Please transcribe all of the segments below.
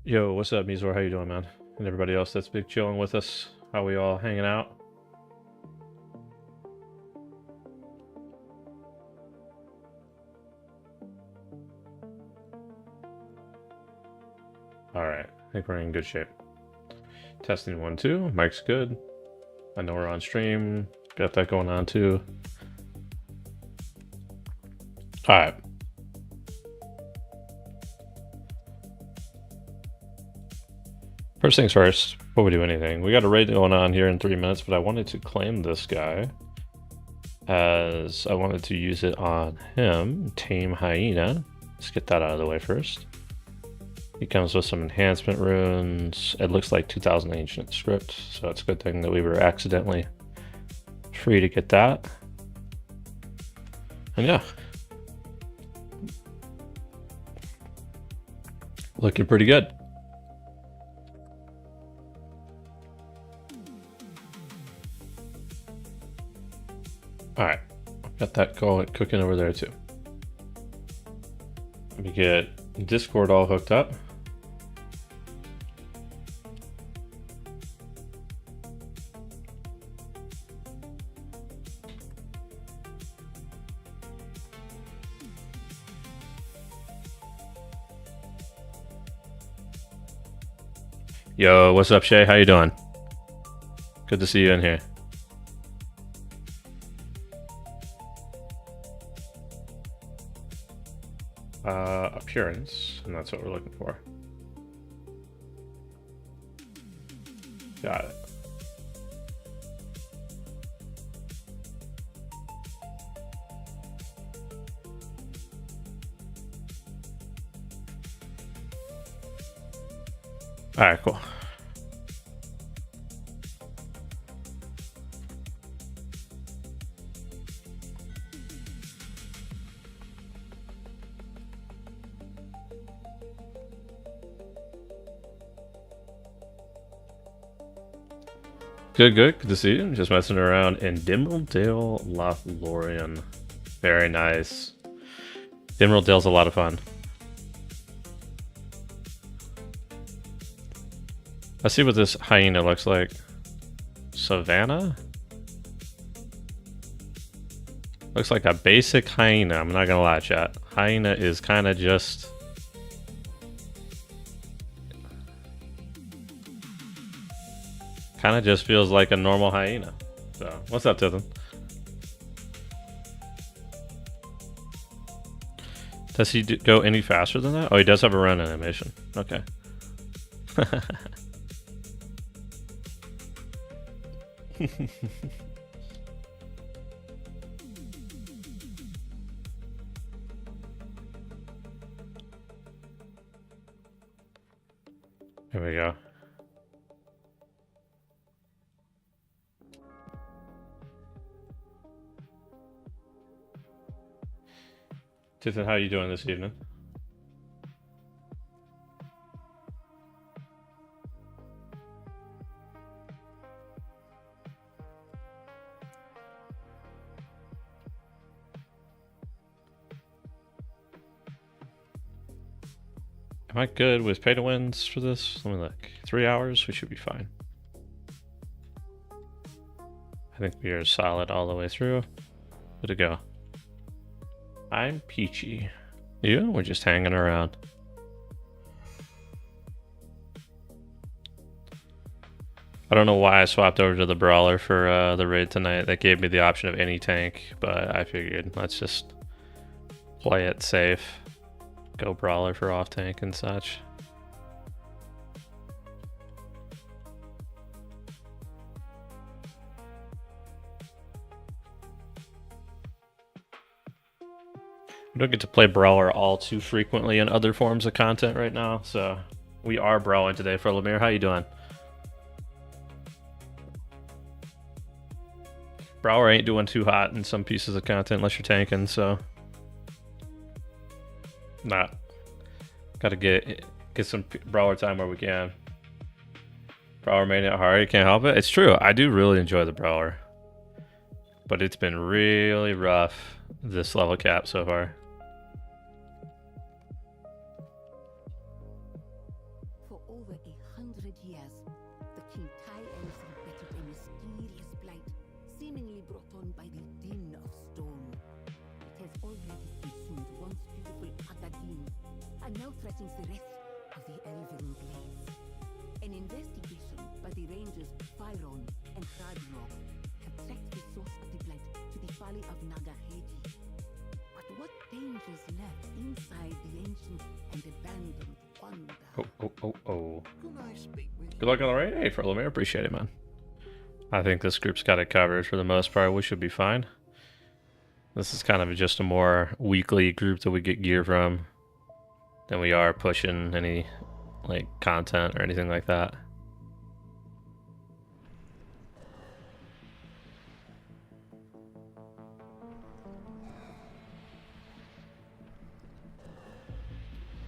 Yo, what's up, Mizor? How you doing, man? And everybody else that's big chilling with us. How we all hanging out? All right, I think we're in good shape. Testing 1, 2. Mic's good. I know we're on stream. Got that going on too. All right. First things first, before we do anything, we got a raid going on here in 3 minutes, but I wanted to claim this guy as I wanted to use it on him, Tame Hyena. Let's get that out of the way first. He comes with some enhancement runes. It looks like 2000 ancient script, so it's a good thing that we were accidentally free to get that. And yeah, looking pretty good. All right, got that cooking over there too. Let me get Discord all hooked up. Yo, what's up, Shay? How you doing? Good to see you in here. Appearance, and that's what we're looking for. Got it. All right, cool. Good, good. Good to see you. Just messing around in Dimmeldale Lothlorien. Very nice. Dimmeldale's a lot of fun. Let's see what this hyena looks like. Savannah? Looks like a basic hyena. I'm not gonna lie, chat. Hyena is kind of just... kind of just feels like a normal hyena. So, what's up, Tithan? Does he go any faster than that? Oh, he does have a run animation. Okay. Here we go. Tiffin, how are you doing this evening? Am I good with pay to wins for this? Let me look. 3 hours, we should be fine. I think we are solid all the way through. Good to go. I'm peachy. You? We're just hanging around. I don't know why I swapped over to the brawler for the raid tonight. That gave me the option of any tank, but I figured let's just play it safe. Go brawler for off tank and such. We don't get to play brawler all too frequently in other forms of content right now, so we are brawling today for Lemire. How you doing? Brawler ain't doing too hot in some pieces of content unless you're tanking, so gotta get some brawler time where we can. Brawler made it hard, you can't help it. It's true, I do really enjoy the brawler, but it's been really rough this level cap so far. For 100 years, the King Tai elves rebutted a mysterious blight, seemingly brought on by the Din of Stone. It has already consumed once beautiful Agadin, and now threatens the rest of the Elven Glades. An investigation by the Rangers Fyron and Hradnog have tracked the source of the blight to the valley of Nagahedi. But what dangers lurk inside the ancient and abandoned wonder? Oh. Can I speak with you? Good luck on the raid. Hey, for Lemire, appreciate it, man. I think this group's got it covered for the most part. We should be fine. This is kind of just a more weekly group that we get gear from than we are pushing any like content or anything like that.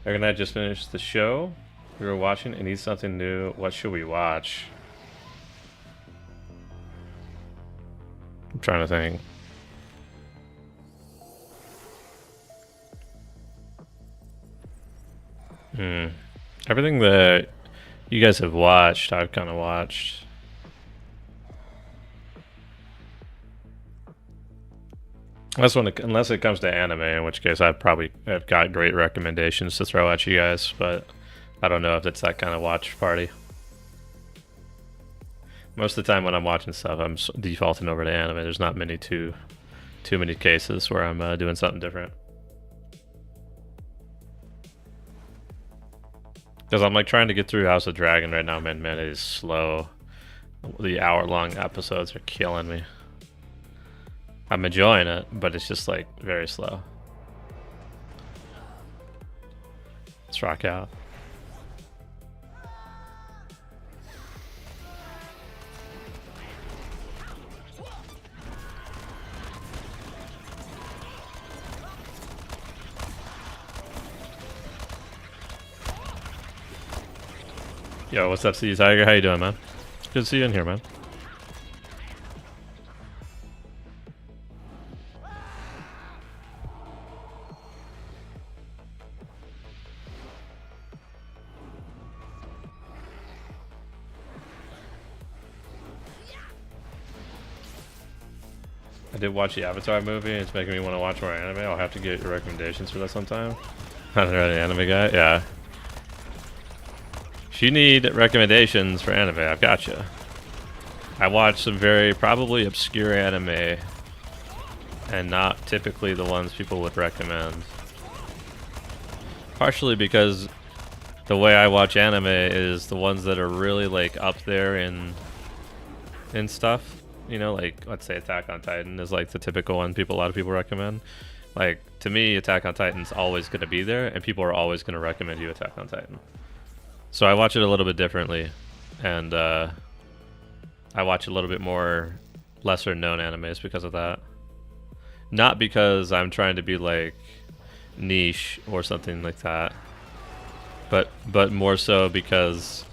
Eric and I just finished the show we were watching and need something new. What should we watch? I'm trying to think. Everything that you guys have watched, I've kind of watched. Unless it comes to anime, in which case I've got great recommendations to throw at you guys, but I don't know if it's that kind of watch party. Most of the time when I'm watching stuff, I'm defaulting over to anime. There's not too many cases where I'm doing something different. Because I'm like trying to get through House of Dragon right now, man. It is slow. The hour-long episodes are killing me. I'm enjoying it, but it's just like very slow. Let's rock out. Yo, what's up, Sea Tiger? How you doing, man? It's good to see you in here, man. I did watch the Avatar movie, and it's making me want to watch more anime. I'll have to get your recommendations for that sometime. I'm not an anime guy, yeah. If you need recommendations for anime, I've got you. I watch some very probably obscure anime, and not typically the ones people would recommend. Partially because the way I watch anime is the ones that are really like up there in stuff. You know, like let's say Attack on Titan is like the typical one a lot of people recommend. Like to me, Attack on Titan's always going to be there, and people are always going to recommend you Attack on Titan. So I watch it a little bit differently, and I watch a little bit more lesser known animes because of that. Not because I'm trying to be like niche or something like that, but more so because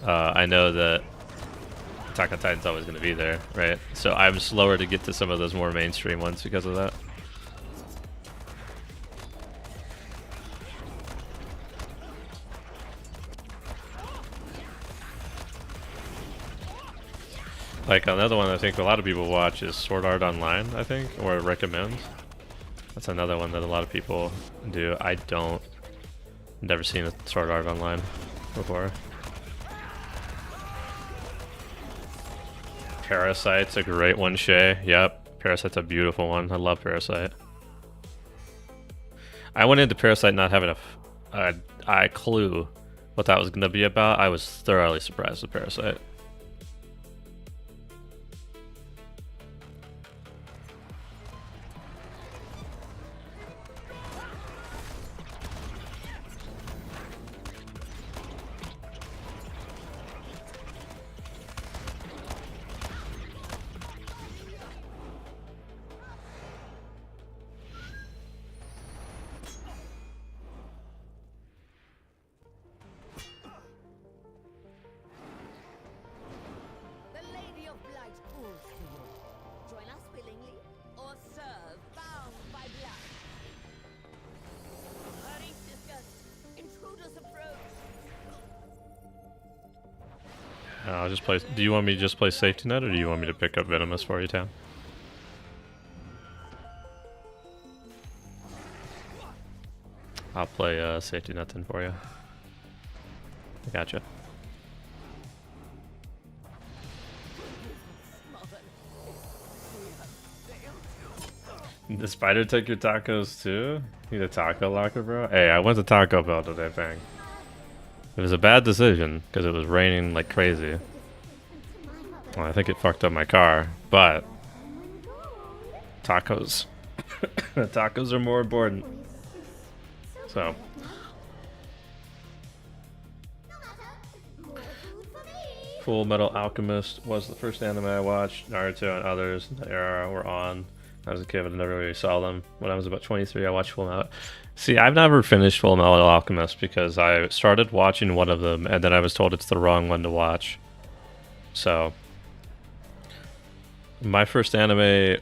I know that Attack on Titan's always going to be there, right? So I'm slower to get to some of those more mainstream ones because of that. Like another one I think a lot of people watch is Sword Art Online, I think, or recommend. That's another one that a lot of people do. I don't. Never seen a Sword Art Online before. Parasite's a great one, Shay. Yep, Parasite's a beautiful one. I love Parasite. I went into Parasite not having a clue what that was going to be about. I was thoroughly surprised with Parasite. I'll just play. Do you want me to just play safety net, or do you want me to pick up venomous for you, Tam? I'll play safety net then for you. I gotcha. The spider took your tacos too? Need a taco locker, bro? Hey, I went to Taco Bell today, bang. It was a bad decision because it was raining like crazy. Well, I think it fucked up my car, but tacos. Tacos are more important. So. Full Metal Alchemist was the first anime I watched. Naruto and others in the era were on. I was a kid, but I never really saw them. When I was about 23, I watched Full Metal. See, I've never finished Full Metal Alchemist because I started watching one of them, and then I was told it's the wrong one to watch. So, my first anime,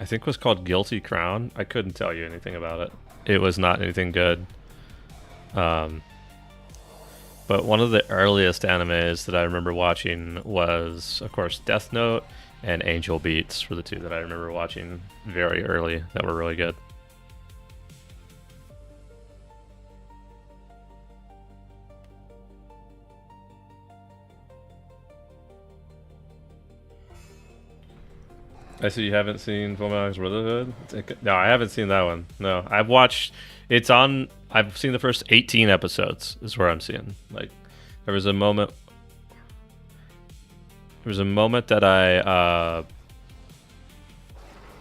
I think, was called Guilty Crown. I couldn't tell you anything about it. It was not anything good. But one of the earliest animes that I remember watching was, of course, Death Note and Angel Beats were the two that I remember watching very early that were really good. I see you haven't seen Fullmetal Brotherhood? No, I haven't seen that one. No, I've watched. It's on. I've seen the first 18 episodes. Is where I'm seeing. Like, there was a moment. There was a moment that I. There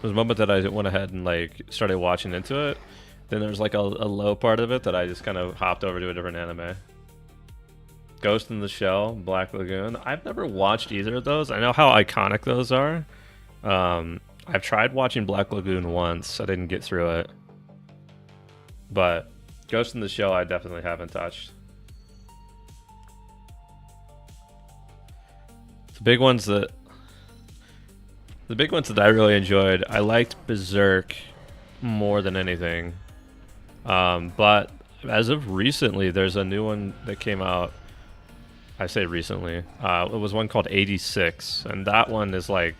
was a moment that I went ahead and like started watching into it. Then there was like a low part of it that I just kind of hopped over to a different anime. Ghost in the Shell, Black Lagoon. I've never watched either of those. I know how iconic those are. I've tried watching Black Lagoon once. I didn't get through it. But Ghost in the Shell I definitely haven't touched. The big ones that I really enjoyed, I liked Berserk more than anything. But as of recently, there's a new one that came out. I say recently. It was one called 86, and that one is like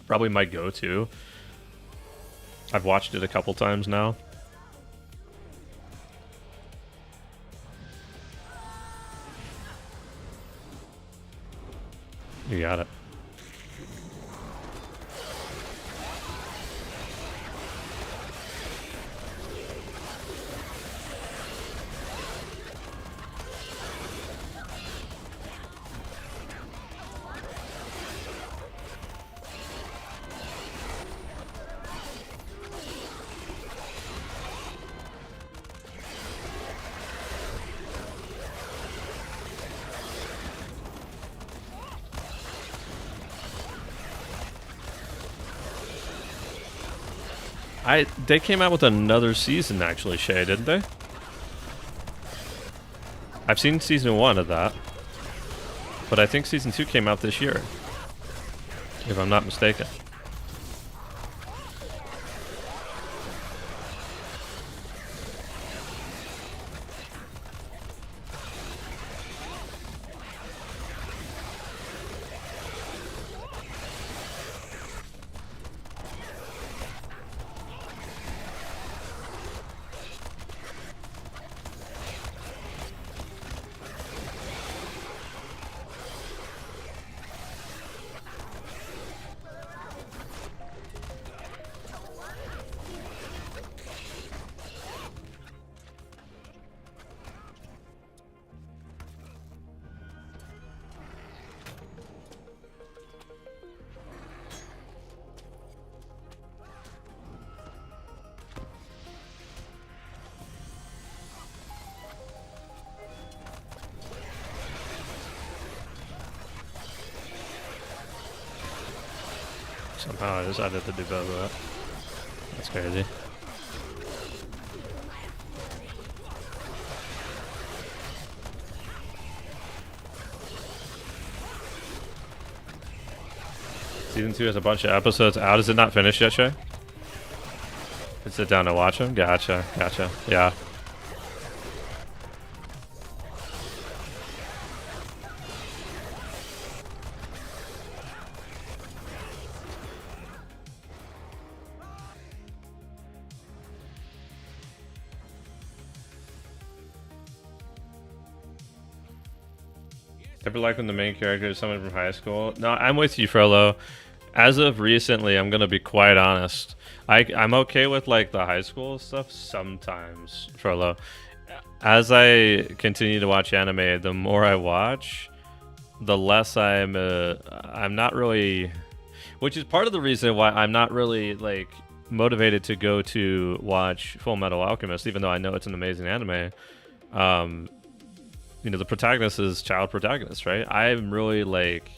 probably my go-to. I've watched it a couple times now. You got it. They came out with another season actually, Shay, didn't they? I've seen season 1 of that. But I think season 2 came out this year. If I'm not mistaken. Somehow I decided to do both of that. That's crazy. Season 2 has a bunch of episodes out. Is it not finished yet, Shay? Let's sit down and watch them? Gotcha, gotcha. Yeah. Ever like when the main character is someone from high school? No, I'm with you, Frollo. As of recently, I'm gonna be quite honest. I'm okay with like the high school stuff sometimes, Frollo. As I continue to watch anime, the more I watch, the less I'm not really, which is part of the reason why I'm not really like motivated to go to watch Full Metal Alchemist, even though I know it's an amazing anime. You know, the protagonist is child protagonist, right? I'm really like,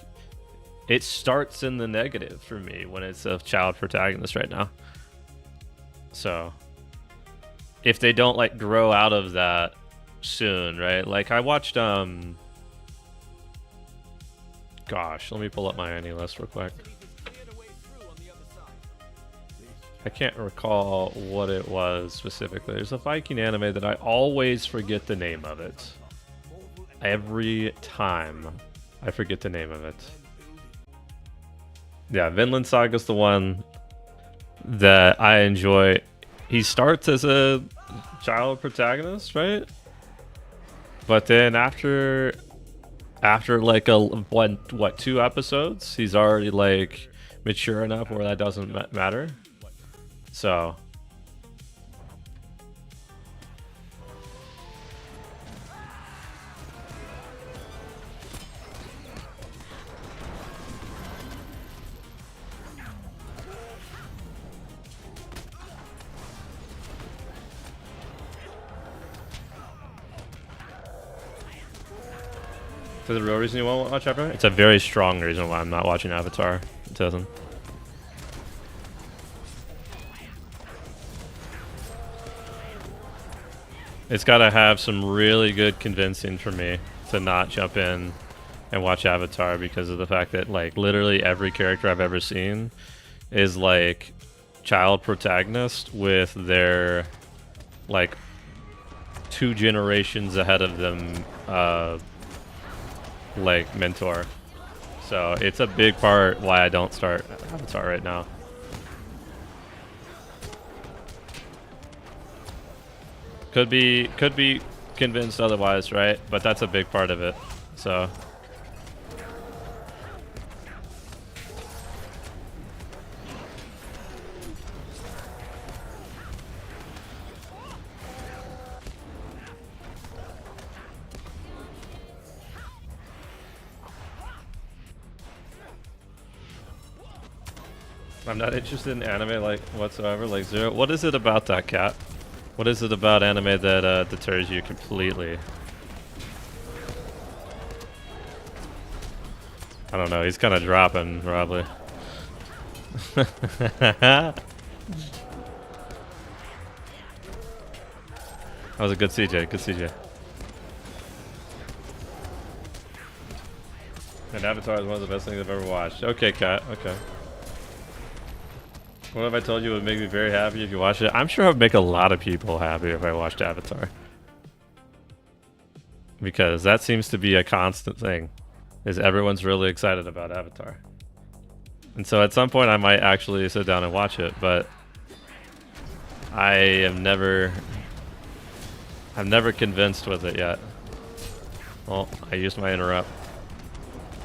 it starts in the negative for me when it's a child protagonist right now. So if they don't like grow out of that soon, right? Like I watched gosh, let me pull up my anime list real quick. I can't recall what it was specifically. There's a Viking anime that I always forget the name of it. Every time I forget the name of it. Yeah, Vinland Saga is the one that I enjoy. He starts as a child protagonist, right? But then after like what 2 episodes, he's already like mature enough where that doesn't matter. So for the real reason you won't watch Avatar? It's a very strong reason why I'm not watching Avatar. It doesn't. It's got to have some really good convincing for me to not jump in and watch Avatar, because of the fact that like literally every character I've ever seen is like child protagonist with their like 2 generations ahead of them like mentor. So it's a big part why I don't start Avatar right now. Could be convinced otherwise, right? But that's a big part of it. So I'm not interested in anime like whatsoever, like zero. What is it about that, cat? What is it about anime that deters you completely? I don't know. He's kind of dropping, probably. That was a good CJ. Good CJ. And Avatar is one of the best things I've ever watched. Okay, cat. Okay. What if I told you it would make me very happy if you watched it? I'm sure it would make a lot of people happy if I watched Avatar. Because that seems to be a constant thing, is everyone's really excited about Avatar. And so at some point I might actually sit down and watch it, but I'm never convinced with it yet. Well, I used my interrupt.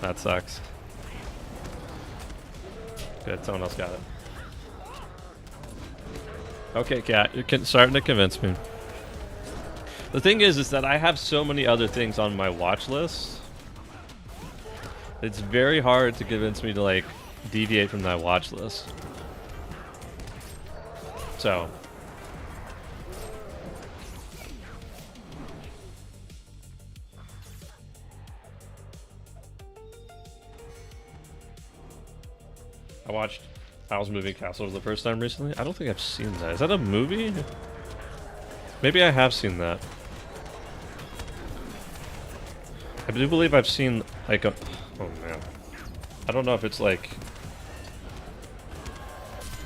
That sucks. Good, someone else got it. Okay, cat, you're starting to convince me. The thing is that I have so many other things on my watch list. It's very hard to convince me to like deviate from that watch list. So I watched Howl's Moving Castle for the first time recently. I don't think I've seen that. Is that a movie? Maybe I have seen that. I do believe I've seen like a... Oh man. I don't know if it's like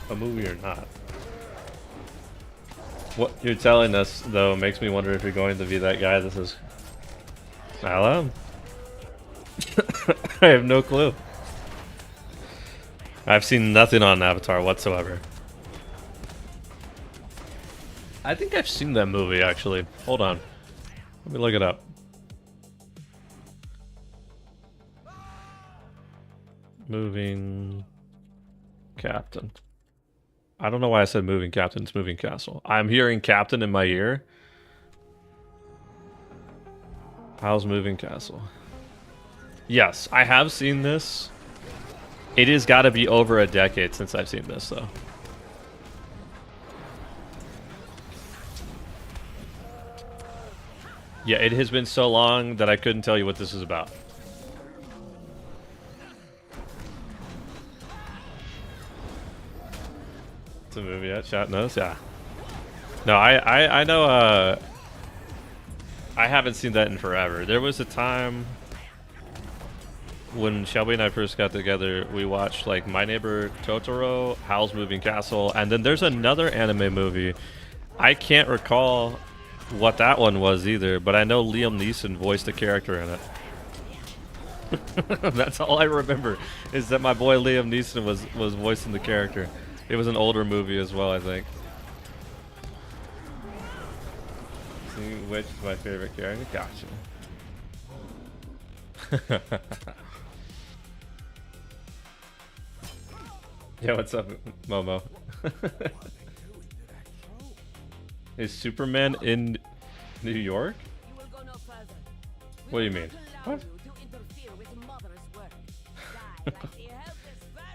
a movie or not. What you're telling us though makes me wonder if you're going to be that guy that says, hello? I have no clue. I've seen nothing on Avatar whatsoever. I think I've seen that movie actually. Hold on. Let me look it up. Moving captain. I don't know why I said moving captain. It's moving castle. I'm hearing captain in my ear. How's moving castle? Yes, I have seen this. It has got to be over a decade since I've seen this, though. Yeah, it has been so long that I couldn't tell you what this is about. It's a movie yet? Chat knows? Yeah. No, I know, I haven't seen that in forever. There was a time when Shelby and I first got together, we watched like My Neighbor Totoro, Howl's Moving Castle, and then there's another anime movie. I can't recall what that one was either, but I know Liam Neeson voiced a character in it. That's all I remember, is that my boy Liam Neeson was voicing the character. It was an older movie as well, I think. See which is my favorite character? Gotcha. Yeah, what's up, Momo? Is Superman in New York? What do you mean? What?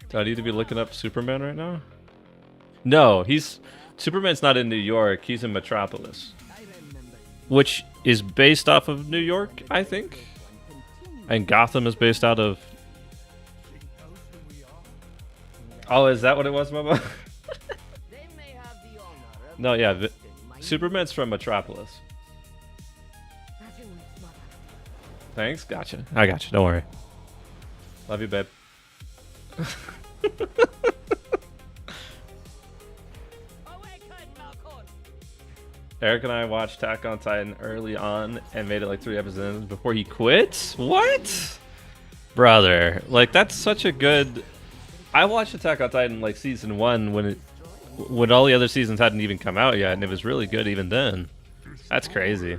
Do I need to be looking up Superman right now? No, Superman's not in New York, he's in Metropolis. Which is based off of New York, I think. And Gotham is based out of... Oh, is that what it was, Momo? No, yeah, Superman's from Metropolis. Thanks, gotcha. I gotcha, don't worry. Love you, babe. Eric and I watched Attack on Titan early on and made it like 3 episodes before he quit? What? Brother, like that's such a good... I watched Attack on Titan like season 1 when all the other seasons hadn't even come out yet, and it was really good even then. That's crazy.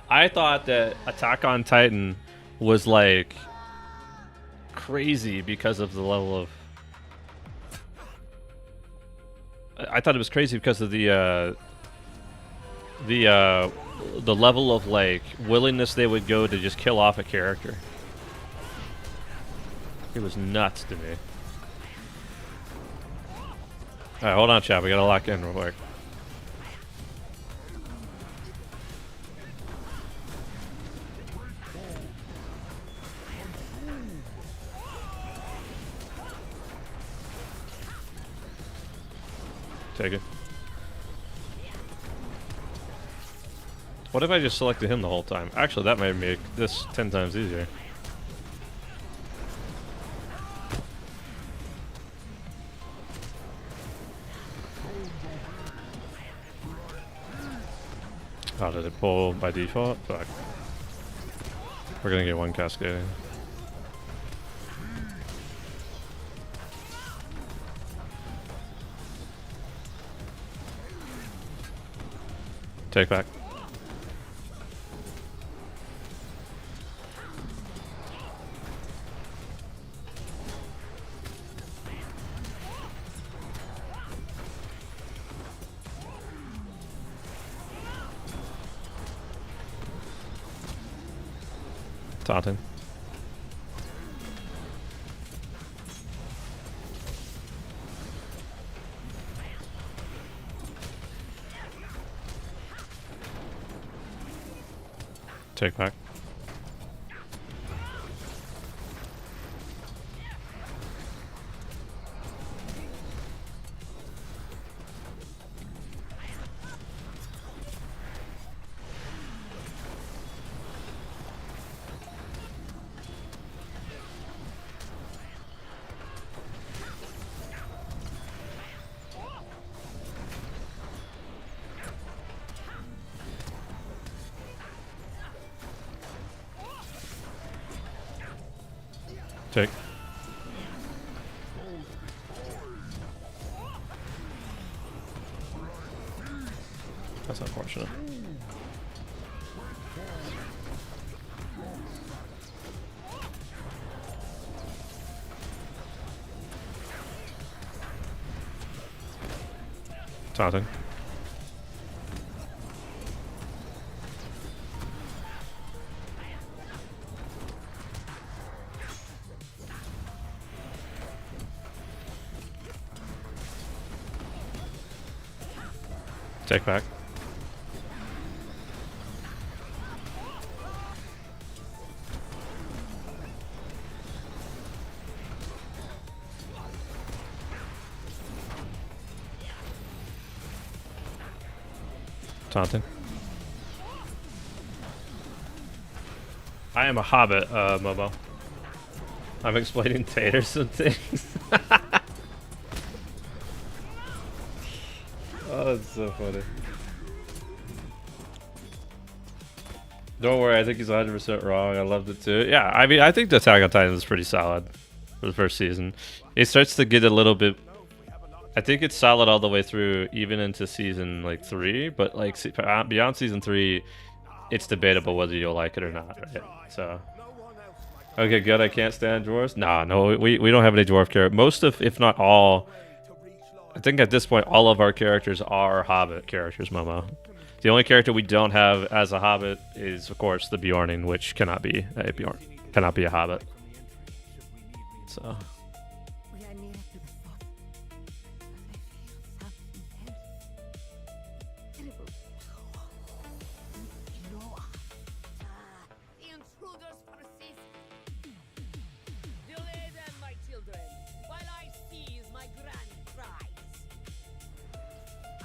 I thought that Attack on Titan was like crazy because of the level of... I thought it was crazy because of the level of like willingness they would go to just kill off a character. It was nuts to me. Alright, hold on, chat. We gotta lock in real quick. Take it. What if I just selected him the whole time? Actually, that might make this 10 times easier. Oh, did it pull by default? Fuck. We're gonna get one cascading. Take back. Taunting. Take back. Take. That's unfortunate. Taunting. Take back. Taunting. I am a hobbit, Momo. I'm explaining taters and things. Oh, that's so funny. Don't worry, I think he's 100% wrong. I loved it too. Yeah, I mean, I think the Attack on Titan is pretty solid for the first season. It starts to get a little bit... I think it's solid all the way through, even into season like 3, but like beyond season 3, it's debatable whether you'll like it or not, right? So, okay, good. I can't stand dwarves. Nah, no, we don't have any dwarf characters. Most of, if not all, I think at this point, all of our characters are Hobbit characters, Momo. The only character we don't have as a Hobbit is, of course, the Bjorning, which cannot be a Bjorn, cannot be a Hobbit. So. We are near to the spot. But I feel something else. Terrible. No. The intruders persist. Delay them, my children, while I seize my grand prize.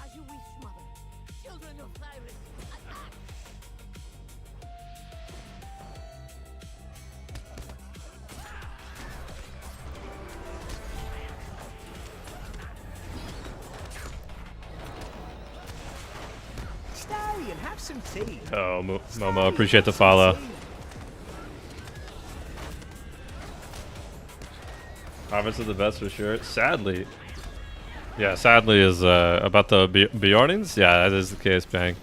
As you wish, mother. Children of Cyrus, attack! Stay and have some tea. Oh, Momo, appreciate the follow. Hobbits are the best for sure. Sadly. Yeah, sadly is about the Bjornings? Yeah, that is the case, Bang.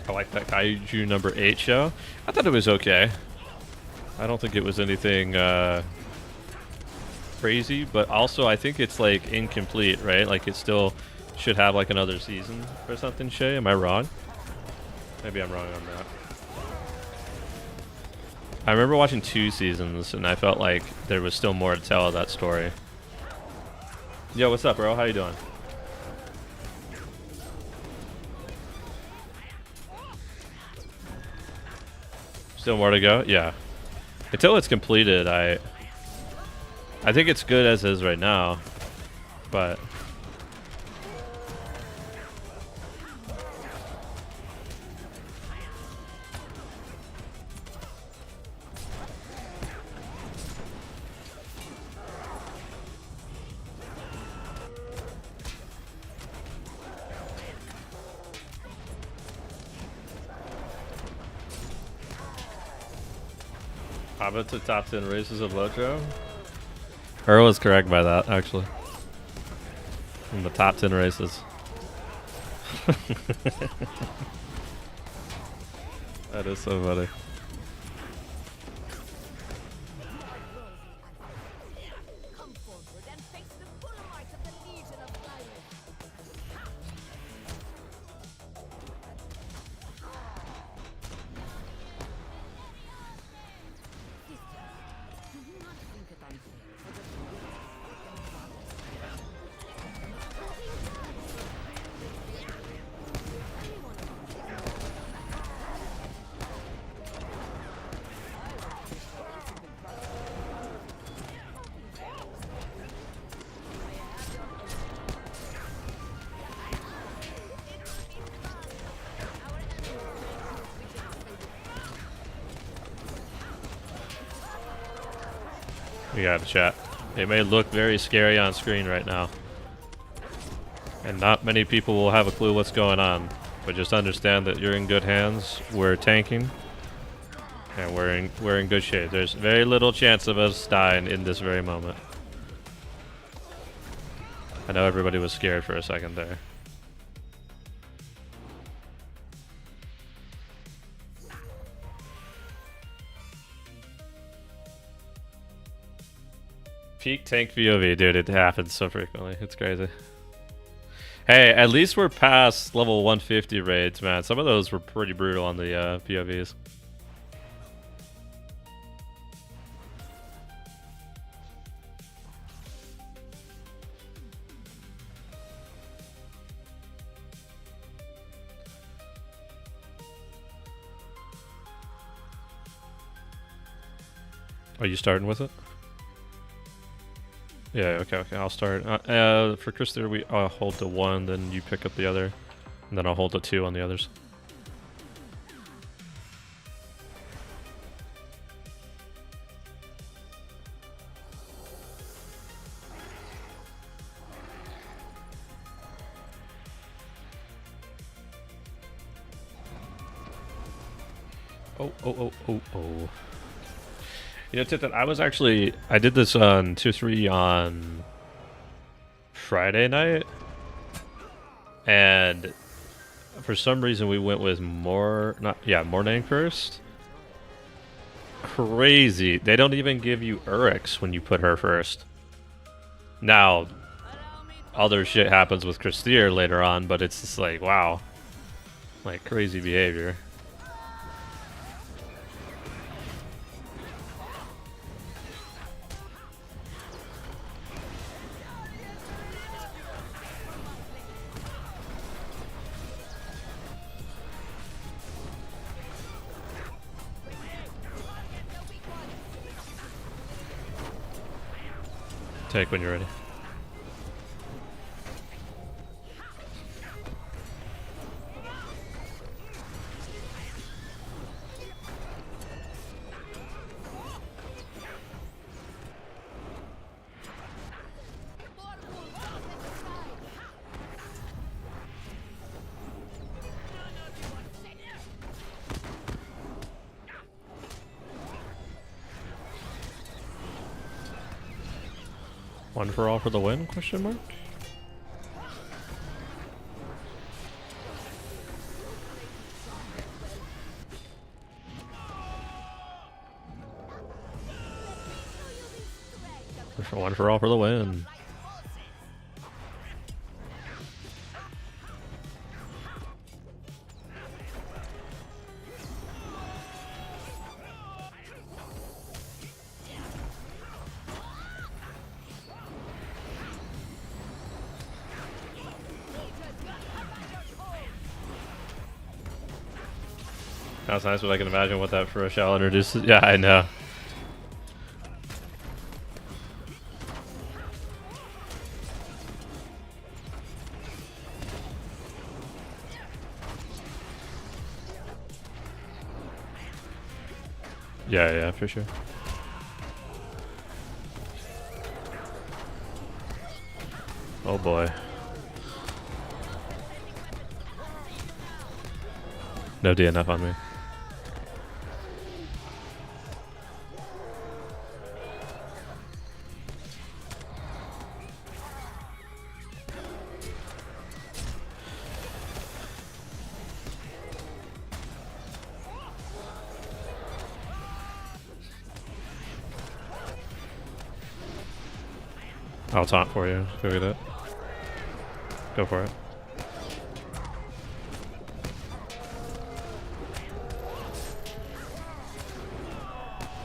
I like that Kaiju number 8 show. I thought it was okay. I don't think it was anything crazy, but also I think it's like incomplete, right? Like it still should have like another season or something. Shay, am I wrong? Maybe I'm wrong on that. I remember watching 2 seasons and I felt like there was still more to tell of that story. Yo, what's up, bro? How you doing? Still more to go? Yeah. Until it's completed, I think it's good as is right now, but Hobbit to top 10 races of Lotro. Earl is correct by that, actually. In the top 10 races. That is so funny. Come forward and face the full might of the Legion of Cyrus. Do you not think it unfair for the We got a chat. It may look very scary on screen right now. And not many people will have a clue what's going on. But just understand that you're in good hands. We're tanking. And we're in good shape. There's very little chance of us dying in this very moment. I know everybody was scared for a second there. Peak tank POV, dude, it happens so frequently. It's crazy. Hey, at least we're past level 150 raids, man. Some of those were pretty brutal on the POVs. Are you starting with it? Yeah, okay, I'll start. For Krister, I'll hold the 1, then you pick up the other. And then I'll hold the 2 on the others. Oh. You know, Titan, I did this on 2-3 on Friday night. And for some reason we went with Morning first. Crazy. They don't even give you Urix when you put her first. Now, other shit happens with Krister later on, but it's just like, wow. Like, crazy behavior. Take when you're ready. One for all for the win? Question mark. One for all for the win. That's nice, but I can imagine what that for a shell introduces. Yeah, I know. Yeah, for sure. Oh boy. No DNF on me. I'll taunt for you. Go get it. Go for it.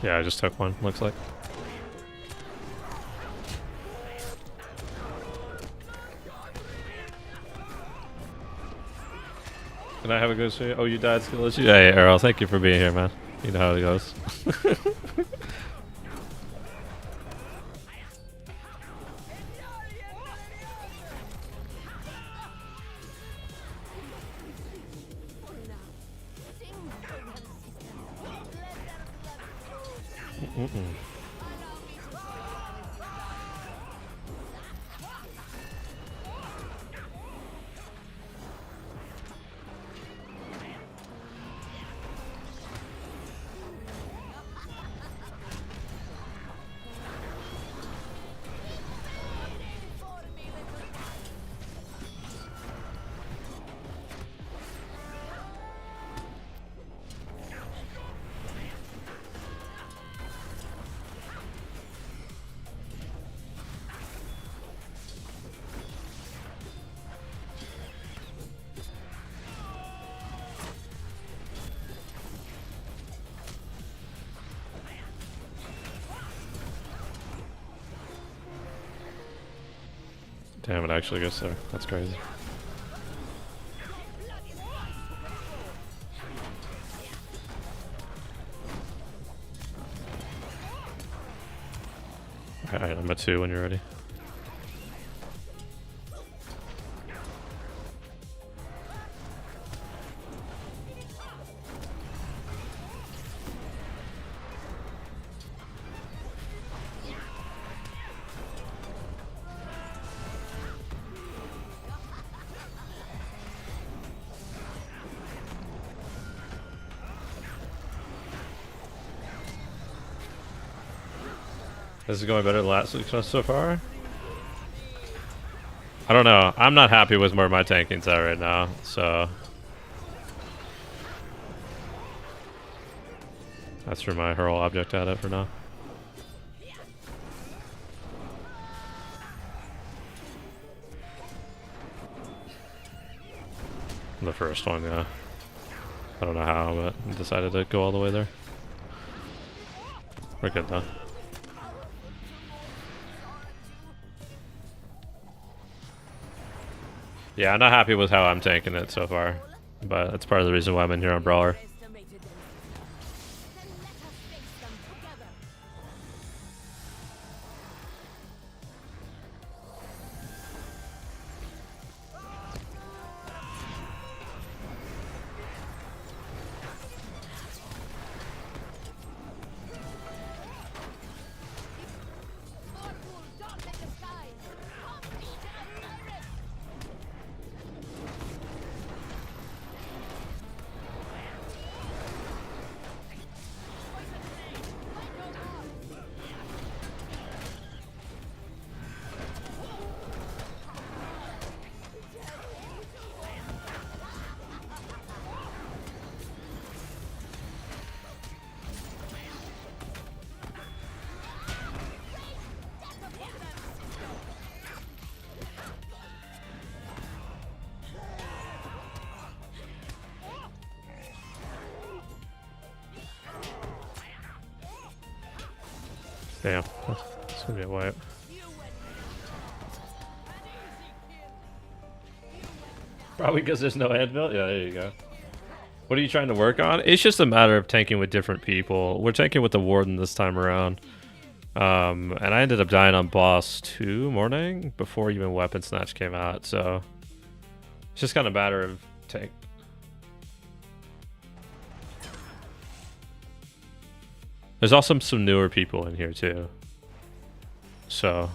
Yeah, I just took one, looks like. Can I have a good stream? Oh, you died, Skillet? Hey, Errol, thank you for being here, man. You know how it goes. Damn, it actually gets there. That's crazy. Alright, I'm at 2 when you're ready. This is going better than last week's one so far. I don't know. I'm not happy with where my tanking's at right now, so that's where my hurl object at it for now. The first one, yeah. I don't know how, but I decided to go all the way there. We're good though. Yeah, I'm not happy with how I'm tanking it so far, but that's part of the reason why I'm in here on Brawler. Damn, it's gonna be a wipe. Probably because there's no anvil? Yeah, there you go. What are you trying to work on? It's just a matter of tanking with different people. We're tanking with the Warden this time around. And I ended up dying on boss 2 morning before even Weapon Snatch came out, so it's just kind of a matter of tank. There's also some newer people in here too. So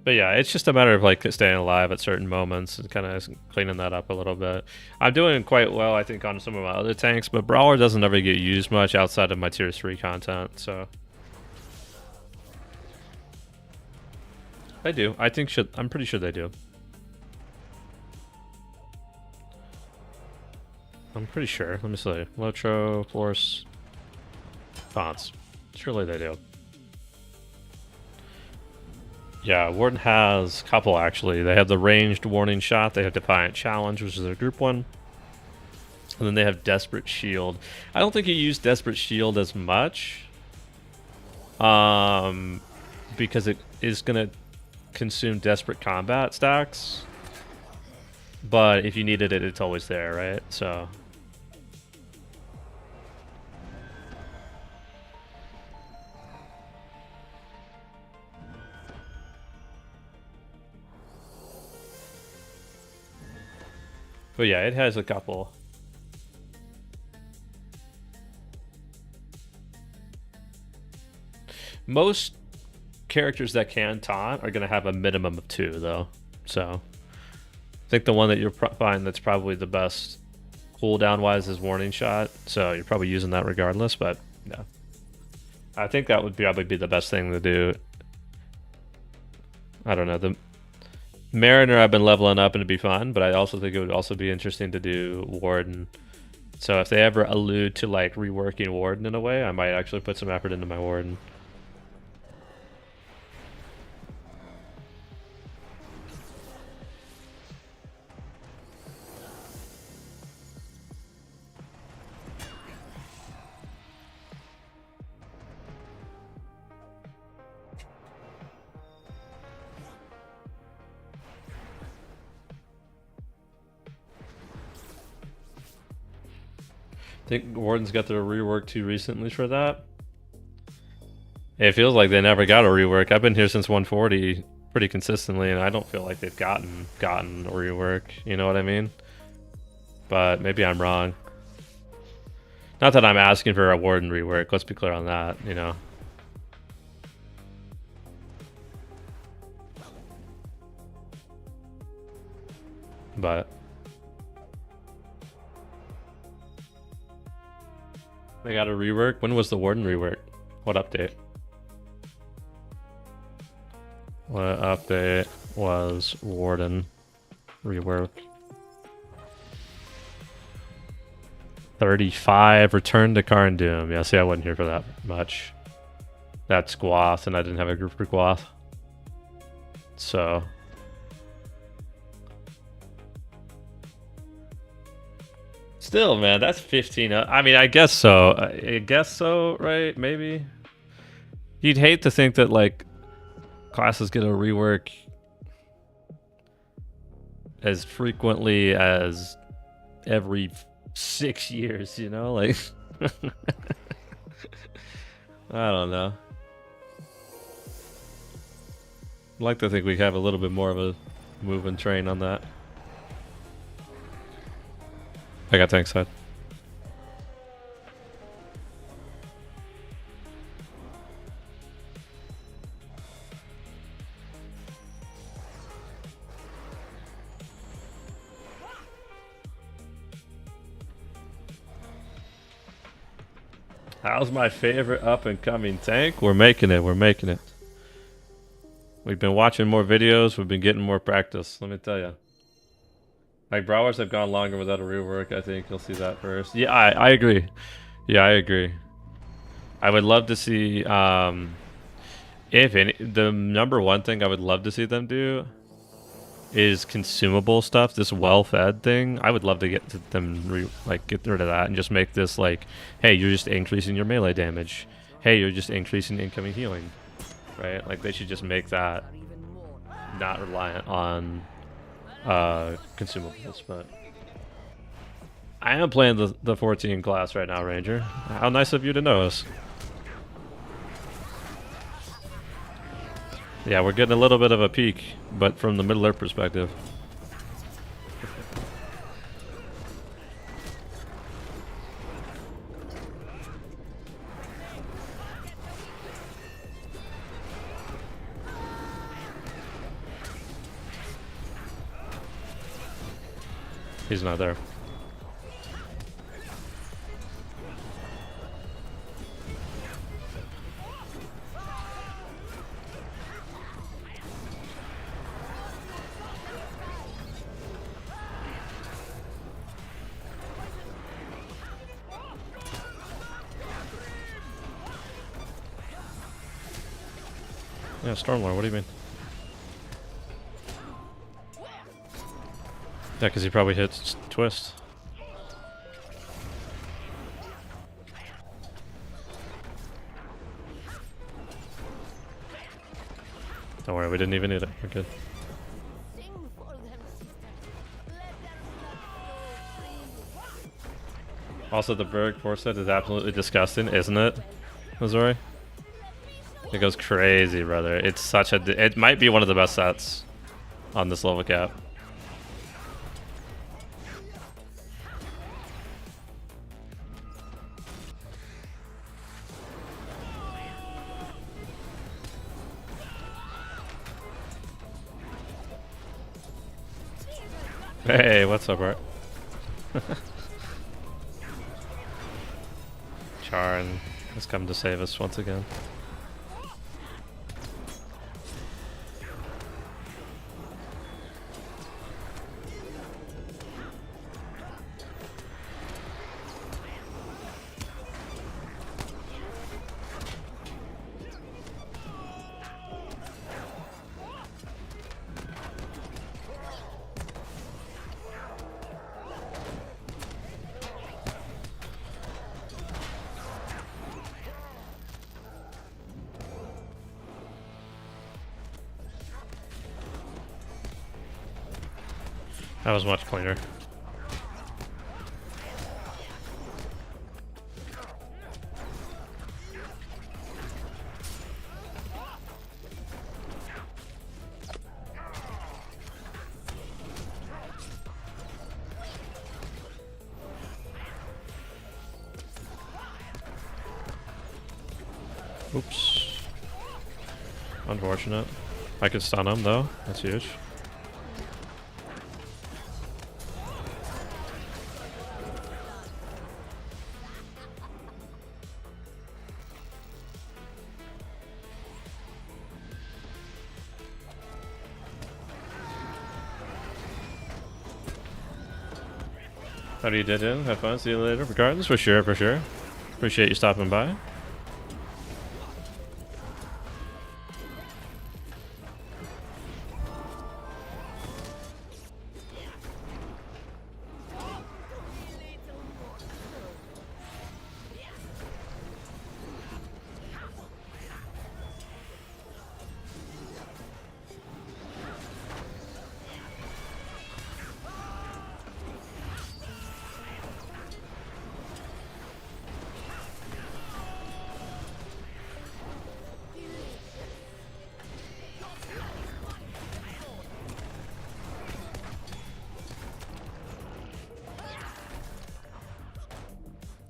but yeah, it's just a matter of like staying alive at certain moments and kind of cleaning that up a little bit. I'm doing quite well, I think, on some of my other tanks, but Brawler doesn't ever get used much outside of my tier 3 content, so they do. I think I'm pretty sure they do. I'm pretty sure. Let me see. Lotro, Force, Fonts. Surely they do. Yeah, Warden has a couple actually. They have the ranged warning shot. They have Defiant Challenge, which is their group one. And then they have Desperate Shield. I don't think you use Desperate Shield as much. Because it is going to consume Desperate Combat stacks. But if you needed it, it's always there, right? So but yeah, it has a couple. Most characters that can taunt are going to have a minimum of 2, though. So I think the one that you'll find that's probably the best cooldown-wise is Warning Shot. So you're probably using that regardless, but yeah. I think that would probably be the best thing to do. I don't know. The Mariner I've been leveling up and it'd be fun, but I also think it would also be interesting to do Warden. So if they ever allude to like reworking Warden in a way, I might actually put some effort into my Warden. Think Warden's got their rework too recently for that? It feels like they never got a rework. I've been here since 140 pretty consistently, and I don't feel like they've gotten a rework. You know what I mean? But maybe I'm wrong. Not that I'm asking for a Warden rework. Let's be clear on that. You know. But they got a rework. When was the Warden rework? What update? What update was Warden rework? 35 Return to Karn Doom. Yeah, see, I wasn't here for that much. That's Gwath, and I didn't have a group for Gwath. So still, man, that's 15. I mean, I guess so. I guess so, right? Maybe. You'd hate to think that, like, classes get a rework as frequently as every 6 years, you know? Like, I don't know. I'd like to think we have a little bit more of a moving train on that. I got tank side. How's my favorite up and coming tank? We're making it. We're making it. We've been watching more videos. We've been getting more practice. Let me tell you. Like, Brawlers have gone longer without a rework. I think you'll see that first. Yeah, I agree. Yeah, I agree. I would love to see, if any, the number one thing I would love to see them do is consumable stuff. This well-fed thing. I would love to get to them, get rid of that and just make this like, hey, you're just increasing your melee damage. Hey, you're just increasing incoming healing. Right? Like, they should just make that not reliant on consumables. But I am playing the 14 class right now, Ranger. How nice of you to know us. Yeah, we're getting a little bit of a peek, but from the Middle Earth perspective. He's not there. Yeah, Stormlord, what do you mean? Yeah, because he probably hits Twist. Don't worry, we didn't even need it. We're good. Also, the Berg force set is absolutely disgusting, isn't it, Missouri? It goes crazy, brother. It's such a... It might be one of the best sets on this level cap. Hey, what's up, Art? Charn has come to save us once again. That was much cleaner. Oops. Unfortunate. I could stun him though. That's huge. How do you did in? Have fun. See you later. Regardless, for sure, for sure. Appreciate you stopping by.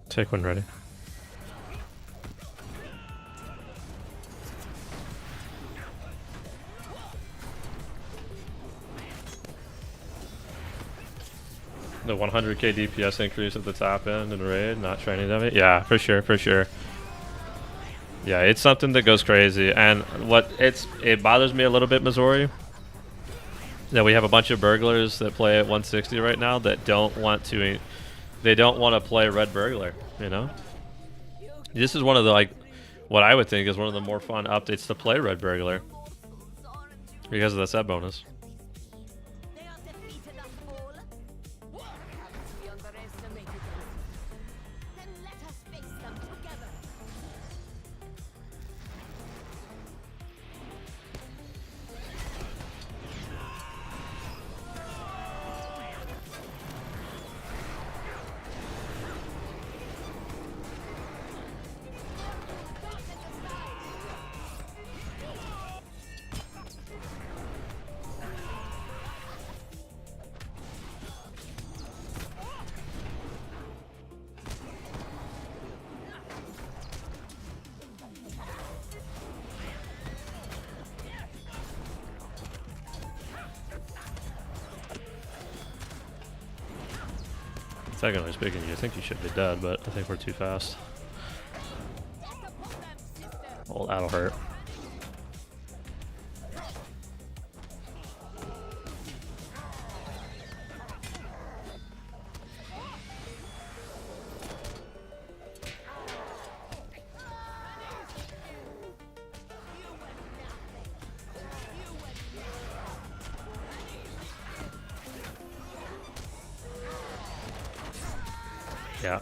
Take one ready. The 100k DPS increase at the top end in raid, not training of it. Yeah, for sure, for sure. Yeah, it's something that goes crazy, and it bothers me a little bit, Missouri, that we have a bunch of burglars that play at 160 right now that don't want to. They don't want to play Red Burglar, you know? This is one of the, like, what I would think is one of the more fun updates to play Red Burglar. Because of the set bonus. Technically speaking, you think you should be dead, but I think we're too fast. Well, that'll hurt. Yeah.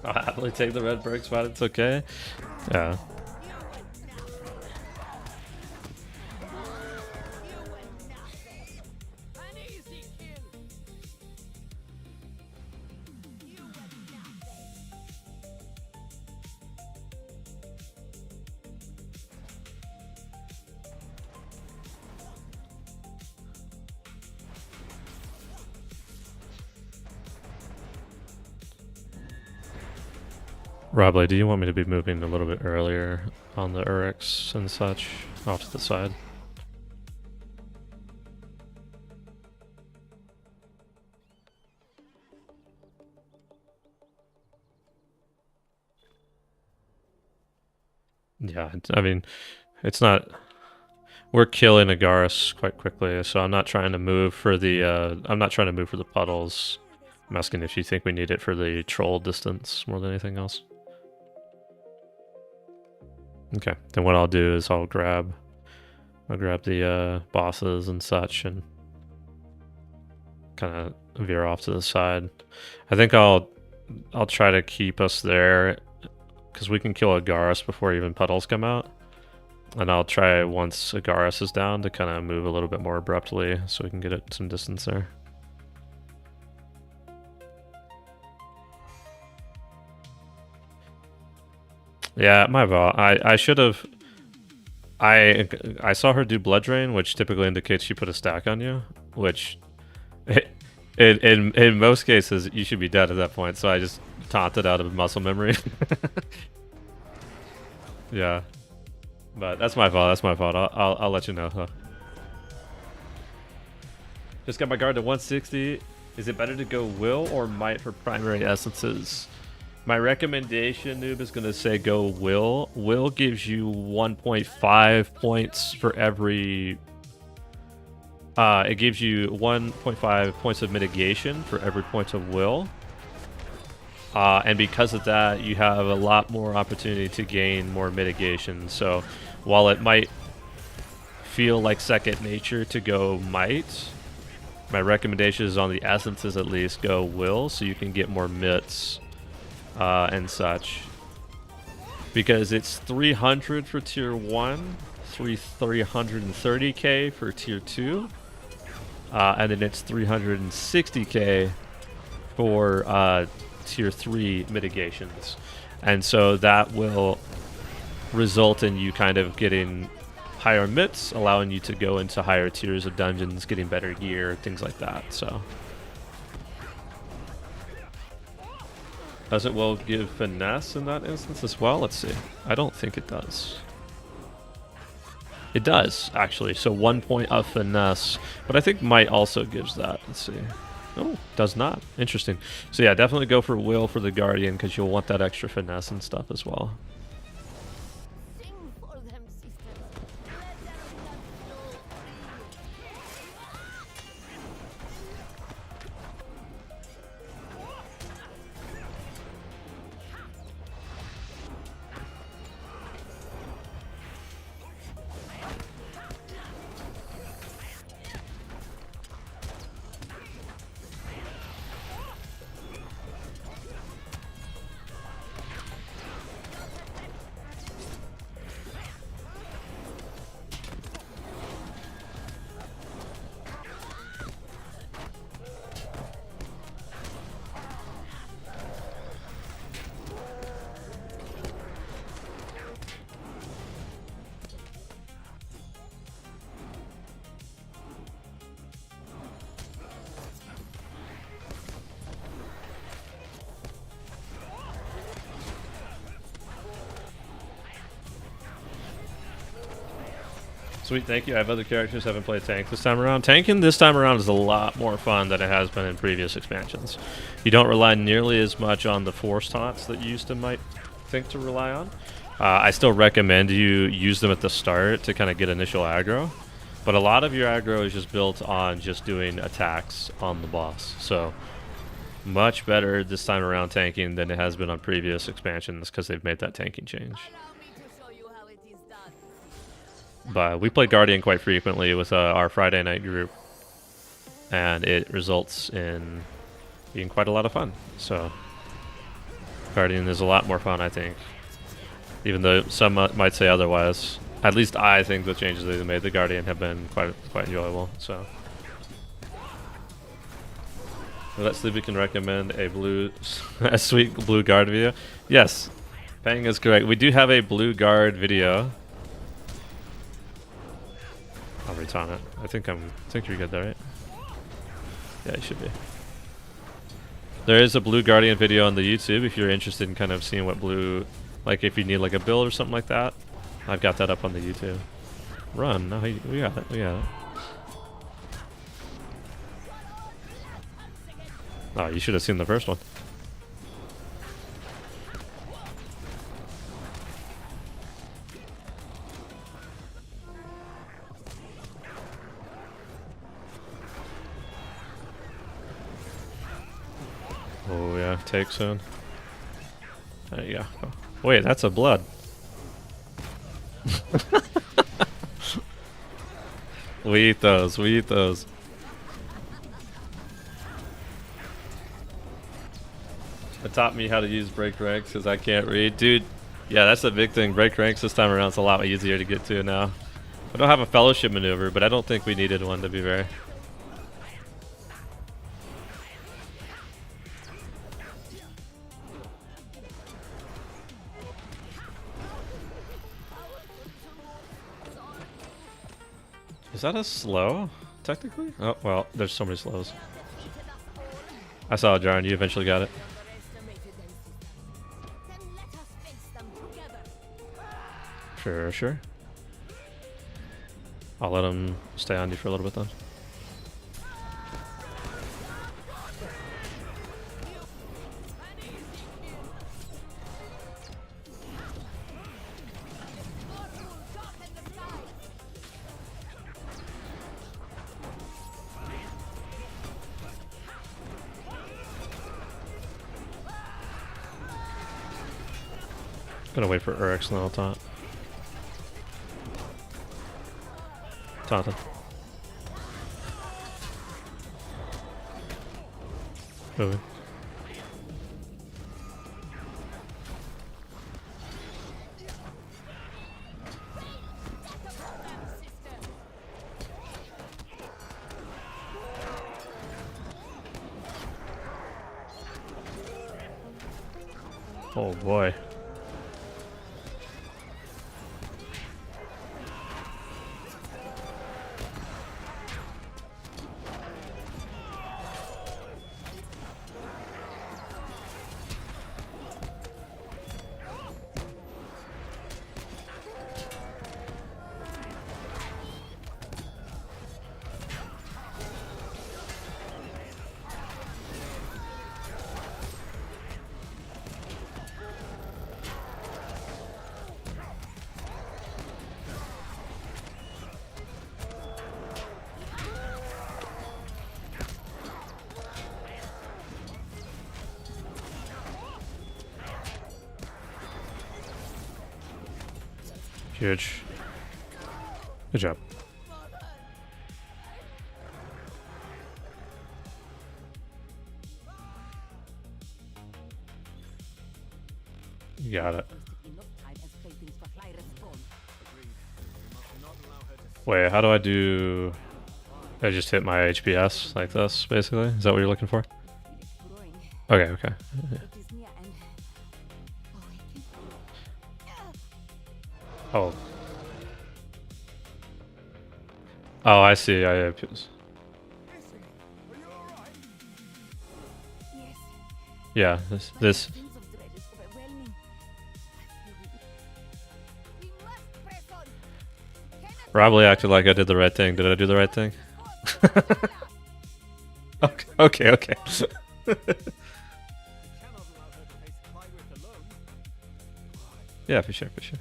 I'll happily take the red brick spot, it's okay. Yeah. Robley, do you want me to be moving a little bit earlier on the Urix and such off to the side? Yeah, I mean, it's not. We're killing Agaris quite quickly, so I'm not trying to move for the. I'm not trying to move for the puddles. I'm asking if you think we need it for the troll distance more than anything else. Okay, then what I'll do is I'll grab the bosses and such and kind of veer off to the side. I think I'll try to keep us there because we can kill Agaris before even puddles come out. And I'll try once Agaris is down to kind of move a little bit more abruptly so we can get it some distance there. Yeah, my fault. I should have. I saw her do blood drain, which typically indicates she put a stack on you, which in most cases you should be dead at that point. So I just taunted out of muscle memory. Yeah, but that's my fault. That's my fault. I'll let you know. Huh? Just got my guard to 160. Is it better to go will or might for primary essences? My recommendation, noob, is going to say go will. Will gives you 1.5 points for every... it gives you 1.5 points of mitigation for every point of will. And because of that, you have a lot more opportunity to gain more mitigation. So while it might feel like second nature to go might, my recommendation is on the essences at least go will, so you can get more mitts and such. Because it's 300 for tier 1, 330k for tier 2, and then it's 360k for tier 3 mitigations. And so that will result in you kind of getting higher mitts, allowing you to go into higher tiers of dungeons, getting better gear, things like that. So does it will give finesse in that instance as well? Let's see. I don't think it does. It does, actually. So 1 point of finesse, but I think might also gives that. Let's see. Oh, does not. Interesting. So yeah, definitely go for will for the Guardian, because you'll want that extra finesse and stuff as well. Sing for them, sisters. Let their blood flow Sweet, thank you. I have other characters, haven't played tank this time around. Tanking this time around is a lot more fun than it has been in previous expansions. You don't rely nearly as much on the force taunts that you used to might think to rely on. I still recommend you use them at the start to kind of get initial aggro. But a lot of your aggro is just built on just doing attacks on the boss. So much better this time around tanking than it has been on previous expansions, because they've made that tanking change. But we play Guardian quite frequently with our Friday night group, and it results in being quite a lot of fun. So Guardian is a lot more fun, I think, even though some might say otherwise. At least I think the changes they've made the Guardian have been quite enjoyable. So let's see if we can recommend a sweet blue guard video. Yes, Pang is correct. We do have a blue guard video. I'll retaunt it. I think you're good there, right? Yeah, you should be. There is a blue Guardian video on the YouTube if you're interested in kind of seeing what blue, like if you need like a build or something like that. I've got that up on the YouTube. Run. No, we got it. We got it. Oh, you should have seen the first one. Oh yeah, take soon. There you go. Oh, wait, that's a blood. We eat those, we eat those. It taught me how to use break ranks because I can't read. Dude, yeah, that's the big thing. Break ranks this time around is a lot easier to get to now. I don't have a fellowship maneuver, but I don't think we needed one, to be fair. Is that a slow, technically? Oh, well, there's so many slows. I saw it, Jarn. You eventually got it. Sure, sure. I'll let him stay on you for a little bit then. Gonna wait for Urix and then I'll taunt. Taunted. Moving. Oh boy. Huge. Good job. You got it. Wait, how do I do... I just hit my HPS like this, basically? Is that what you're looking for? Okay, okay. Oh. Oh, I see. Yeah, this. Probably acted like I did the right thing. Did I do the right thing? Okay, okay. Yeah, for sure, for sure.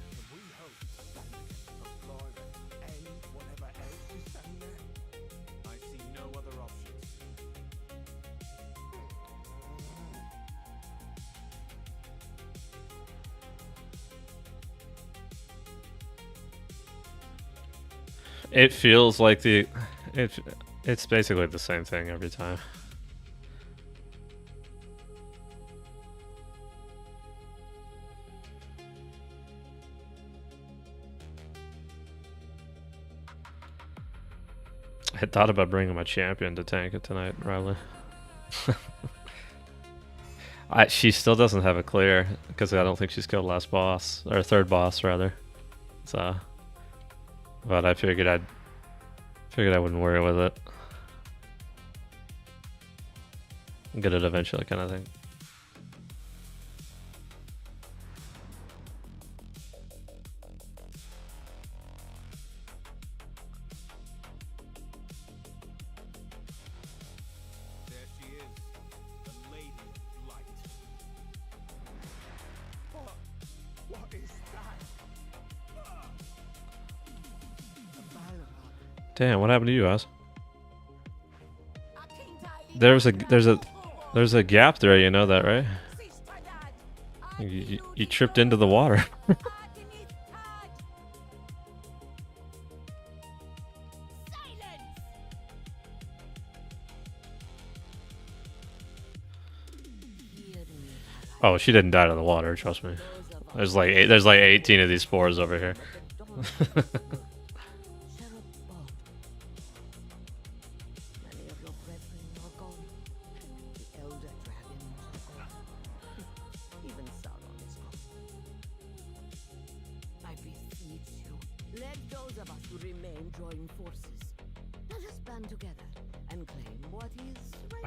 It feels like it's basically the same thing every time. I thought about bringing my champion to tank it tonight, Riley. She still doesn't have a clear because I don't think she's killed last boss or third boss rather. So, but I figured I wouldn't worry with it. Get it eventually, kind of thing. Damn, what happened to you, Oz? There's a gap there, you know that, right? You tripped into the water. Oh, she didn't die to the water, trust me. There's like 18 of these spores over here.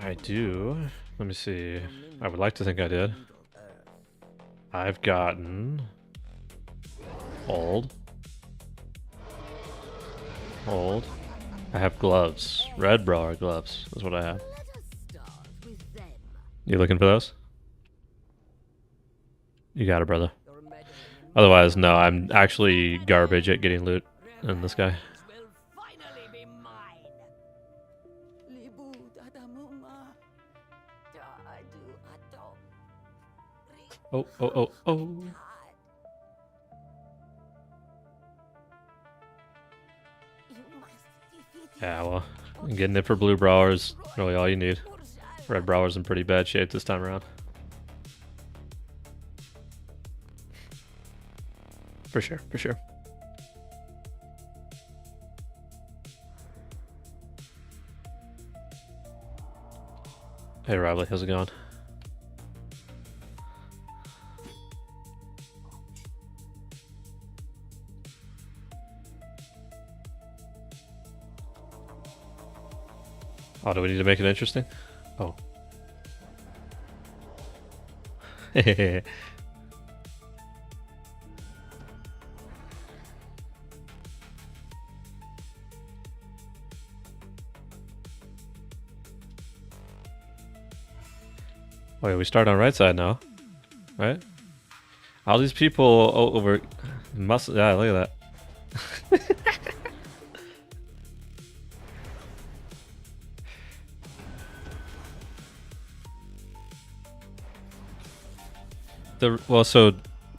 I do. Let me see. I would like to think I did. I've gotten old. Hold. I have gloves. Red brawler gloves is what I have. Let us start with them. You looking for those? You got it, brother. Your meddling in Otherwise, no, I'm actually garbage at getting loot in this guy. will finally be mine. Libu dadamuma. Dadu ato. Oh, oh, oh, oh. You must defeat Yeah, well, getting it for blue brawlers, really all you need. Red brawler's in pretty bad shape this time around. For sure, for sure. Hey Riley, how's it going? Oh, do we need to make it interesting? Oh. Wait, we start on right side now, right? All these people over must. Yeah, look at that. So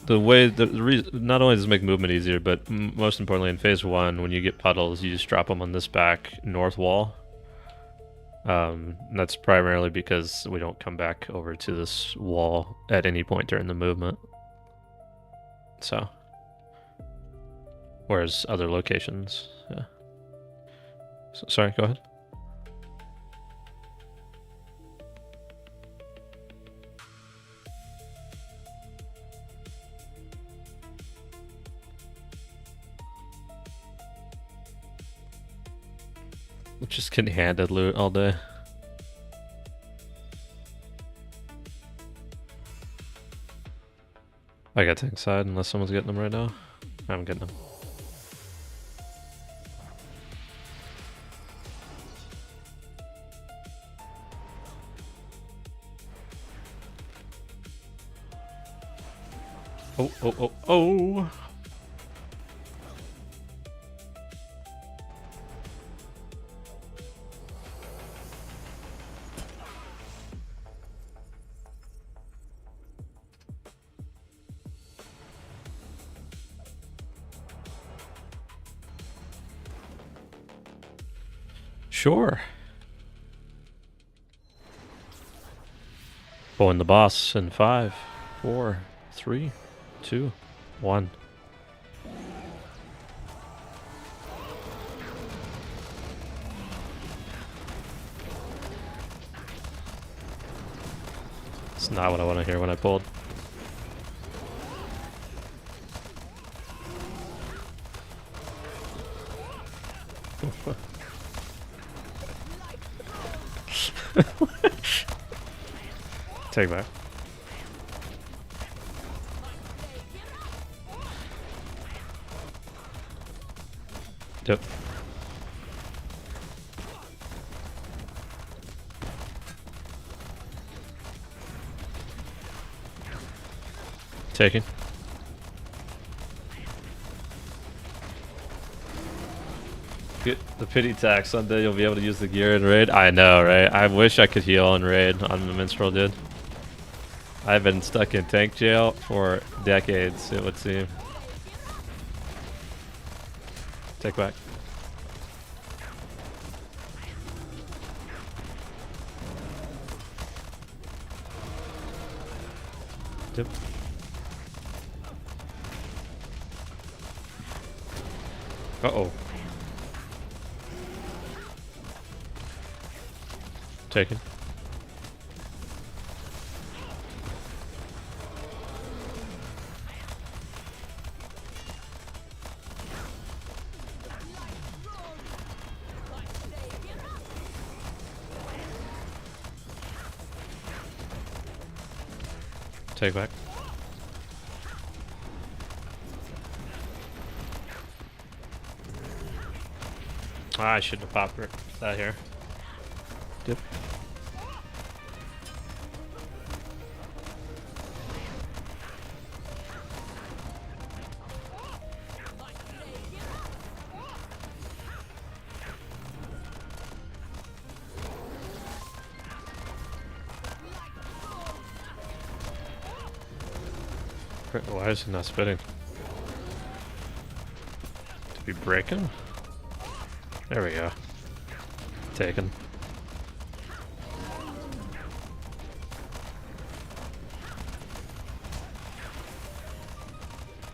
the way the reason not only does it make movement easier, but most importantly in phase 1, when you get puddles, you just drop them on this back north wall. That's primarily because we don't come back over to this wall at any point during the movement. So, whereas other locations, yeah. So, sorry, go ahead. Just getting handed loot all day. I got tank side unless someone's getting them right now. I'm getting them. Oh, oh, oh, oh! Sure. Pulling the boss in 5, 4, 3, 2, 1. It's not what I want to hear when I pulled. Take back. Yep. Taking. Get the pity tax. Someday you'll be able to use the gear in raid. I know, right? I wish I could heal in raid on the minstrel, dude. I've been stuck in tank jail for decades, it would seem. Take back. Yep. Uh-oh. Taken. Take back. Ah, I shouldn't have popped that here. Dip. Why is he not spitting? To be breaking? There we go. Taken.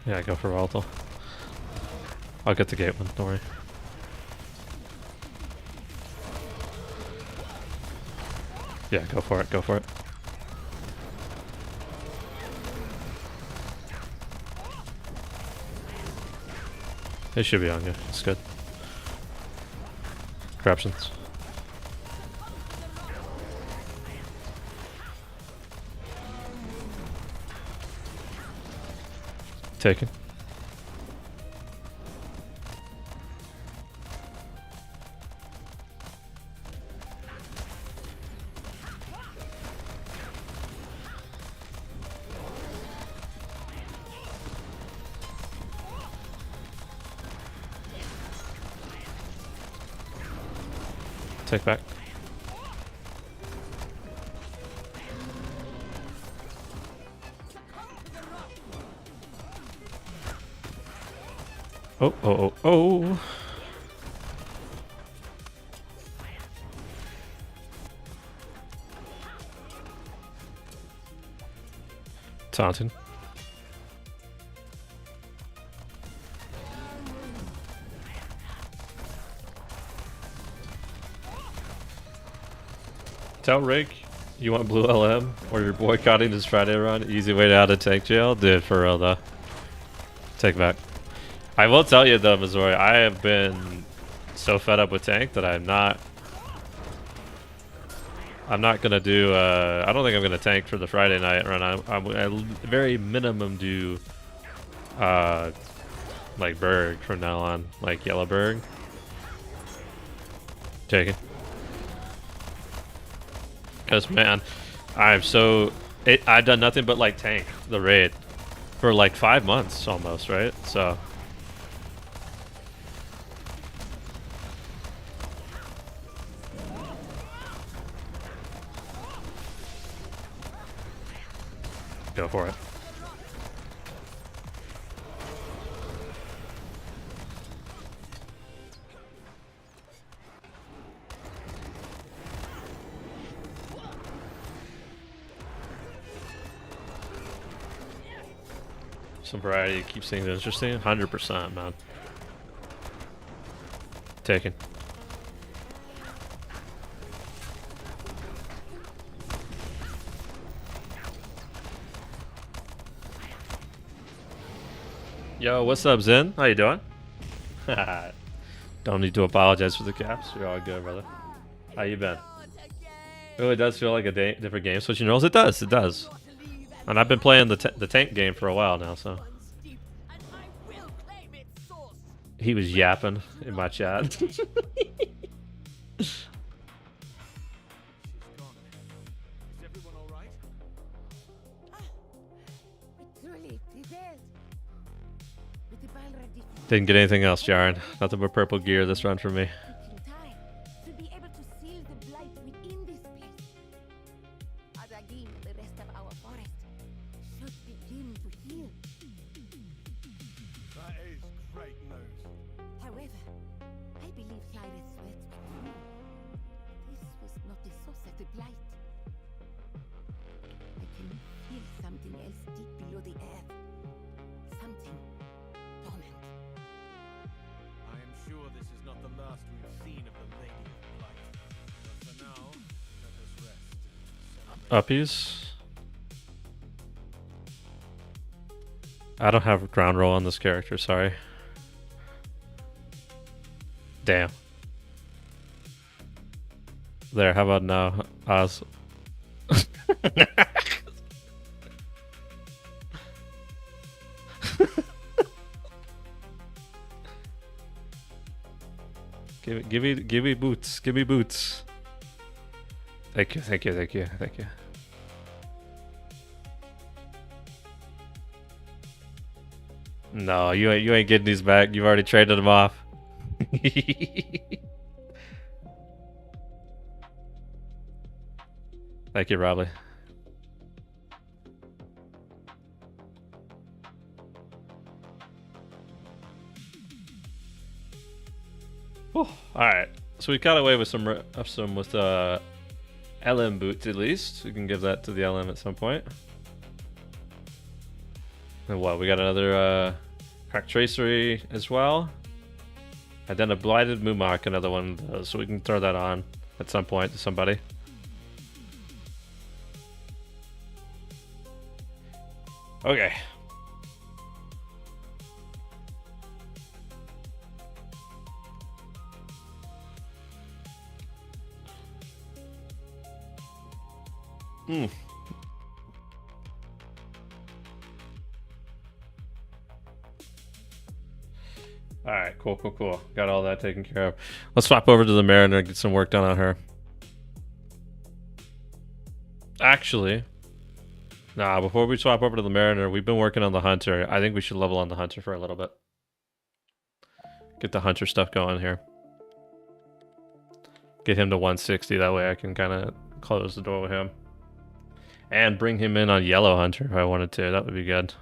Yeah, go for Valdo. I'll get the gate one, don't worry. Yeah, go for it, go for it. It should be on you, it's good. Corruptions. Taken. Take back. Oh, oh, oh, oh. Taunting. Tell Rick you want blue LM or you're boycotting his Friday run. Easy way out of tank jail. Dude, for real though. Take back. I will tell you though, Missouri, I have been so fed up with tank that I'm not gonna do. I don't think I'm gonna tank for the Friday night run. I'm at very minimum do like Berg from now on, like Yellow Berg. Taken. Cause man, I've done nothing but like tank the raid for like 5 months almost, right? So. Go for it. Some variety keeps things interesting. 100%, man. Taken. Yo, what's up, Zen? How you doing? Don't need to apologize for the caps. You're all good, brother. How you been? It really does feel like a different game switching roles. It does, it does. And I've been playing the tank game for a while now, so. He was yapping in my chat. Didn't get anything else, Jaren. Nothing but purple gear this run for me. Uppies. I don't have ground roll on this character, sorry. Damn. There, how about now, Oz? Give me boots. Give me boots. Thank you, thank you, thank you, thank you. No, you ain't getting these back. You've already traded them off. Thank you, Robley. All right, so we got away with some with LM boots at least. We can give that to the LM at some point. And what? We got another cracked tracery as well, and then a blighted Mumok, another one of those. So we can throw that on at some point to somebody. Okay. Alright, cool. Got all that taken care of. Let's swap over to the Mariner and get some work done on her. Actually, nah, before we swap over to the Mariner, we've been working on the Hunter. I think we should level on the Hunter for a little bit. Get the Hunter stuff going here. Get him to 160, that way I can kind of close the door with him. And bring him in on Yellow Hunter if I wanted to, that would be good.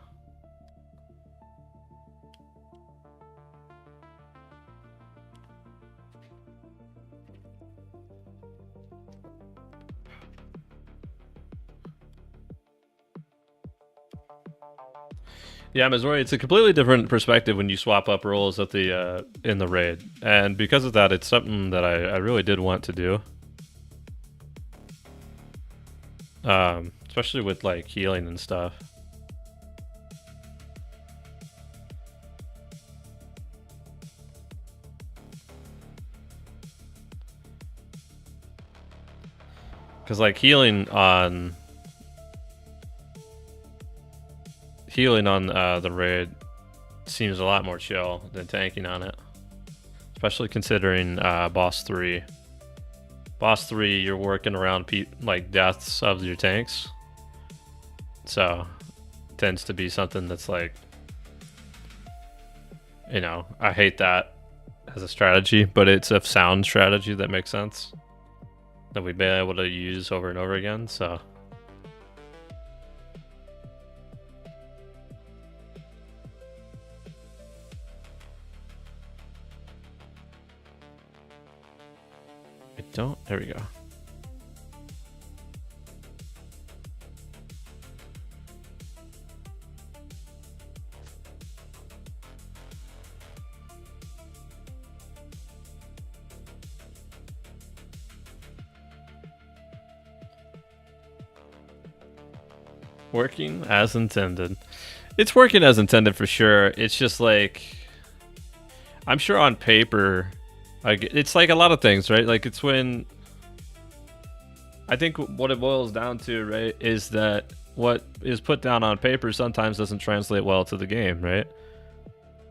Yeah, Missouri, it's a completely different perspective when you swap up roles at the in the raid. And because of that, it's something that I really did want to do. Especially with like healing and stuff. Because like healing on the raid seems a lot more chill than tanking on it, especially considering boss 3. Boss 3, you're working around like deaths of your tanks, so it tends to be something that's like, you know, I hate that as a strategy, but it's a sound strategy that makes sense that we've been able to use over and over again. So there we go. Working as intended. It's working as intended for sure. It's just like, I'm sure on paper, like, it's like a lot of things, right? Like, it's when, I think what it boils down to, right, is that what is put down on paper sometimes doesn't translate well to the game, right?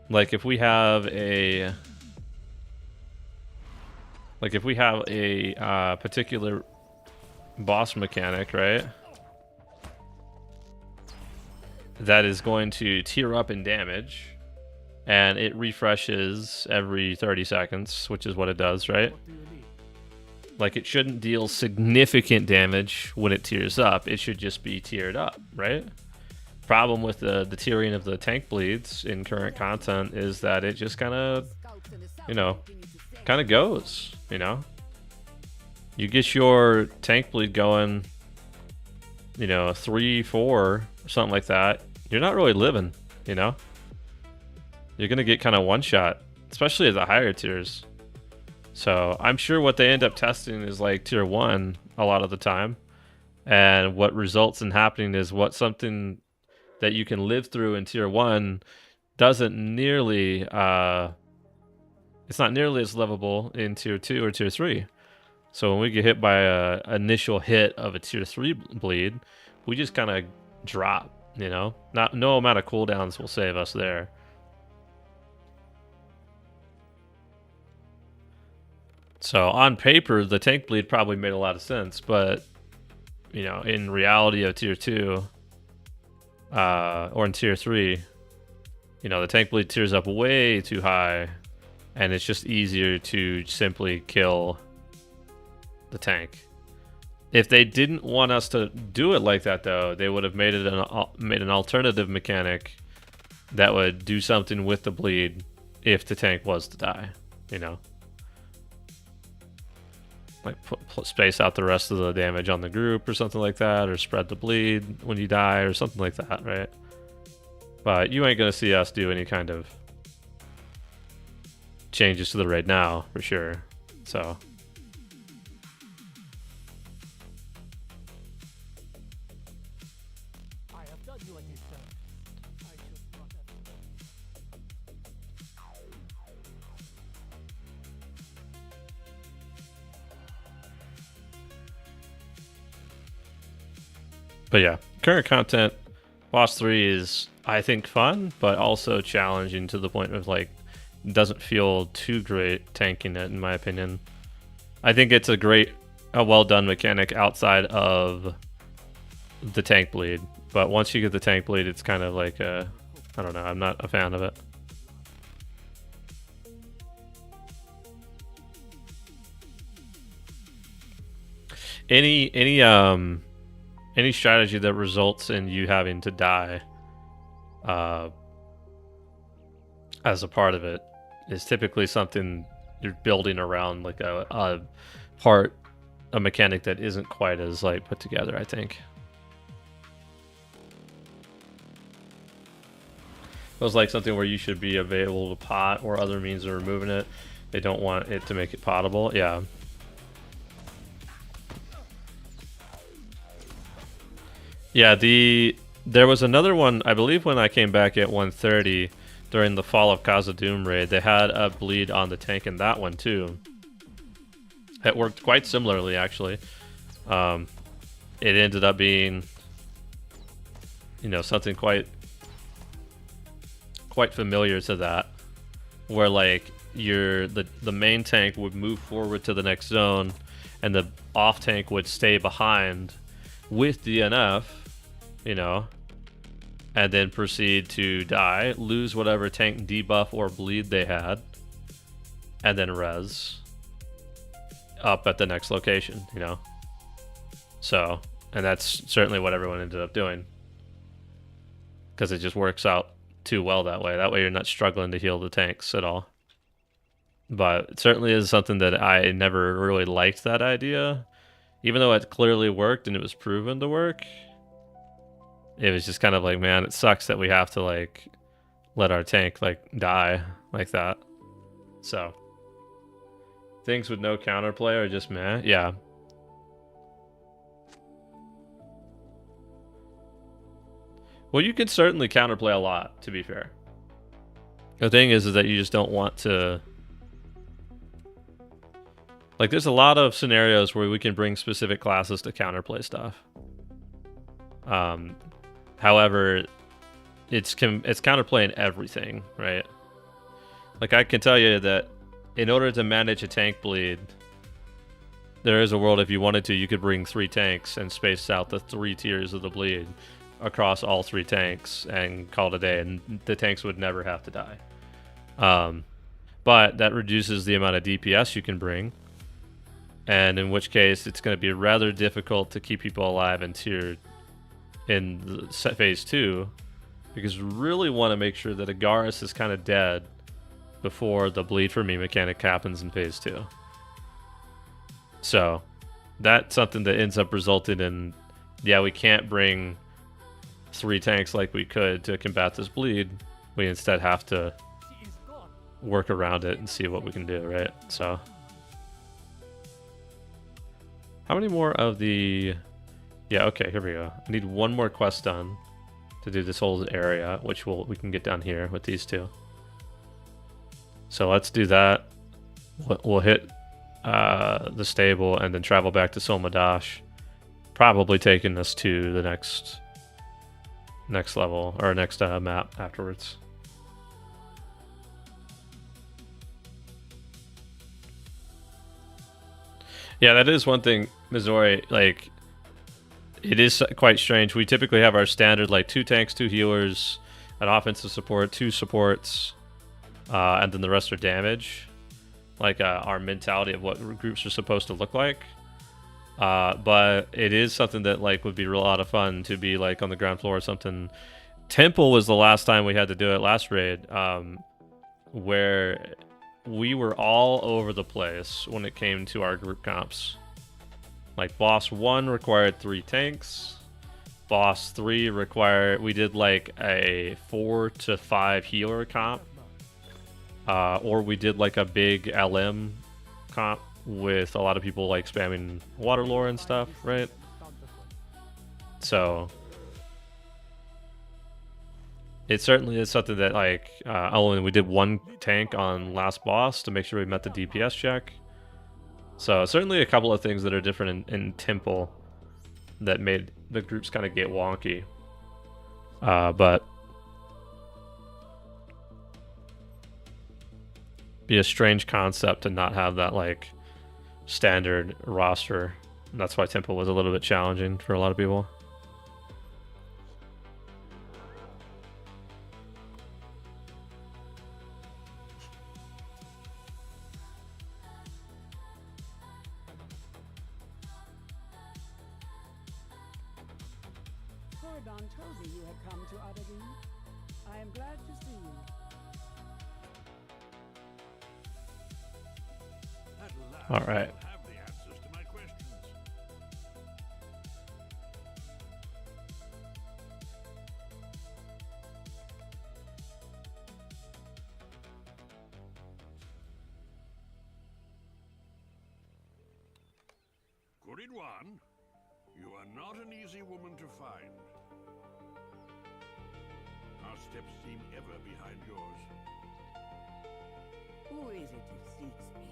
Like, if we have a particular boss mechanic, right, that is going to tier up in damage, and it refreshes every 30 seconds, which is what it does, right? Like, it shouldn't deal significant damage when it tiers up. It should just be tiered up, right? Problem with the tiering of the tank bleeds in current content is that it just kind of, you know, goes, you know? You get your tank bleed going, you know, 3, 4, something like that, you're not really living, you know? You're going to get kind of one-shot, especially at the higher tiers. So I'm sure what they end up testing is like tier 1 a lot of the time. And what results in happening is what something that you can live through in tier 1 doesn't nearly, it's not nearly as livable in tier 2 or tier 3. So when we get hit by a initial hit of a tier 3 bleed, we just kind of drop, you know? No amount of cooldowns will save us there. So on paper, the tank bleed probably made a lot of sense, but you know, in reality of tier 2, or in tier 3, you know, the tank bleed tiers up way too high, and it's just easier to simply kill the tank. If they didn't want us to do it like that, though, they would have made it an alternative mechanic that would do something with the bleed if the tank was to die, you know? Like space out the rest of the damage on the group or something like that, or spread the bleed when you die or something like that, right? But you ain't gonna see us do any kind of changes to the raid now, for sure. So I have done you a disservice. I should not have. but yeah, current content, boss 3 is, I think, fun, but also challenging to the point of like, doesn't feel too great tanking it, in my opinion. I think it's a well done mechanic outside of the tank bleed, but once you get the tank bleed, it's kind of like I don't know, I'm not a fan of it. Any strategy that results in you having to die as a part of it is typically something you're building around, like a mechanic that isn't quite as like put together, I think. Feels like something where you should be available to pot or other means of removing it. They don't want it to make it potable. Yeah. Yeah, there was another one, I believe, when I came back at 130 during the Fall of Khazad-dûm raid. They had a bleed on the tank in that one too. It worked quite similarly, actually. It ended up being, you know, something quite familiar to that, where like the main tank would move forward to the next zone, and the off tank would stay behind with DNF, you know, and then proceed to die, lose whatever tank debuff or bleed they had, and then res up at the next location, you know. So, and that's certainly what everyone ended up doing, because it just works out too well that way. That way you're not struggling to heal the tanks at all. But it certainly is something that I never really liked, that idea. Even though it clearly worked and it was proven to work, it was just kind of like, man, it sucks that we have to like let our tank like die like that. So things with no counterplay are just meh. Yeah. Well, you can certainly counterplay a lot, to be fair. The thing is that you just don't want to... Like, there's a lot of scenarios where we can bring specific classes to counterplay stuff. However, it's counterplaying everything, right? Like, I can tell you that in order to manage a tank bleed, there is a world, if you wanted to, you could bring 3 tanks and space out the 3 tiers of the bleed across all 3 tanks and call it a day, and the tanks would never have to die. But that reduces the amount of DPS you can bring, and in which case it's going to be rather difficult to keep people alive in phase 2, because we really want to make sure that Agaris is kind of dead before the bleed for me mechanic happens in phase 2. So that's something that ends up resulting in, yeah, we can't bring 3 tanks like we could to combat this bleed. We instead have to work around it and see what we can do, right? So how many more of the... Yeah, okay, here we go. I need one more quest done to do this whole area, which we can get down here with these 2. So let's do that. We'll hit the stable and then travel back to Solmadash, probably taking us to the next level, or next map afterwards. Yeah, that is one thing, Missouri, like, it is quite strange. We typically have our standard, like, 2 tanks, 2 healers, an offensive support, 2 supports, and then the rest are damage. Like, our mentality of what groups are supposed to look like. But it is something that, like, would be a lot of fun to be, like, on the ground floor or something. Temple was the last time we had to do it, last raid, where we were all over the place when it came to our group comps. Like, boss 1 required 3 tanks. Boss 3 required... We did, like, a 4 to 5 healer comp. Or we did, like, a big LM comp with a lot of people, like, spamming water lore and stuff, right? So... it certainly is something that, like, we did 1 tank on last boss to make sure we met the DPS check. So certainly a couple of things that are different in Temple that made the groups kind of get wonky. But be a strange concept to not have that, like, standard roster. And that's why Temple was a little bit challenging for a lot of people. Cordon told me you had come to Aberdeen. I am glad to see you. All right. Have the answers to my questions. Good one. You are not an easy woman to find. Our steps seem ever behind yours. Who is it who seeks me?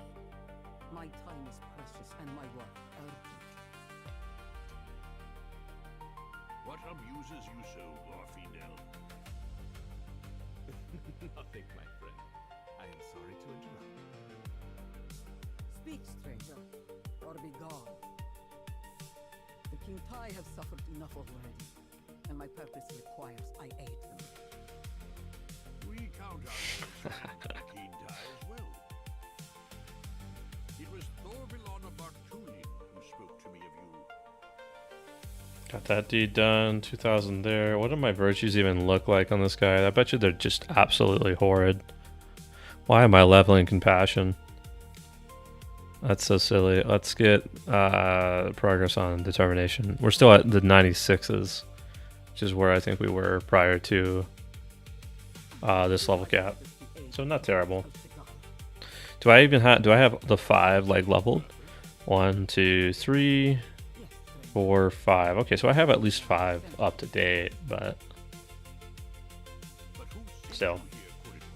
My time is precious and my work urgent. What amuses you so, Glorfindel? Nothing, my friend. I am sorry to interrupt. Speak, stranger, or be gone. The King Tai have suffered enough already, and my purpose requires I aid them. We count ourselves on the Keen Die as well. It was Thorvillon of Bartulin who spoke to me of you. Got that deed done. 2,000 there. What do my virtues even look like on this guy? I bet you they're just absolutely horrid. Why am I leveling compassion? That's so silly. Let's get progress on determination. We're still at the 96s, which is where I think we were prior to this level cap. So not terrible. Do I even have? Do I have the 5 like leveled? 1, 2, 3, 4, 5. Okay, so I have at least 5 up to date, but But who sent still. you here, Kuridwan?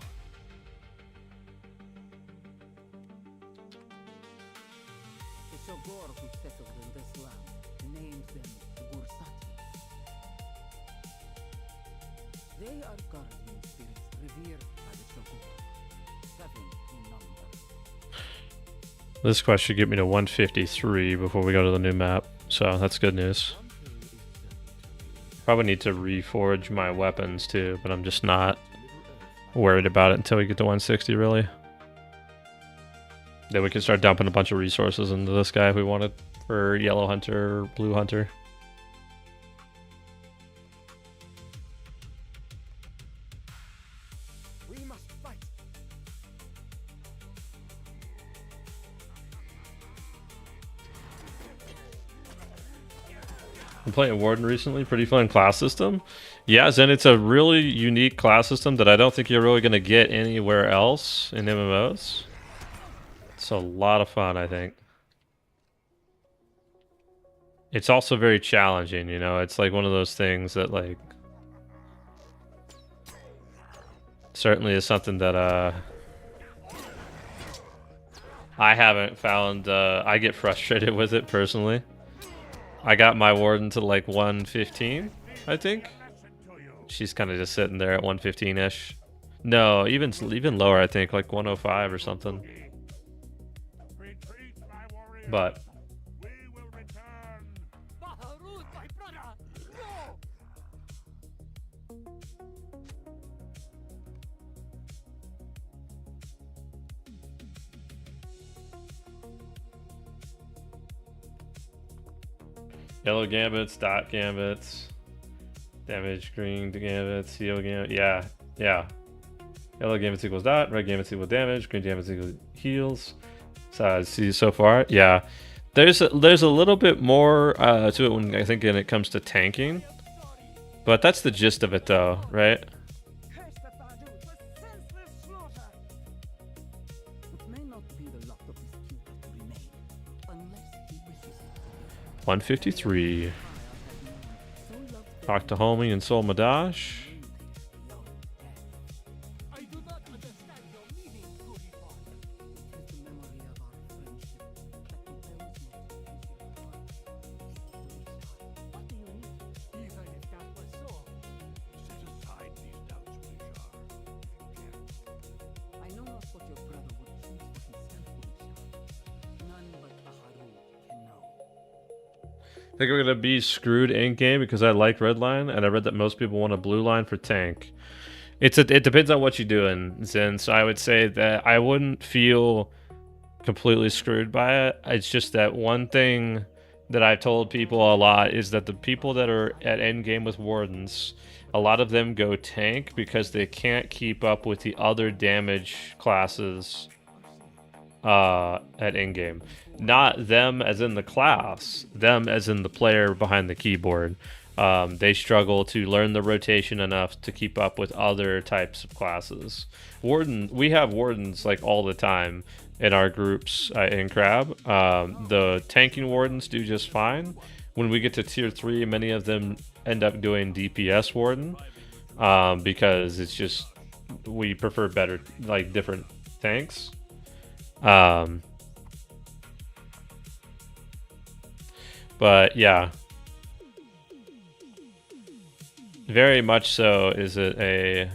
The Shogor who settled in this land named them Bursati. They are guardian spirits revered by the Shogor, 7 in number. This quest should get me to 153 before we go to the new map, so that's good news. Probably need to reforge my weapons too, but I'm just not worried about it until we get to 160 really. Then we can start dumping a bunch of resources into this guy if we wanted for Yellow Hunter or Blue Hunter. We must fight. I'm playing Warden recently, pretty fun class system. Yeah, Zen, it's a really unique class system that I don't think you're really going to get anywhere else in MMOs. It's a lot of fun, I think. It's also very challenging, you know, it's like one of those things that, like, certainly is something that I haven't found. I get frustrated with it personally. I got my Warden to like 115, I think. She's kind of just sitting there at 115-ish. No, even lower, I think, like 105 or something. Retreat, my warriors. But Yellow gambits, dot gambits, damage, green gambits, heal gambit. Yeah, yeah. Yellow gambits equals dot, red gambits equal damage, green gambits equal heals. So see so far, yeah. There's a little bit more to it when I think when it comes to tanking, but that's the gist of it though, right? Curse the Badu for senseless slaughter! It may not be the lot of this king to remain, unless he wishes it. 153. So loved Talk to Homie and Sol Madash. I do not understand your meaning, Goody One. it is the memory of our friendship that compels me to visit your What do you mean? Even if that was so, Set aside these doubts, Ulishar, if you can. I know not what your brother would choose for himself, Ulisha. None but Baharu can know. I think we're gonna be screwed in game because I like red line, and I read that most people want a blue line for tank. It depends on what you're doing, since I would say that I wouldn't feel completely screwed by it. It's just that one thing that I've told people a lot is that the people that are at end game with wardens, a lot of them go tank because they can't keep up with the other damage classes at end game. Not them as in the class, them as in the player behind the keyboard. They struggle to learn the rotation enough to keep up with other types of classes. We have wardens like all the time in our groups in Crab. The tanking wardens do just fine. When we get to tier 3, many of them end up doing DPS warden because it's just we prefer better, like different tanks. But yeah, very much so is it a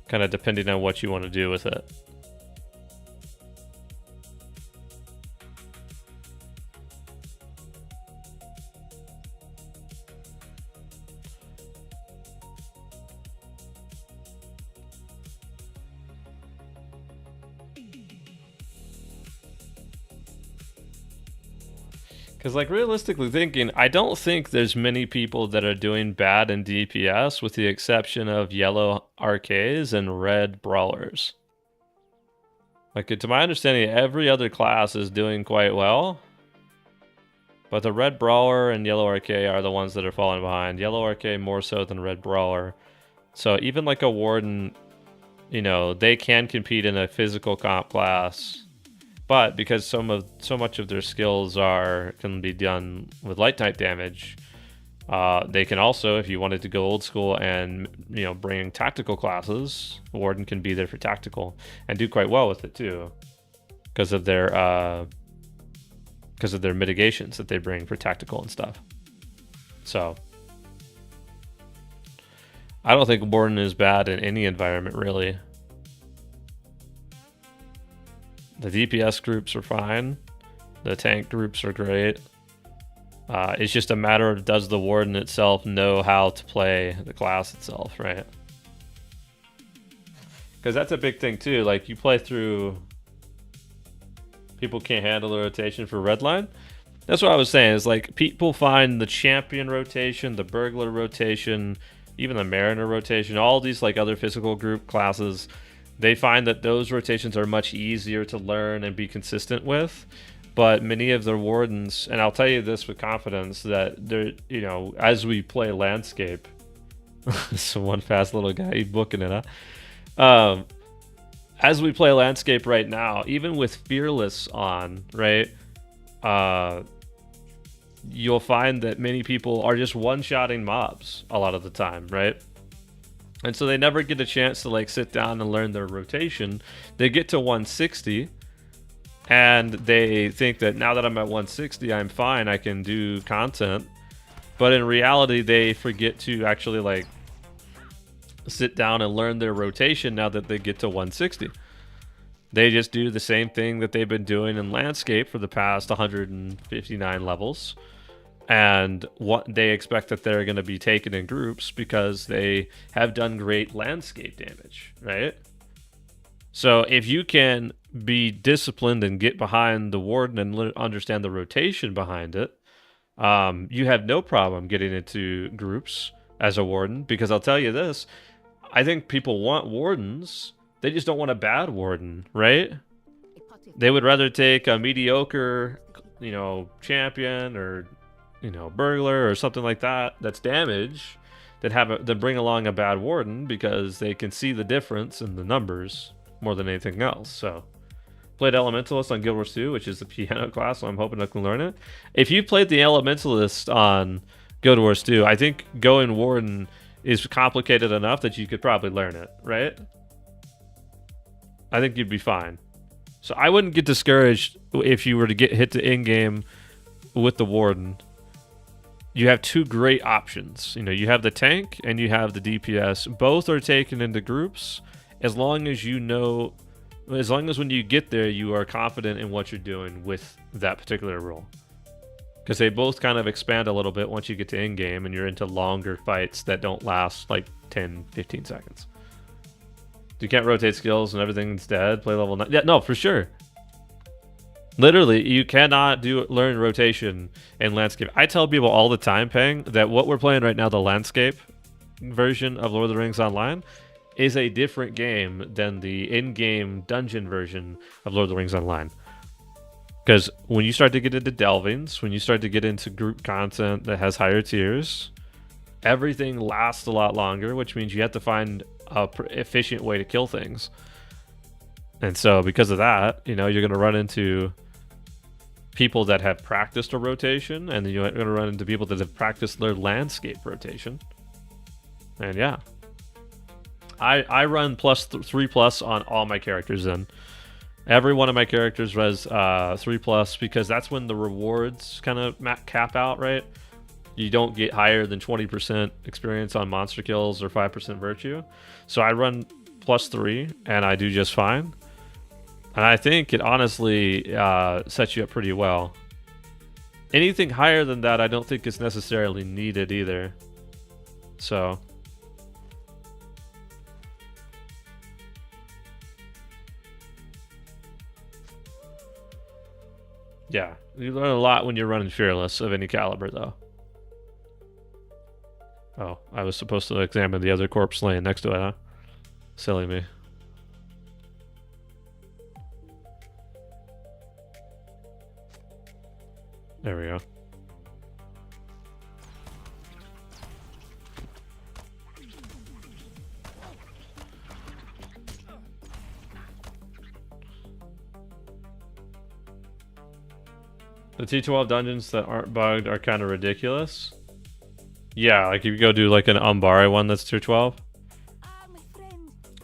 kind of depending on what you want to do with it. Because, like, realistically thinking, I don't think there's many people that are doing bad in DPS with the exception of yellow RKs and red brawlers. Like, to my understanding, every other class is doing quite well. But the red brawler and yellow RK are the ones that are falling behind. Yellow RK more so than red brawler. So even like a warden, you know, they can compete in a physical comp class. But because so much of their skills can be done with light type damage, they can also, if you wanted to go old school and bring tactical classes, Warden can be there for tactical and do quite well with it too, because of their mitigations that they bring for tactical and stuff. So I don't think Warden is bad in any environment really. The DPS groups are fine. The tank groups are great. It's just a matter of does the Warden itself know how to play the class itself, right? Because that's a big thing too. Like you play through, people can't handle the rotation for redline. That's what I was saying. Is like people find the champion rotation, the burglar rotation, even the mariner rotation, all these like other physical group classes. They find that those rotations are much easier to learn and be consistent with. But many of the wardens, and I'll tell you this with confidence, that they're, as we play landscape, so one fast little guy, he's booking it, huh? As we play landscape right now, even with Fearless on, right? You'll find that many people are just one-shotting mobs a lot of the time, right? And so they never get a chance to like sit down and learn their rotation. They get to 160 and they think that now that I'm at 160, I'm fine, I can do content. But in reality, they forget to actually like sit down and learn their rotation now that they get to 160. They just do the same thing that they've been doing in landscape for the past 159 levels. and what they expect that they're going to be taken in groups because they have done great landscape damage, right? So if you can be disciplined and get behind the warden and understand the rotation behind it, you have no problem getting into groups as a warden, because I'll tell you this, I think people want wardens, they just don't want a bad warden, right? They would rather take a mediocre, champion or, burglar or something like that that's damage than bring along a bad warden, because they can see the difference in the numbers more than anything else. So played Elementalist on Guild Wars 2, which is the piano class, so I'm hoping I can learn it. If you played the Elementalist on Guild Wars 2, I think going Warden is complicated enough that you could probably learn it, right? I think you'd be fine. So I wouldn't get discouraged if you were to get hit to in-game with the Warden. You have two great options. You have the tank and you have the DPS. Both are taken into groups as long as when you get there, you are confident in what you're doing with that particular role. Because they both kind of expand a little bit once you get to in-game and you're into longer fights that don't last like 10, 15 seconds. You can't rotate skills and everything instead. Play level 9. Yeah, no, for sure. Literally, you cannot learn rotation in landscape. I tell people all the time, Peng, that what we're playing right now, the landscape version of Lord of the Rings Online, is a different game than the in-game dungeon version of Lord of the Rings Online. Because when you start to get into delvings, when you start to get into group content that has higher tiers, everything lasts a lot longer, which means you have to find a efficient way to kill things. And so because of that, you're going to run into people that have practiced a rotation, and then you're going to run into people that have practiced their landscape rotation. And yeah. I run +3+ on all my characters then. Every one of my characters res 3+, because that's when the rewards kind of cap out, right? You don't get higher than 20% experience on monster kills or 5% virtue. So I run +3 and I do just fine. And I think it honestly sets you up pretty well. Anything higher than that I don't think is necessarily needed either. So yeah, you learn a lot when you're running Fearless of any caliber, though. Oh, I was supposed to examine the other corpse laying next to it, huh? Silly me. There we go. The T12 dungeons that aren't bugged are kind of ridiculous. Yeah, like if you go do like an Umbari one that's tier 12.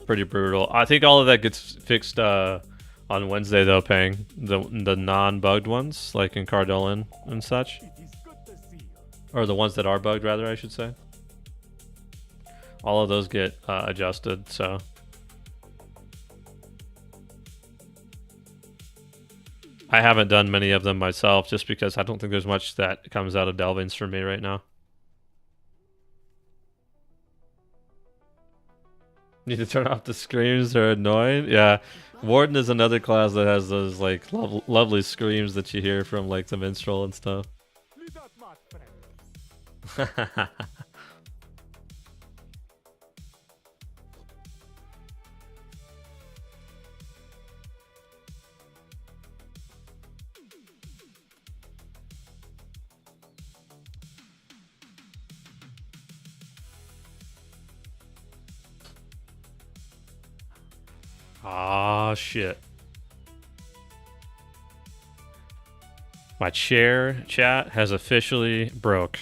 Pretty brutal. I think all of that gets fixed on Wednesday though, Peng. The non-bugged ones, like in Cardolin and such. Or the ones that are bugged, rather, I should say. All of those get adjusted, so... I haven't done many of them myself, just because I don't think there's much that comes out of Delvings for me right now. Need to turn off the screams, they're annoying. Yeah, Warden is another class that has those like lovely screams that you hear from like the minstrel and stuff. Ah, shit. My chair chat has officially broke.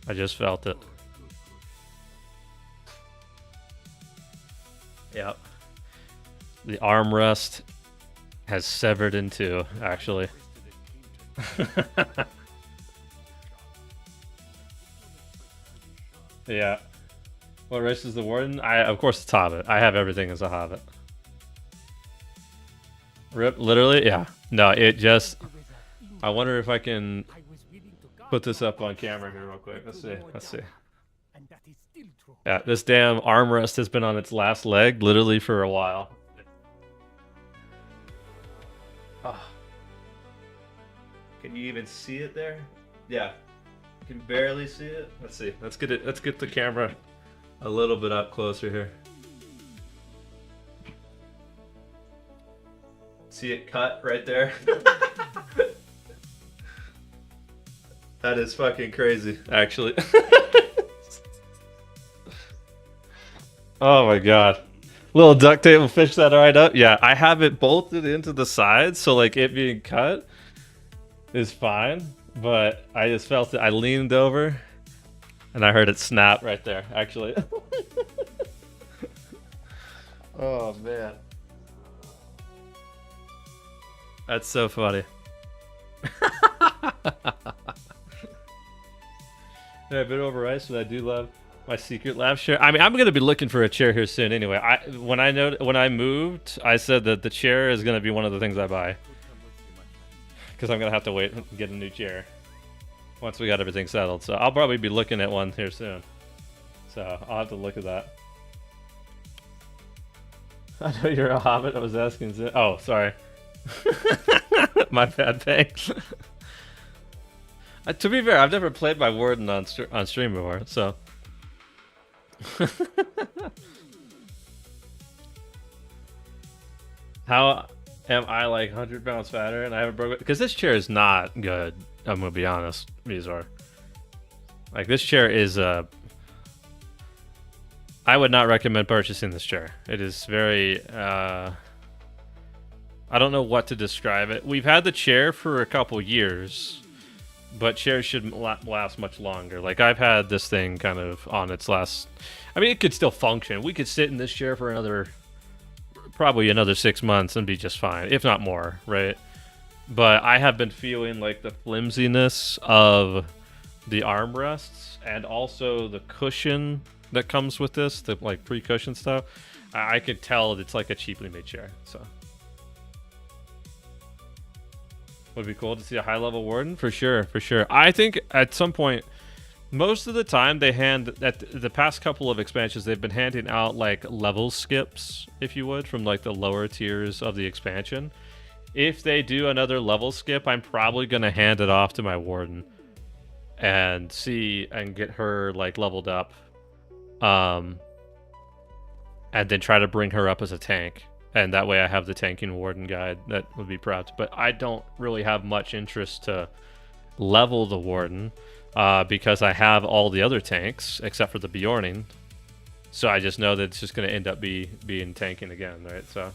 I just felt it. Yep. The armrest has severed in two, actually. Yeah. What race is the Warden? Of course it's Hobbit. I have everything as a Hobbit. Rip, literally? Yeah. No, it just... I wonder if I can I was willing to guard put this my up on rights camera here real quick. Let's see. no Let's see. doubt. And that is still true. Yeah, this damn armrest has been on its last leg literally for a while. Oh. Can you even see it there? Yeah. You can barely see it. Let's see. Let's get it. Let's get the camera a little bit up closer here. See it cut right there? That is fucking crazy, actually. Oh my god. Little duct tape will fish that right up. Yeah, I have it bolted into the sides, so like it being cut is fine. But I just felt it. I leaned over and I heard it snap right there, actually. Oh man. That's so funny. Yeah, a bit over ice, but I do love my secret lab chair. I mean, I'm gonna be looking for a chair here soon. Anyway, when I moved, I said that the chair is gonna be one of the things I buy because I'm gonna have to wait and get a new chair once we got everything settled. So I'll probably be looking at one here soon. So I'll have to look at that. I know you're a hobbit. I was asking. Oh, sorry. My bad. Thanks. To be fair, I've never played my warden on stream before, so. How am I like 100 pounds fatter and I haven't broken? Because this chair is not good. I'm gonna be honest, Mizor. Like this chair is I would not recommend purchasing this chair. It is very I don't know what to describe it. We've had the chair for a couple years, but chairs should last much longer. Like I've had this thing kind of on its last. I mean, it could still function. We could sit in this chair for probably another 6 months and be just fine, if not more, right? But I have been feeling like the flimsiness of the armrests and also the cushion that comes with this, the like pre-cushion stuff. I could tell it's like a cheaply made chair, so. Would be cool to see a high-level warden for sure, for sure. I think at some point, most of the time at the past couple of expansions, they've been handing out like level skips, if you would, from like the lower tiers of the expansion. If they do another level skip, I'm probably gonna hand it off to my warden and get her like leveled up, and then try to bring her up as a tank. And that way I have the tanking warden guide that would be prepped. But I don't really have much interest to level the warden because I have all the other tanks except for the Bjorning. So I just know that it's just going to end up being tanking again, right? So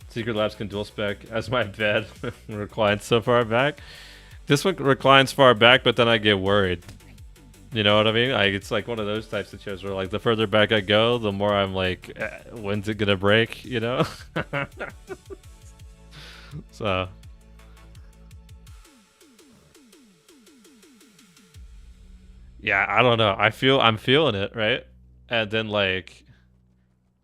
Secret Labs can dual spec as my bed reclines so far back. This one reclines far back, but then I get worried. You know what I mean? It's like one of those types of chairs where like the further back I go, the more I'm like, when's it gonna break? You know? So. Yeah, I don't know. I'm feeling it, right? And then like,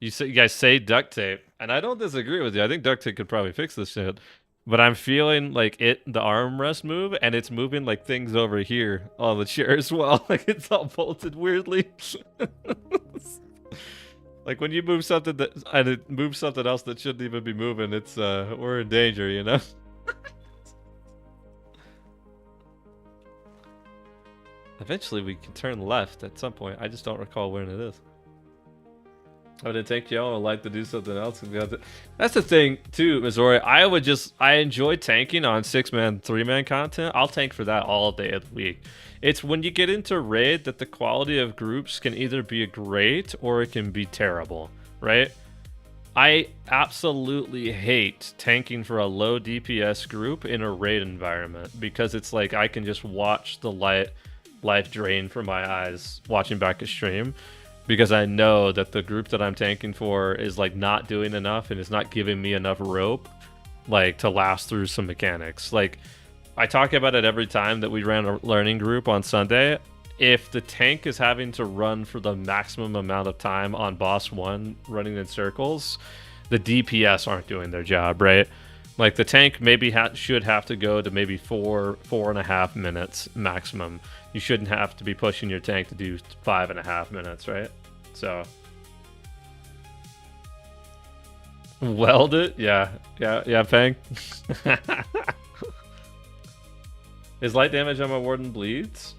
you guys say duct tape, and I don't disagree with you. I think duct tape could probably fix this shit. But I'm feeling like the armrest move, and it's moving like things over here on the chair as well. Like it's all bolted weirdly. Like when you move something and it moves something else that shouldn't even be moving, it's we're in danger, you know? Eventually we can turn left at some point. I just don't recall when it is. I would take y'all and like to do something else. That's the thing too, Missouri. I enjoy tanking on 6-man, 3-man content. I'll tank for that all day of the week. It's when you get into raid that the quality of groups can either be great or it can be terrible, right? I absolutely hate tanking for a low DPS group in a raid environment because it's like I can just watch the life drain from my eyes watching back a stream. Because I know that the group that I'm tanking for is like not doing enough and is not giving me enough rope like to last through some mechanics. Like I talk about it every time that we ran a learning group on Sunday. If the tank is having to run for the maximum amount of time on boss 1 running in circles, the DPS aren't doing their job, right? Like the tank maybe should have to go to maybe 4.5 minutes maximum. You shouldn't have to be pushing your tank to do 5.5 minutes, right? So weld it, yeah, Peng. Is light damage on my warden bleeds?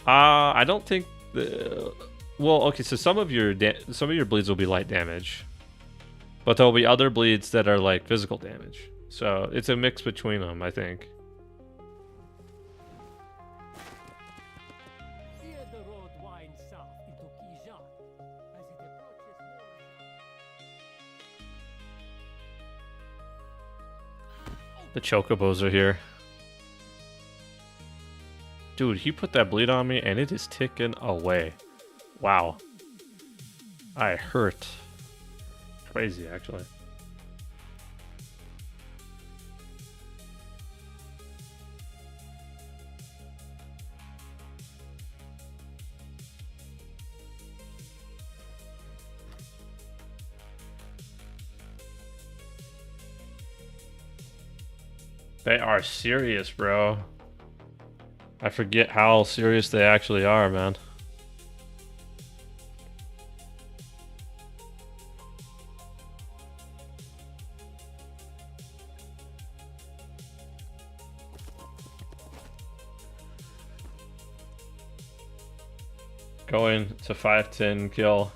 I don't think the. Well, okay, so some of your bleeds will be light damage, but there'll be other bleeds that are like physical damage. So it's a mix between them, I think. Here the road winds south into Kijan. As it approaches The chocobos are here. Dude, he put that bleed on me and it is ticking away. Wow. I hurt. Crazy, actually. They are serious, bro. I forget how serious they actually are, man. Going to 510 kill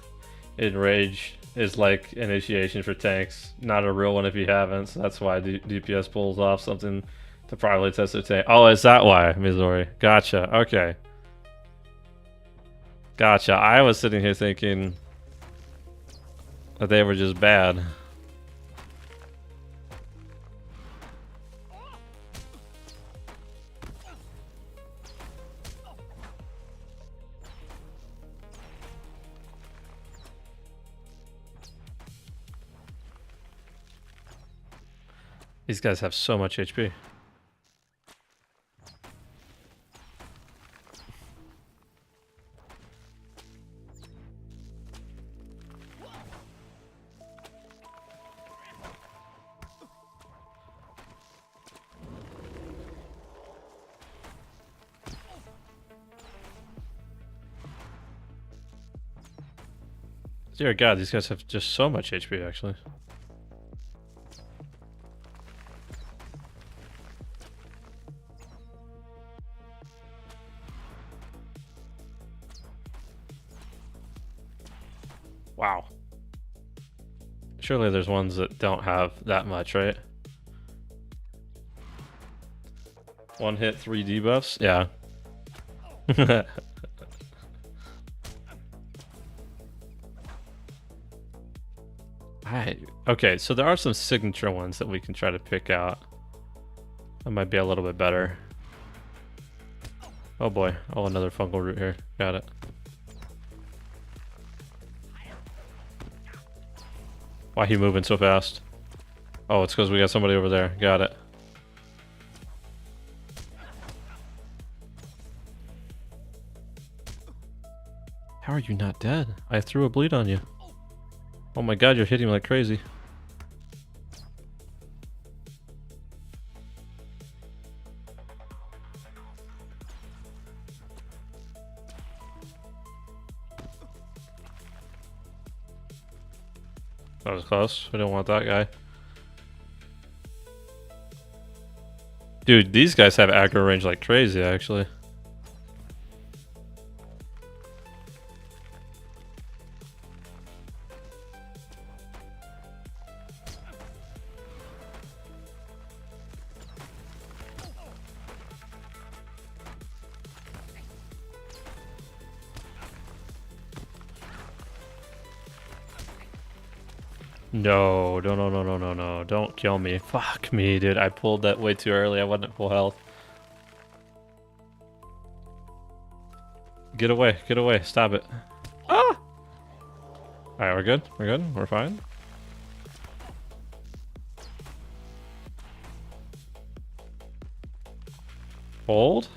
in rage is like initiation for tanks. Not a real one if you haven't, so that's why DPS pulls off something to probably test their tank. Oh, is that why, Missouri? Gotcha, okay. Gotcha, I was sitting here thinking that they were just bad. These guys have so much HP. Dear God, these guys have just so much HP, actually. Wow. Surely there's ones that don't have that much, right? One hit, 3 debuffs? Yeah. Okay, so there are some signature ones that we can try to pick out. That might be a little bit better. Oh boy. Oh, another fungal root here. Got it. Why he moving so fast? Oh, it's because we got somebody over there. Got it. How are you not dead? I threw a bleed on you. Oh my God, you're hitting me like crazy. That was close. We don't want that guy. Dude, these guys have aggro range like crazy, actually. No, no. Don't kill me. Fuck me, dude. I pulled that way too early. I wasn't at full health. Get away. Get away. Stop it. Ah! Alright, we're good. We're good. We're fine. Hold.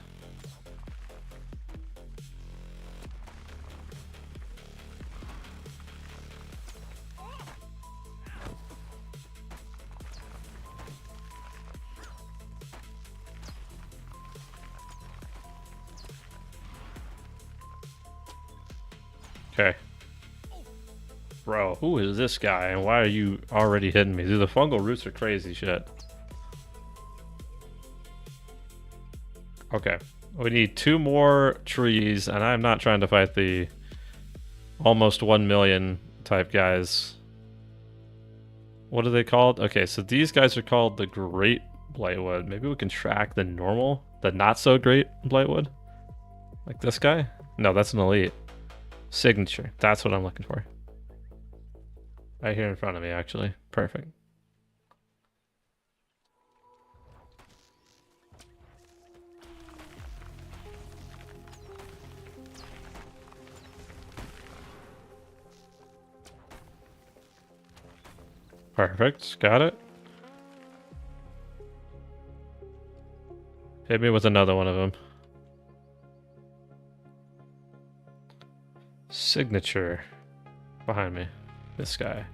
Okay. Bro, who is this guy and why are you already hitting me? Dude, the fungal roots are crazy shit. Okay. We need 2 more trees, and I'm not trying to fight the almost 1 million type guys. What are they called? Okay, so these guys are called the Great Blightwood. Maybe we can track the normal, the not so great Blightwood. Like this guy? No, that's an elite. Signature. That's what I'm looking for. Right here in front of me, actually. Perfect. Perfect. Got it. Hit me with another one of them. Signature. Behind me. This guy.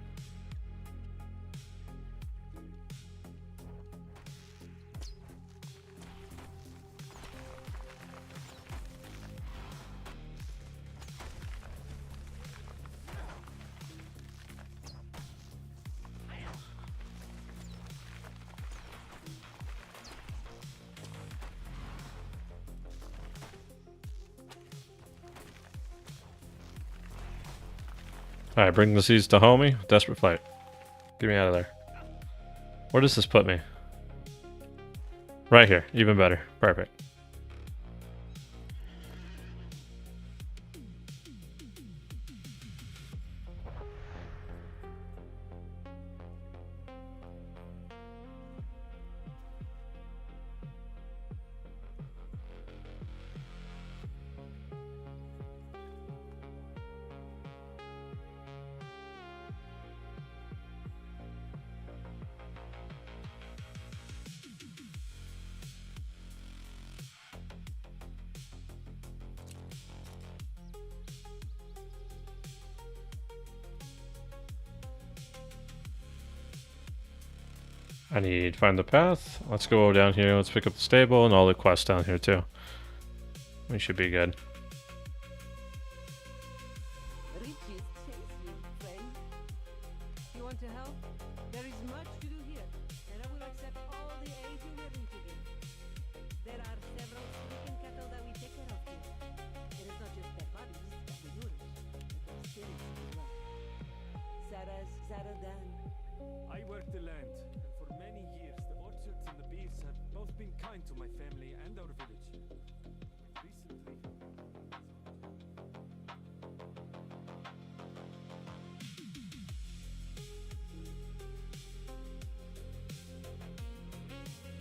Alright, bring the seeds to homie. Desperate flight. Get me out of there. Where does this put me? Right here. Even better. Perfect. I need to find the path. Let's go down here. Let's pick up the stable and all the quests down here too. We should be good. Riches chase you, friend. You want to help? There is much to do here, and I will accept all the aid you're willing to give. There are several sleeping cattle that we take care of here. It is not just their bodies that we nourish, but their spirits as well. Sarah's Zaradan. I work the land, and for many years the orchards and the bees have both been kind to my family and our village. Recently,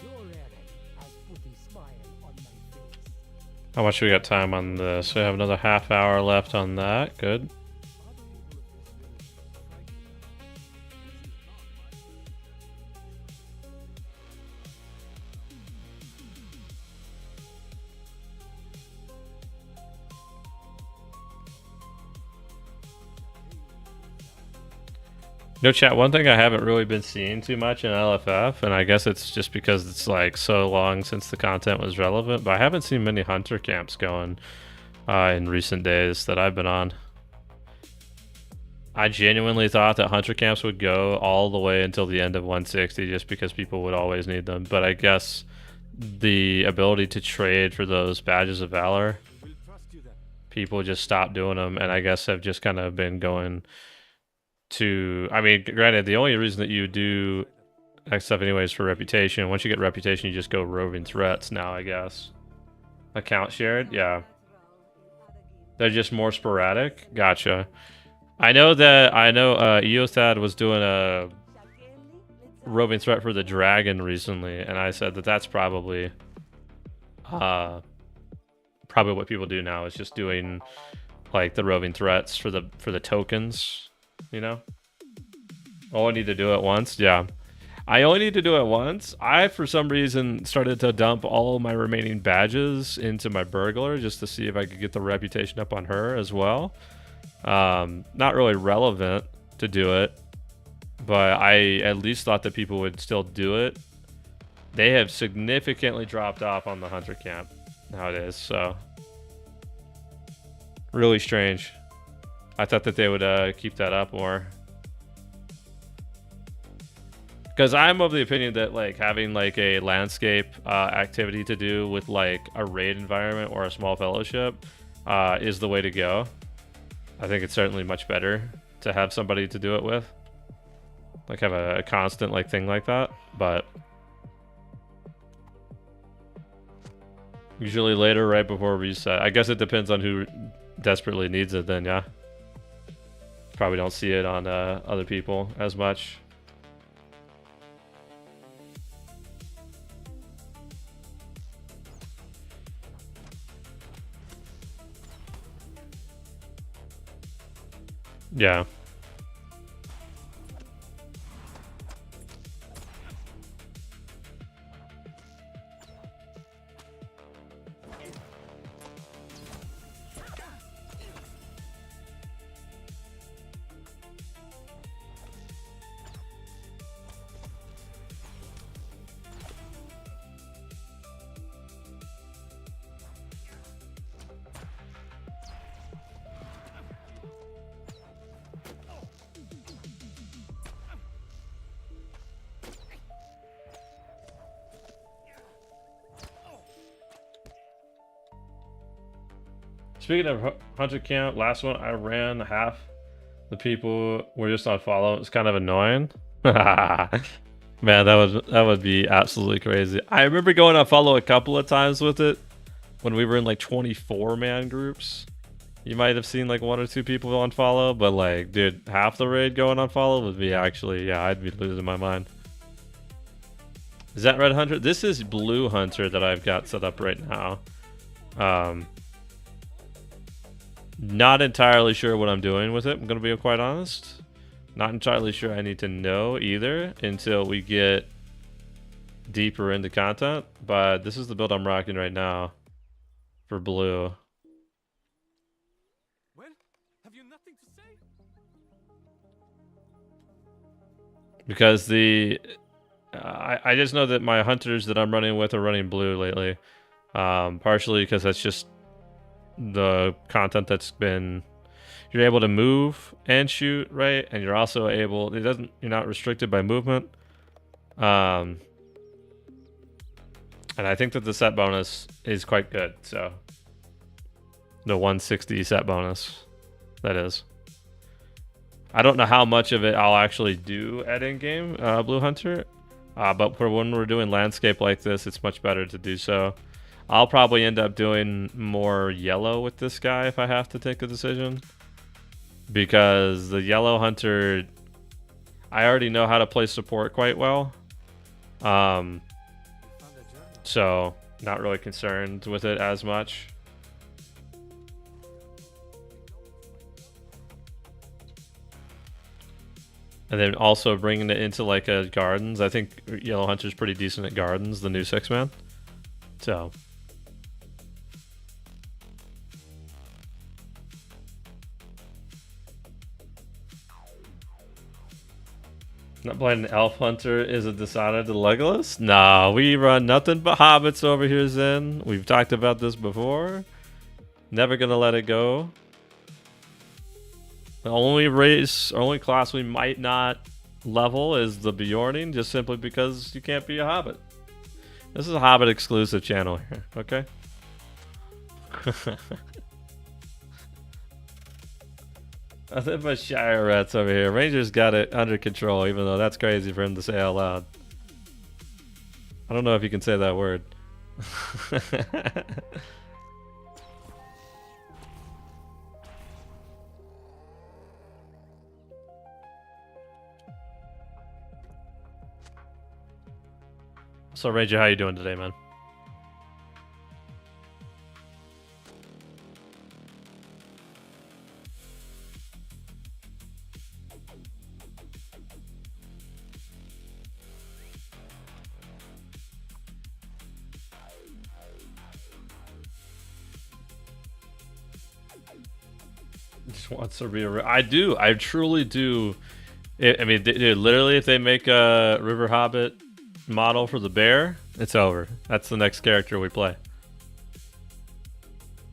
your errand has put a smile on my face. How much we got time on this? We have another half hour left on that. Good. No chat, one thing I haven't really been seeing too much in LFF, and I guess it's just because it's like so long since the content was relevant, but I haven't seen many hunter camps going in recent days that I've been on. I genuinely thought that hunter camps would go all the way until the end of 160 just because people would always need them, but I guess the ability to trade for those badges of valor, We'll trust you then. people just stopped doing them, and I guess have just kind of been going to, I mean, granted, the only reason that you do that stuff anyways for reputation, once you get reputation, you just go roving threats now, I guess. Account shared? Yeah. They're just more sporadic? Gotcha. I know Eothad was doing a roving threat for the dragon recently, and I said that that's probably what people do now, is just doing like the roving threats for the tokens. You know? Oh, I need to do it once? Yeah. I only need to do it once. I, for some reason, started to dump all my remaining badges into my burglar just to see if I could get the reputation up on her as well. Not really relevant to do it, but I at least thought that people would still do it. They have significantly dropped off on the hunter camp nowadays, so really strange. I thought that they would keep that up more. Because I'm of the opinion that like having like a landscape activity to do with like a raid environment or a small fellowship is the way to go. I think it's certainly much better to have somebody to do it with. Like have a constant like thing like that. But usually later, right before reset. I guess it depends on who desperately needs it then, yeah. Probably don't see it on other people as much. Yeah. Speaking of hunter count, last one I ran half the people were just on follow. It's kind of annoying. Man, that would be absolutely crazy. I remember going on follow a couple of times with it when we were in like 24-man groups. You might have seen like 1 or 2 people on follow, but like, dude, half the raid going on follow would be actually, yeah, I'd be losing my mind. Is that red hunter? This is blue hunter that I've got set up right now. Not entirely sure what I'm doing with it, I'm gonna be quite honest. Not entirely sure I need to know either until we get deeper into content, but this is the build I'm rocking right now for blue. Well, have you nothing to say? Because I just know that my hunters that I'm running with are running blue lately. Partially because that's just the content that's been, you're able to move and shoot, right? And you're also able, you're not restricted by movement. And I think that the set bonus is quite good, so the 160 set bonus, that is. I don't know how much of it I'll actually do at in-game Blue Hunter, but for when we're doing landscape like this, it's much better to do so. I'll probably end up doing more yellow with this guy if I have to take a decision, because the yellow hunter, I already know how to play support quite well. So not really concerned with it as much. And then also bringing it into like a gardens. I think Yellow Hunter's pretty decent at gardens, the new 6-man. So not playing an Elf Hunter is a Dishonored to Legolas? Nah, we run nothing but hobbits over here, Zen. We've talked about this before. Never gonna let it go. The only race, only class we might not level is the Bjorning, just simply because you can't be a hobbit. This is a hobbit exclusive channel here, okay? I think my Shire Rats over here. Ranger's got it under control, even though that's crazy for him to say out loud. I don't know if you can say that word. So Ranger, how you doing today, man? Just wants to be a... I do. I truly do. I mean, dude, literally, if they make a River Hobbit model for the bear, it's over. That's the next character we play.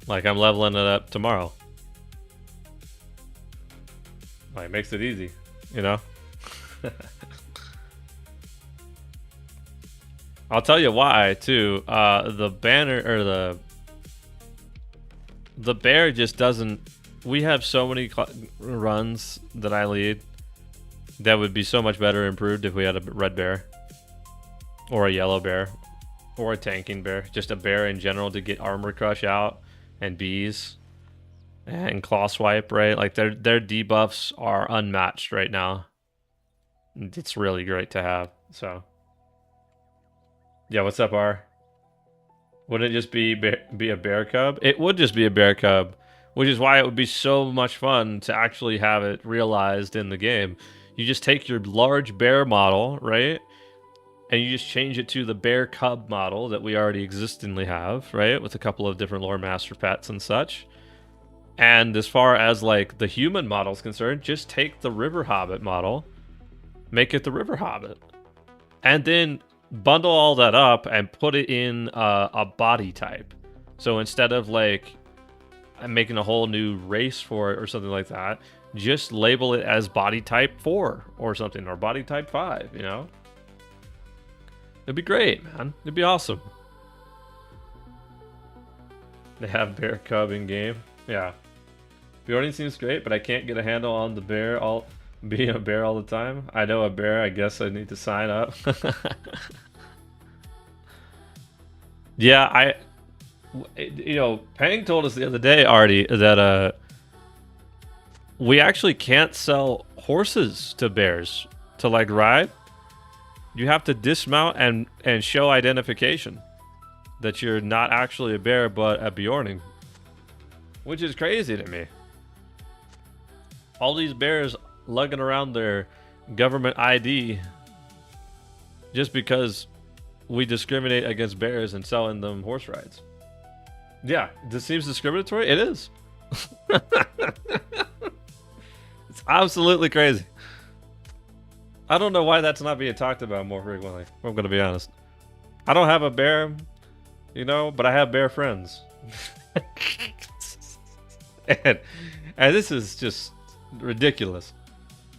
Like, I'm leveling it up tomorrow. Like, makes it easy, you know? I'll tell you why, too. The banner, or the bear just doesn't... We have so many runs that I lead that would be so much better improved if we had a red bear. Or a yellow bear. Or a tanking bear. Just a bear in general to get armor crush out. And bees. And claw swipe, right? Like, their debuffs are unmatched right now. It's really great to have, so... Yeah, what's up, R? Wouldn't it just be a bear cub? It would just be a bear cub, which is why it would be so much fun to actually have it realized in the game. You just take your large bear model, right? And you just change it to the bear cub model that we already existingly have, right? With a couple of different lore master pets and such. And as far as like the human model is concerned, just take the river hobbit model, make it the river hobbit, and then bundle all that up and put it in a body type. So instead of like making a whole new race for it or something like that, just label it as body type 4 or something, or body type 5, you know? It'd be great, man. It'd be awesome. They have bear cub in game. Yeah. Bjorning seems great, but I can't get a handle on the bear being a bear all the time. I know a bear, I guess I need to sign up. Yeah, you know, Pang told us the other day, Artie, that we actually can't sell horses to bears to like ride. You have to dismount and show identification that you're not actually a bear but a Bjorning, which is crazy to me. All these bears lugging around their government ID just because we discriminate against bears and selling them horse rides. Yeah, this seems discriminatory. It is. It's absolutely crazy. I don't know why that's not being talked about more frequently. I'm going to be honest. I don't have a bear, you know, but I have bear friends. and this is just ridiculous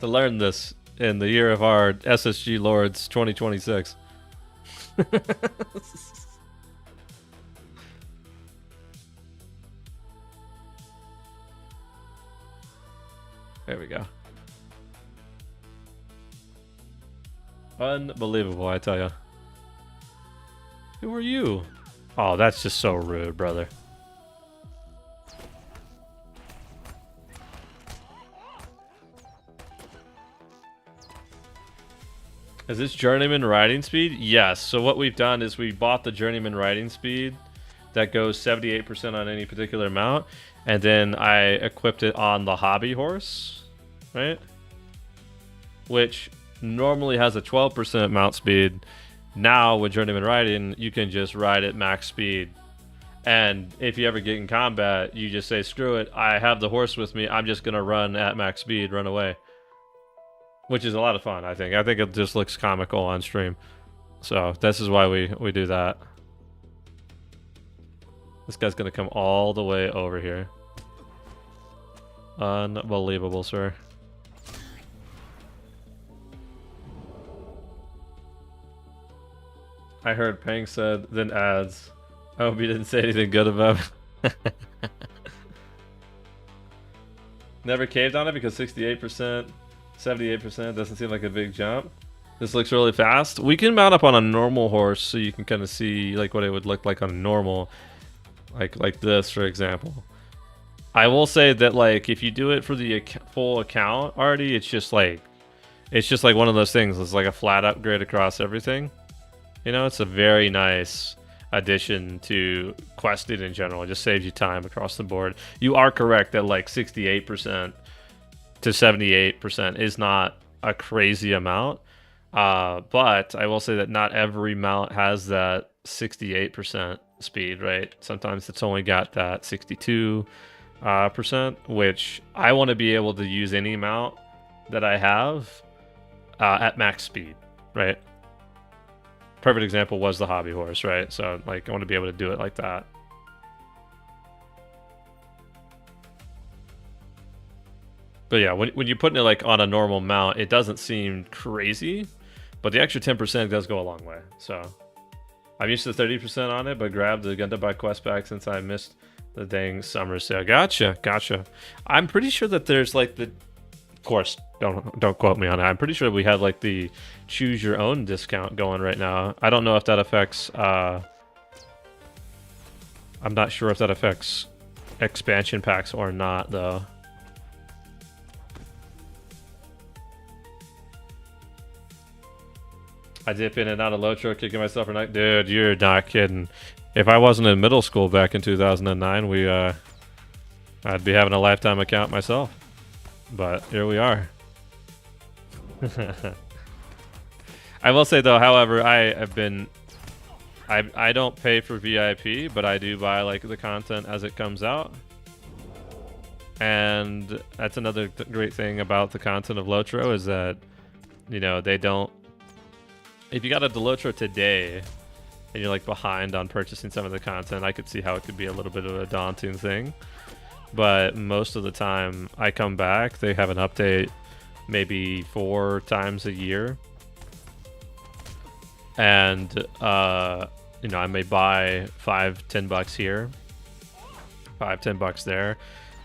to learn this in the year of our SSG Lords 2026. There we go. Unbelievable, I tell you. Who are you? Oh, that's just so rude, brother. Is this journeyman riding speed? Yes. So what we've done is we bought the journeyman riding speed that goes 78% on any particular mount, and then I equipped it on the hobby horse, right? Which normally has a 12% mount speed. Now with journeyman riding, you can just ride at max speed. And if you ever get in combat, you just say, screw it, I have the horse with me, I'm just gonna run at max speed, run away. Which is a lot of fun, I think. I think it just looks comical on stream. So this is why we do that. This guy's gonna come all the way over here. Unbelievable, sir. I heard Pang said, then adds, I hope you didn't say anything good about it. Never caved on it because 68%, 78% doesn't seem like a big jump. This looks really fast. We can mount up on a normal horse so you can kind of see like what it would look like on a normal, like this, for example. I will say that like if you do it for the full account already, it's just like one of those things. It's like a flat upgrade across everything. You know, it's a very nice addition to questing in general. It just saves you time across the board. You are correct that like 68% to 78% is not a crazy amount. But I will say that not every mount has that 68% speed, right? Sometimes it's only got that 62%, which I want to be able to use any mount that I have at max speed, right? Perfect example was the hobby horse, right? So like I want to be able to do it like that. But yeah, when you're putting it like on a normal mount, it doesn't seem crazy, but the extra 10% does go a long way. So I'm used to 30% on it, but grabbed the Gundam by Quest back since I missed the dang summer sale. Gotcha. I'm pretty sure that there's like the, of course, don't quote me on it. I'm pretty sure we have like the choose your own discount going right now. I don't know if that affects. I'm not sure if that affects expansion packs or not, though. I dip in and out of Lotro, kicking myself for night. Dude, you're not kidding. If I wasn't in middle school back in 2009, I'd be having a lifetime account myself. But here we are. I will say though, however, I don't pay for VIP, but I do buy like the content as it comes out. And that's another great thing about the content of Lotro is that, you know, they don't. If you got a Lotro today and you're like behind on purchasing some of the content, I could see how it could be a little bit of a daunting thing. But most of the time I come back, they have an update maybe 4 times a year. And, you know, I may buy $5-10 here, $5-10 there.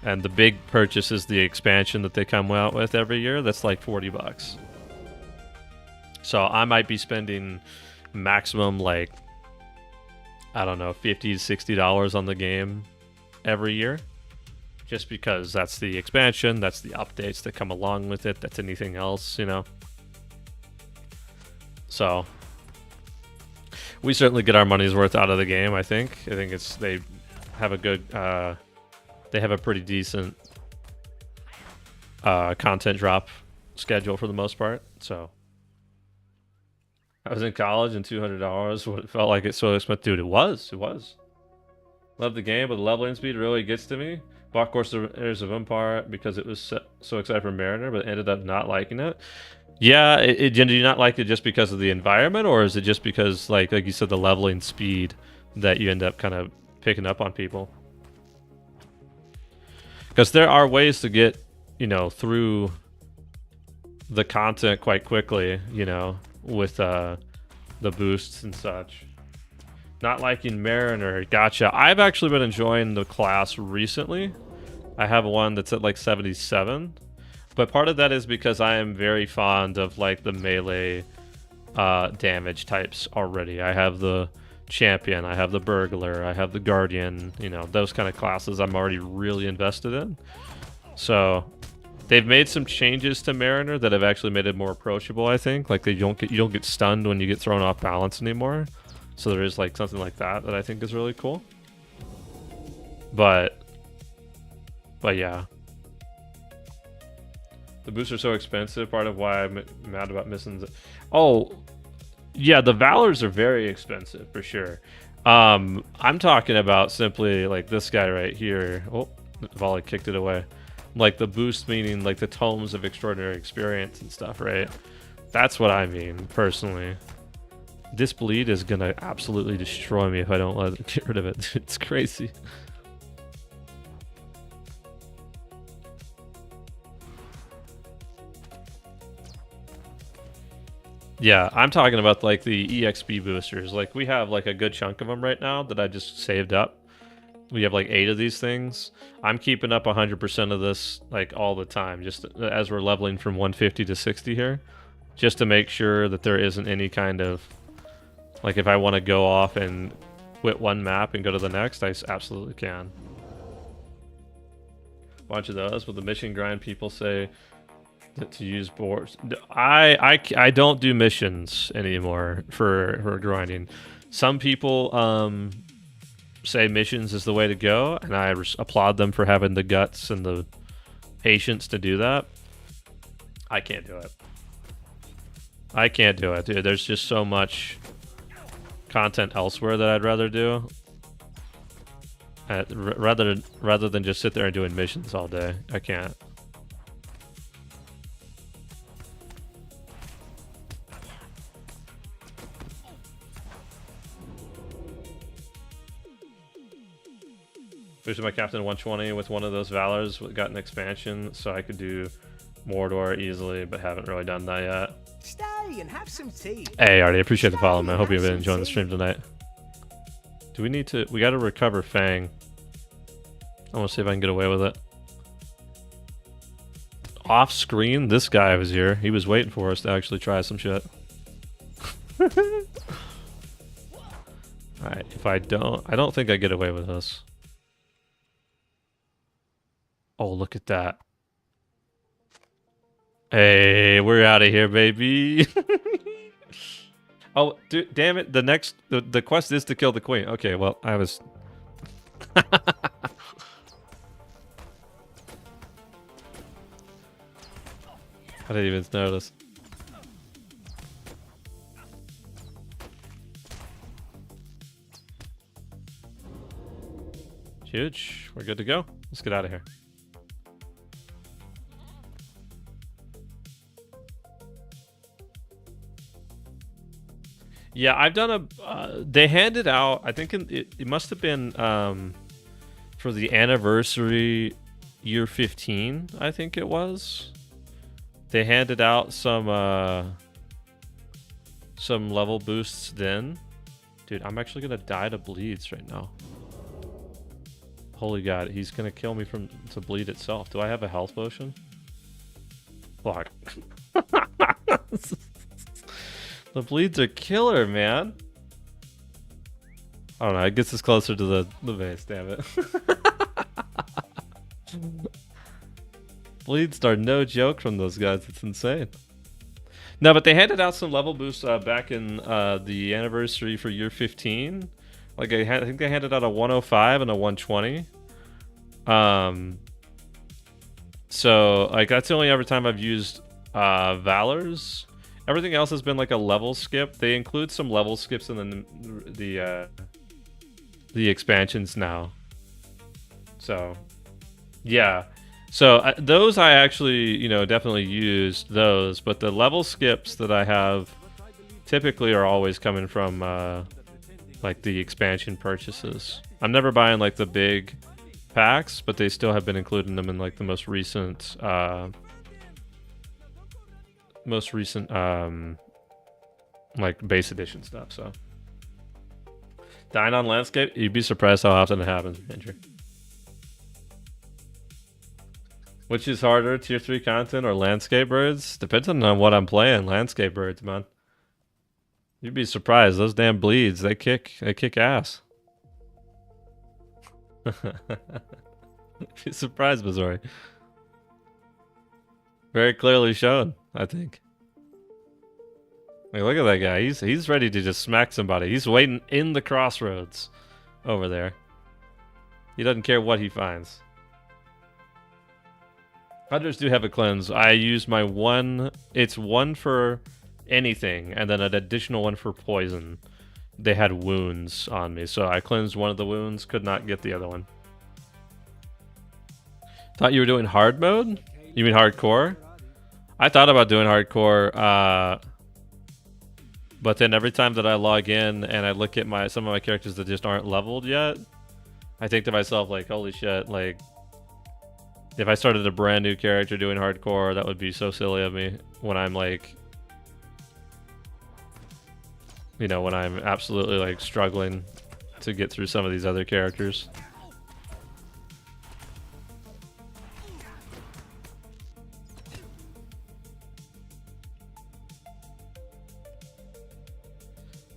And the big purchase is the expansion that they come out with every year. That's like $40. So I might be spending maximum like, I don't know, $50 to $60 on the game every year. Just because that's the expansion, that's the updates that come along with it, that's anything else, you know. So we certainly get our money's worth out of the game, I think. I think they have a good they have a pretty decent content drop schedule for the most part. So I was in college and $200 what it felt like it's so expensive. Dude, it was. Love the game, but the leveling speed really gets to me. Bought Corsairs of Empire because it was so excited for Mariner, but ended up not liking it. Yeah, do you not like it just because of the environment, or is it just because, like you said, the leveling speed that you end up kind of picking up on people? Because there are ways to get, you know, through the content quite quickly, you know, with the boosts and such. Not liking Mariner, gotcha. I've actually been enjoying the class recently. I have one that's at like 77. But part of that is because I am very fond of like the melee damage types already. I have the champion, I have the burglar, I have the guardian, you know, those kind of classes I'm already really invested in. So they've made some changes to Mariner that have actually made it more approachable, I think. Like you don't get stunned when you get thrown off balance anymore. So there is like something like that I think is really cool. But yeah. The boosts are so expensive. Part of why I'm mad about missing. Oh, yeah, the Valors are very expensive for sure. I'm talking about simply like this guy right here. Oh, Volley kicked it away. Like the boost, meaning like the tomes of extraordinary experience and stuff, right? That's what I mean personally. This bleed is gonna absolutely destroy me if I don't let it get rid of it. It's crazy. Yeah, I'm talking about like the EXP boosters. Like we have like a good chunk of them right now that I just saved up. We have like 8 of these things. I'm keeping up 100% of this like all the time, just as we're leveling from 150 to 60 here, just to make sure that there isn't any kind of, like if I want to go off and quit one map and go to the next, I absolutely can. Bunch of those, but the mission grind people say to use boards. I don't do missions anymore for grinding. Some people say missions is the way to go, and I applaud them for having the guts and the patience to do that. I can't do it. I can't do it, dude. There's just so much content elsewhere that I'd rather do. Rather than just sit there and doing missions all day. I can't. Boosted my captain 120 with one of those Valors. Got an expansion, so I could do Mordor easily, but haven't really done that yet. Stay and have some tea. Hey, Artie, appreciate the follow, man. Hope you've been enjoying the stream tonight. Do we need to... We gotta recover Fang. I want to see if I can get away with it. Off screen, this guy was here. He was waiting for us to actually try some shit. Alright, if I don't think I get away with this. Oh, look at that. Hey, we're out of here, baby. Oh, dude, damn it. The quest is to kill the queen. Okay, well, I was... I didn't even notice. Huge. We're good to go. Let's get out of here. Yeah, I've done a... they handed out... I think it must have been for the anniversary year 15, I think it was. They handed out some level boosts then. Dude, I'm actually going to die to bleeds right now. Holy God, he's going to kill me to bleed itself. Do I have a health potion? Fuck. The bleeds are killer, man. I don't know. It gets us closer to the base, damn it. Bleeds are no joke from those guys. It's insane. No, but they handed out some level boosts back in the anniversary for year 15. Like I think they handed out a 105 and a 120. So like that's the only ever time I've used Valors. Everything else has been like a level skip. They include some level skips in the expansions now. So, yeah. So those I actually, definitely used those. But the level skips that I have typically are always coming from like the expansion purchases. I'm never buying like the big packs, but they still have been including them in like the most recent like base edition stuff. So dying on landscape, you'd be surprised how often it happens, Andrew. Which is harder, tier 3 content or landscape birds? Depends on what I'm playing. Landscape birds, man. You'd be surprised. Those damn bleeds, they kick ass. Be surprised, Missouri. Very clearly shown, I think. Like, look at that guy. He's ready to just smack somebody. He's waiting in the crossroads over there. He doesn't care what he finds. Hunters do have a cleanse. I use my one. It's one for anything, and then an additional one for poison. They had wounds on me, so I cleansed one of the wounds. Could not get the other one. Thought you were doing hard mode? You mean hardcore? I thought about doing hardcore, but then every time that I log in and I look at some of my characters that just aren't leveled yet, I think to myself, like, holy shit, like, if I started a brand new character doing hardcore, that would be so silly of me when I'm like, when I'm absolutely like struggling to get through some of these other characters.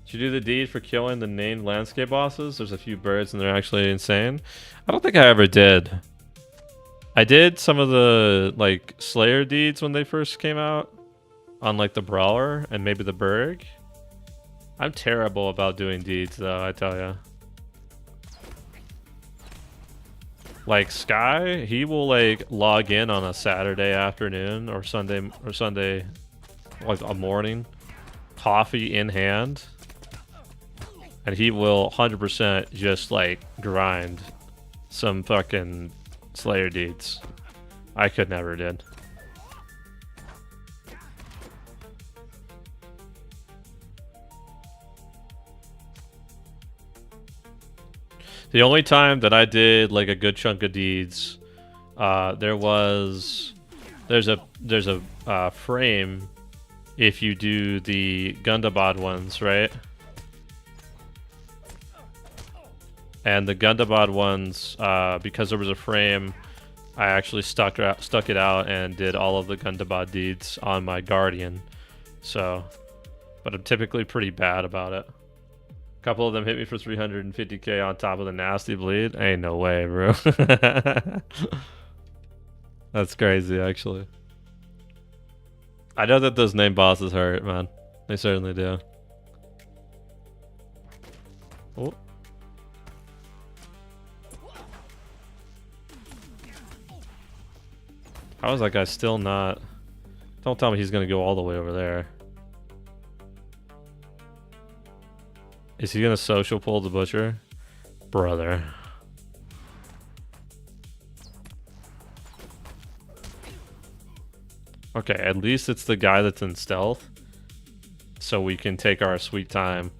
Did you do the deed for killing the named landscape bosses? There's a few birds and they're actually insane. I don't think I ever did. I did some of the like Slayer deeds when they first came out on like the Brawler and maybe the Berg. I'm terrible about doing deeds though, I tell ya. Like Sky, he will like log in on a Saturday afternoon or Sunday like a morning, coffee in hand, and he will 100% just like grind some fucking Slayer deeds. I could never did. The only time that I did like a good chunk of deeds, there's a frame if you do the Gundabad ones, right? And the Gundabad ones, because there was a frame, I actually stuck it out and did all of the Gundabad deeds on my Guardian. So, but I'm typically pretty bad about it. A couple of them hit me for 350k on top of the nasty bleed. Ain't no way, bro. That's crazy, actually. I know that those name bosses hurt, man. They certainly do. Oh. How is that guy still not... Don't tell me he's gonna go all the way over there. Is he gonna social pull the butcher? Brother. Okay, at least it's the guy that's in stealth. So we can take our sweet time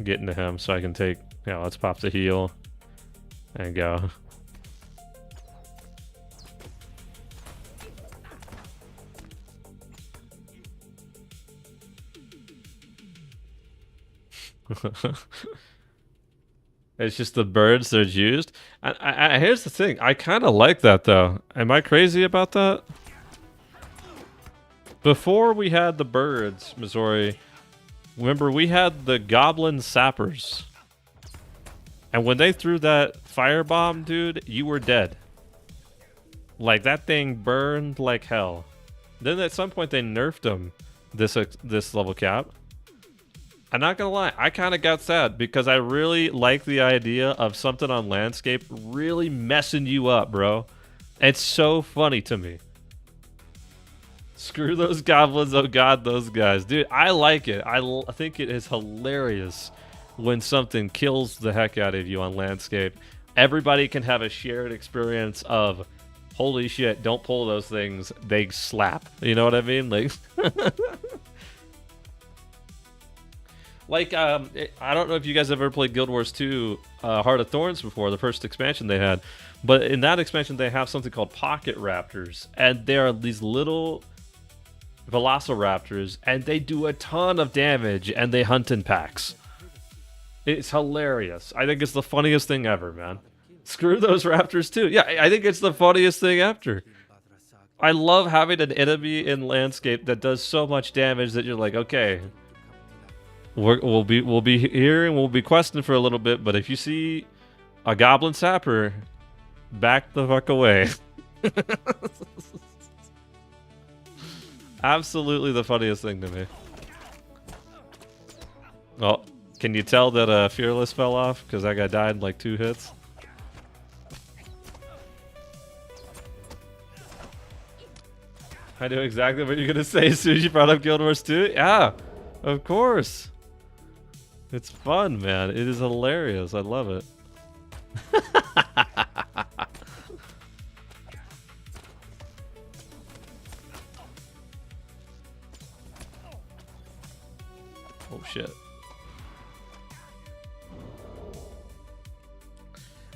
getting to him. So I can take... Yeah, let's pop the heal. And go. It's just the birds that's used. Here's the thing. I kind of like that, though. Am I crazy about that? Before we had the birds, Missouri, remember we had the goblin sappers. And when they threw that firebomb, dude, you were dead. Like, that thing burned like hell. Then at some point they nerfed them, this level cap. I'm not gonna lie, I kind of got sad because I really like the idea of something on landscape really messing you up, bro. It's so funny to me. Screw those goblins, oh god, those guys. Dude, I like it. I think it is hilarious when something kills the heck out of you on landscape. Everybody can have a shared experience of, holy shit, don't pull those things, they slap. You know what I mean? Like... Like, I don't know if you guys have ever played Guild Wars 2 Heart of Thorns before, the first expansion they had. But in that expansion, they have something called Pocket Raptors. And they are these little Velociraptors, and they do a ton of damage, and they hunt in packs. It's hilarious. I think it's the funniest thing ever, man. Screw those raptors, too. Yeah, I think it's the funniest thing ever. I love having an enemy in landscape that does so much damage that you're like, okay... We'll be here and we'll be questing for a little bit, but if you see a goblin sapper, back the fuck away. Absolutely the funniest thing to me. Oh, can you tell that Fearless fell off because that guy died in like 2 hits? I knew exactly what you're gonna say as soon as you brought up Guild Wars 2. Yeah, of course. It's fun, man. It is hilarious. I love it. Oh, shit.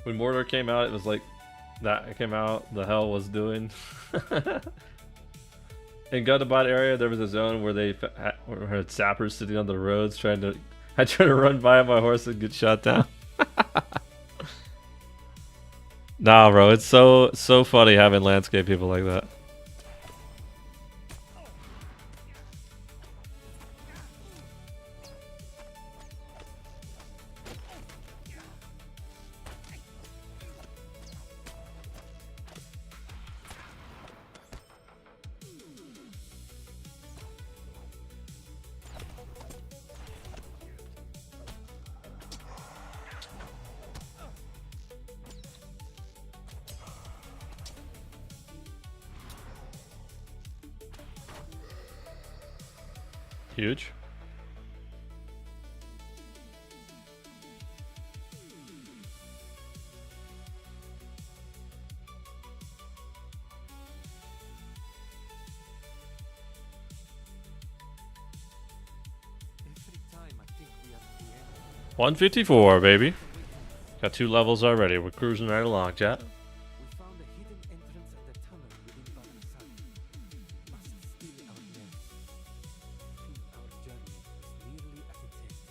When Mordor came out, it was like that came out, the hell was doing. In Gundabad area, there was a zone where they had sappers sitting on the roads trying to... I try to run by on my horse and get shot down. Nah, bro, it's so funny having landscape people like that. Huge. Every time I think we are at the end. 154, baby. Got 2 levels already. We're cruising right along, chat. We found a hidden entrance and a tunnel within Badrasan. Must steal our men. Feel our journey as nearly as it takes.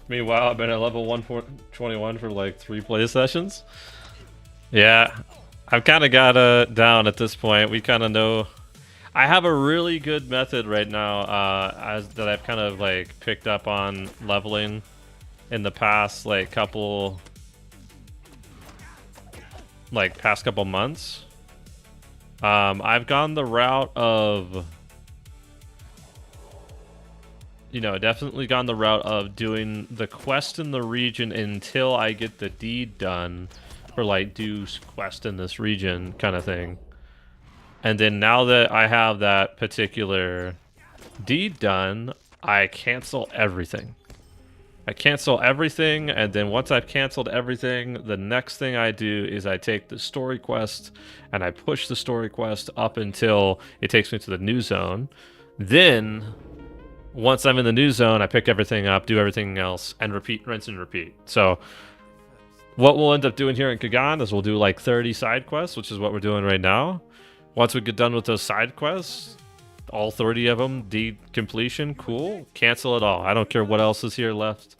Meanwhile, I've been at level 121 for like 3 play sessions. Yeah, I've kind of got down at this point. We kind of know. I have a really good method right now that I've kind of like picked up on leveling in the past couple months. I've gone the route of, definitely gone the route of doing the quest in the region until I get the deed done for do quest in this region kind of thing. And then now that I have that particular deed done, I cancel everything. And then once I've canceled everything, the next thing I do is I take the story quest and I push the story quest up until it takes me to the new zone. Then once I'm in the new zone, I pick everything up, do everything else, and repeat, rinse and repeat. So what we'll end up doing here in Kagan is we'll do 30 side quests, which is what we're doing right now. Once we get done with those side quests, all 30 of them, deed completion, cool, cancel it all. I don't care what else is here left.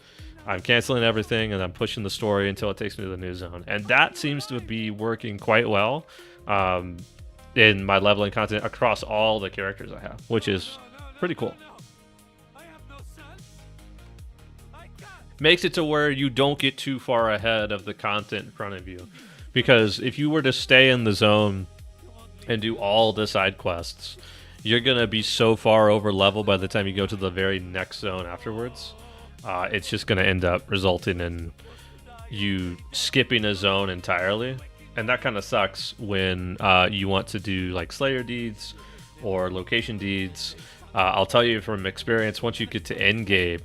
I'm canceling everything, and I'm pushing the story until it takes me to the new zone. And that seems to be working quite well in my leveling content across all the characters I have, which is pretty cool. Makes it to where you don't get too far ahead of the content in front of you. Because if you were to stay in the zone and do all the side quests, you're going to be so far over level by the time you go to the very next zone afterwards. It's just going to end up resulting in you skipping a zone entirely. And that kind of sucks when you want to do Slayer deeds or location deeds. I'll tell you from experience, once you get to endgame,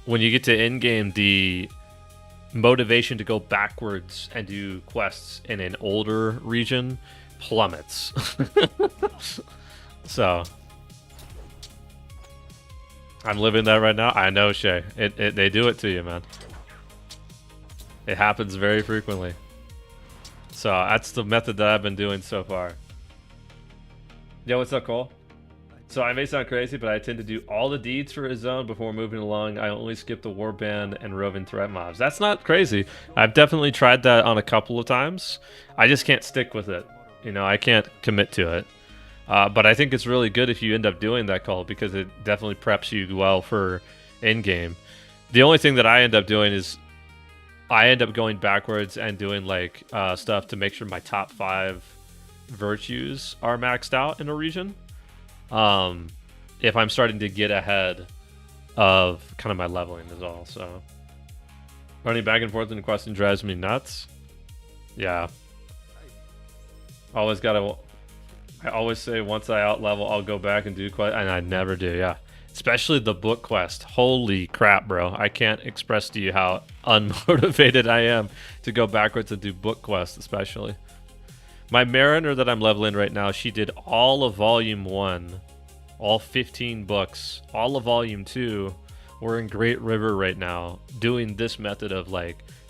when you get to endgame, the motivation to go backwards and do quests in an older region plummets. So I'm living that right now. I know, Shay. They do it to you, man. It happens very frequently. So that's the method that I've been doing so far. Yo, what's up, Cole? So I may sound crazy, but I tend to do all the deeds for a zone before moving along. I only skip the warband and roving threat mobs. That's not crazy. I've definitely tried that on a couple of times. I just can't stick with it. I can't commit to it. But I think it's really good if you end up doing that, Cole, because it definitely preps you well for in-game. The only thing that I end up doing is I end up going backwards and doing stuff to make sure my top 5 virtues are maxed out in a region. If I'm starting to get ahead of kind of my leveling is all. So running back and forth in the question drives me nuts. Yeah. I always say once I out level, I'll go back and do quest, and I never do. Yeah. Especially the book quest. Holy crap, bro. I can't express to you how unmotivated I am to go backwards and do book quests, especially. My Mariner that I'm leveling right now, she did all of Volume 1, all 15 books, all of Volume 2. We're in Great River right now, doing this method of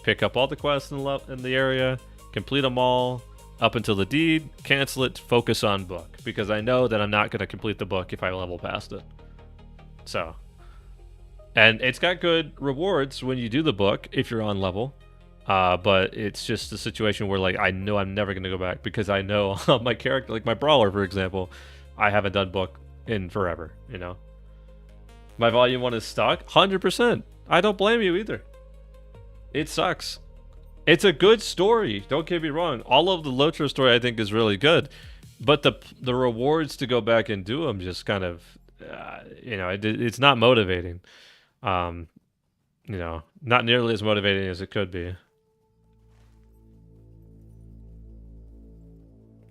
pick up all the quests in the area, complete them all, up until the deed, cancel it, focus on book. Because I know that I'm not going to complete the book if I level past it. So, and it's got good rewards when you do the book, if you're on level. But it's just a situation where I know I'm never going to go back because I know my character, my brawler, for example, I haven't done book in forever, My volume 1 is stuck 100%. I don't blame you either. It sucks. It's a good story. Don't get me wrong. All of the Lotro story I think is really good, but the rewards to go back and do them just kind of, it's not motivating. you know, not nearly as motivating as it could be.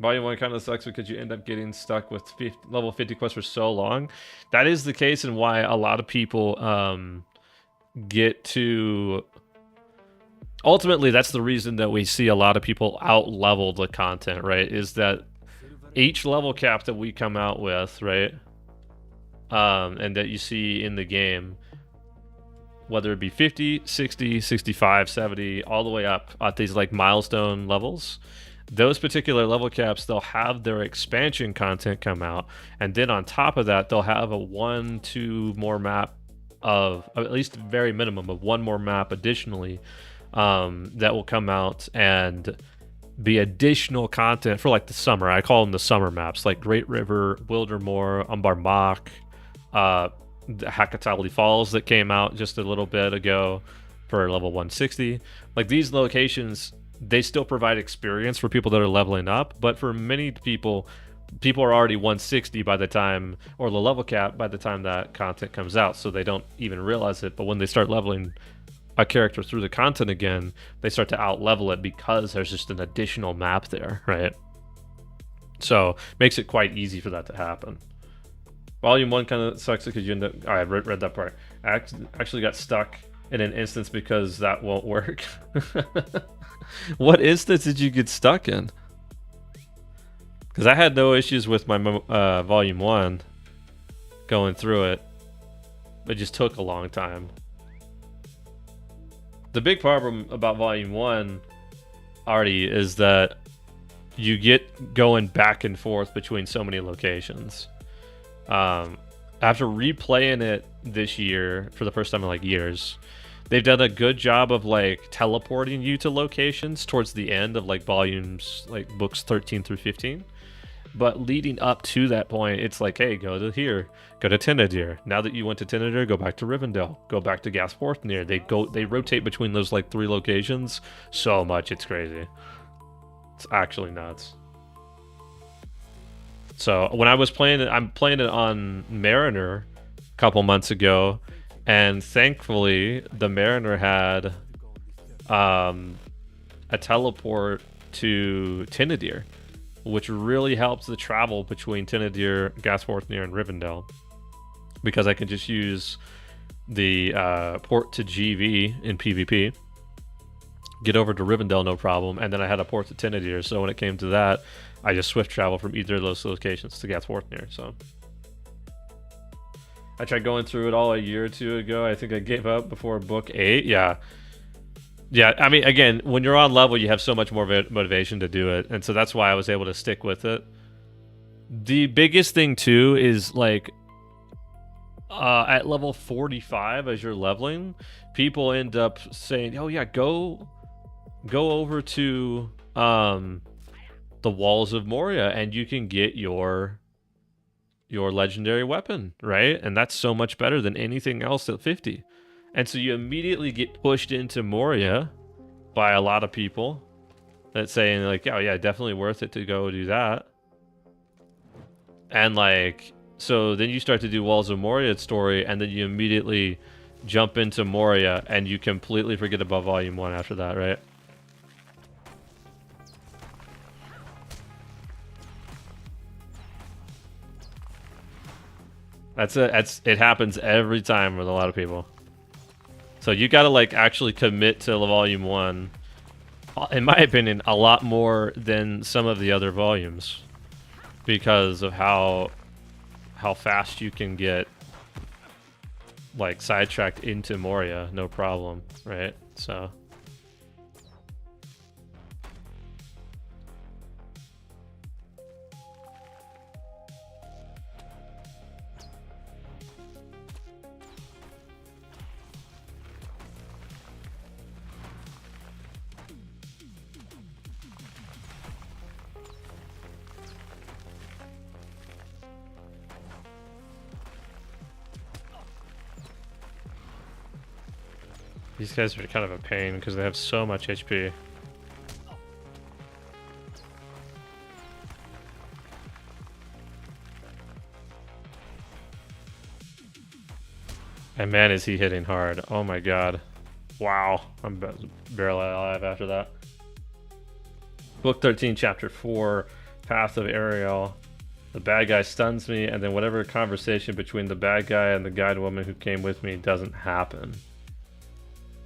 Volume 1 kind of sucks because you end up getting stuck with level 50 quests for so long. That is the case, and why a lot of people get to... Ultimately, that's the reason that we see a lot of people out-level the content, right? Is that each level cap that we come out with, right? And that you see in the game, whether it be 50, 60, 65, 70, all the way up at these like milestone levels, those particular level caps, they'll have their expansion content come out, and then on top of that, they'll have a 1-2 more map of, at least very minimum of 1 more map additionally, that will come out and be additional content for like the summer. I call them the summer maps, like Great River, Wildermoor, Umbarmach, the Hakatali Falls that came out just a little bit ago for level 160. Like these locations, they still provide experience for people that are leveling up, but for many people are already 160 by the time, or the level cap by the time that content comes out, so they don't even realize it. But when they start leveling a character through the content again, they start to out level it because there's just an additional map there, right? So makes it quite easy for that to happen. Volume 1 kind of sucks because you end up... I read that part. I actually got stuck in an instance because that won't work. What instance did you get stuck in? Because I had no issues with my Volume 1 going through it. It just took a long time. The big problem about Volume 1 already is that you get going back and forth between so many locations. After replaying it this year for the first time in like years, they've done a good job of like teleporting you to locations towards the end of like volumes, like books 13 through 15. But leading up to that point, it's like, hey, go to here, go to Tinadir. Now that you went to Tinadir, go back to Rivendell, go back to Gasforthmere. They rotate between those like 3 locations so much, it's crazy. It's actually nuts. So when I was playing it, I'm playing it on Mariner a couple months ago, and thankfully the Mariner had a teleport to Tinadir, which really helps the travel between Tinadir, Gasforthmere, and Rivendell, because I can just use the port to GV in PvP, get over to Rivendell no problem, and then I had a port to Tinadir, so when it came to that, I just swift travel from either of those locations to Gasforthmere. So I tried going through it all a year or 2 ago. I think I gave up before book 8. Yeah, I mean, again, when you're on level, you have so much more motivation to do it, and so that's why I was able to stick with it. The biggest thing too is like at level 45, as you're leveling, people end up saying, oh yeah, go over to the Walls of Moria and you can get your legendary weapon, right? And that's so much better than anything else at 50. And so you immediately get pushed into Moria by a lot of people that's saying like, oh yeah, definitely worth it to go do that. And like, so then you start to do Walls of Moria story, and then you immediately jump into Moria and you completely forget about Volume 1 after that, right? It happens every time with a lot of people. So you gotta like actually commit to Volume 1, in my opinion, a lot more than some of the other volumes, because of how fast you can get like sidetracked into Moria, no problem, right? So these guys are kind of a pain because they have so much HP. And man, is he hitting hard. Oh my god. Wow, I'm barely alive after that. Book 13, Chapter 4, Path of Ariel. The bad guy stuns me, and then whatever conversation between the bad guy and the guide woman who came with me doesn't happen.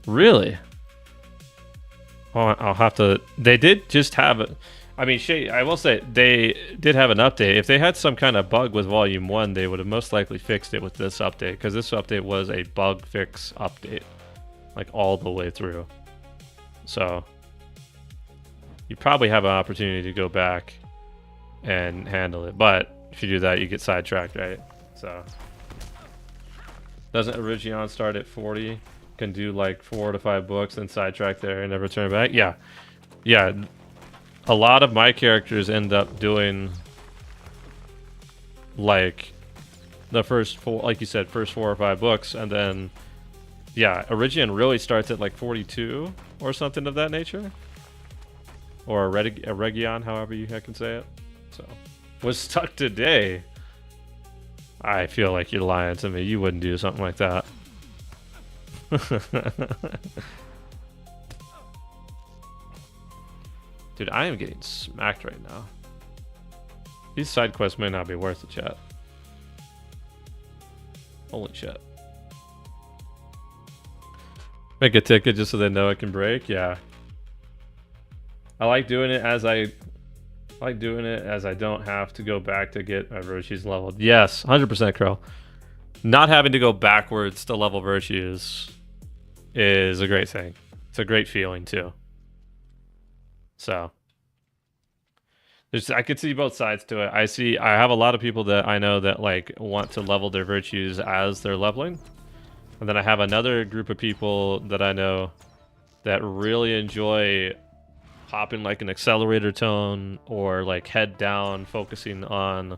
Really? Oh, I'll have to... They did just have... I mean, I will say, they did have an update. If they had some kind of bug with Volume 1, they would have most likely fixed it with this update, because this update was a bug fix update. Like, all the way through. So, you probably have an opportunity to go back and handle it. But, if you do that, you get sidetracked, right? So, doesn't Origion start at 40? Can do like 4 to 5 books, then sidetrack there and never turn back? Yeah. Yeah. A lot of my characters end up doing like the first 4, like you said, first 4 or 5 books, and then yeah, Origion really starts at like 42 or something of that nature, or a Region, however you can say it. So, was stuck today. I feel like you're lying to me. You wouldn't do something like that. Dude, I am getting smacked right now. These side quests may not be worth it, chat. Holy shit. Make a ticket just so they know it can break? Yeah. I like doing it as I don't have to go back to get my virtues leveled. Yes, 100% Crow. Not having to go backwards to level virtues is a great thing. It's a great feeling too. So I could see both sides to it. I have a lot of people that I know that like want to level their virtues as they're leveling. And then I have another group of people that I know that really enjoy popping like an accelerator tone or like head down focusing on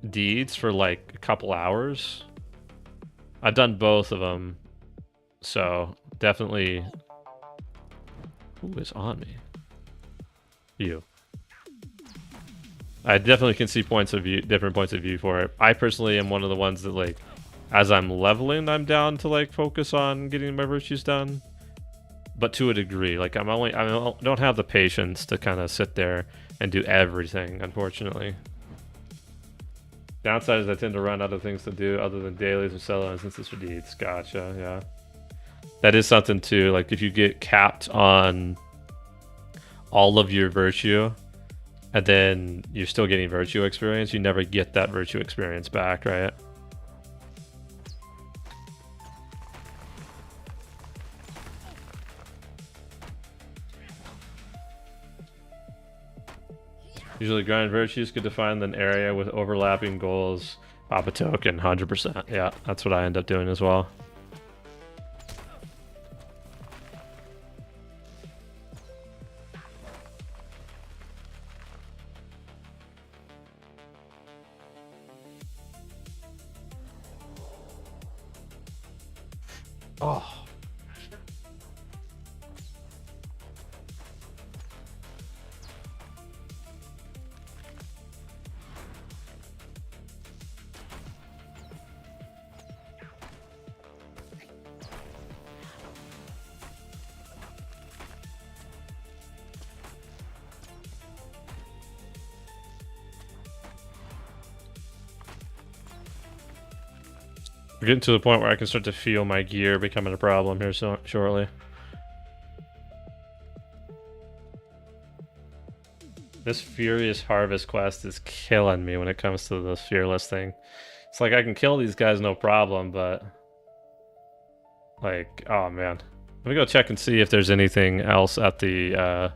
deeds for like a couple hours. I've done both of them. So definitely... Who is on me? You. I definitely can see different points of view for it. I personally am one of the ones that like, as I'm leveling, I'm down to like focus on getting my virtues done, but to a degree. Like I don't have the patience to kind of sit there and do everything, unfortunately. Downside is I tend to run out of things to do other than dailies or solo instances for deeds. Gotcha, yeah. That is something too, like if you get capped on all of your virtue and then you're still getting virtue experience, you never get that virtue experience back, right? Usually grind virtues could define an area with overlapping goals. Pop a token, 100%. Yeah, that's what I end up doing as well. Oh. We're getting to the point where I can start to feel my gear becoming a problem here shortly. This Furious Harvest quest is killing me when it comes to the Fearless thing. It's like I can kill these guys no problem, but... like, oh man. Let me go check and see if there's anything else at the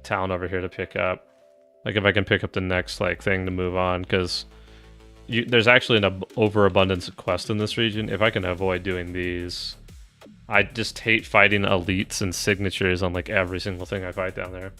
town over here to pick up. Like if I can pick up the next like thing to move on, because... there's actually an overabundance of quests in this region. If I can avoid doing these, I just hate fighting elites and signatures on like every single thing I fight down there.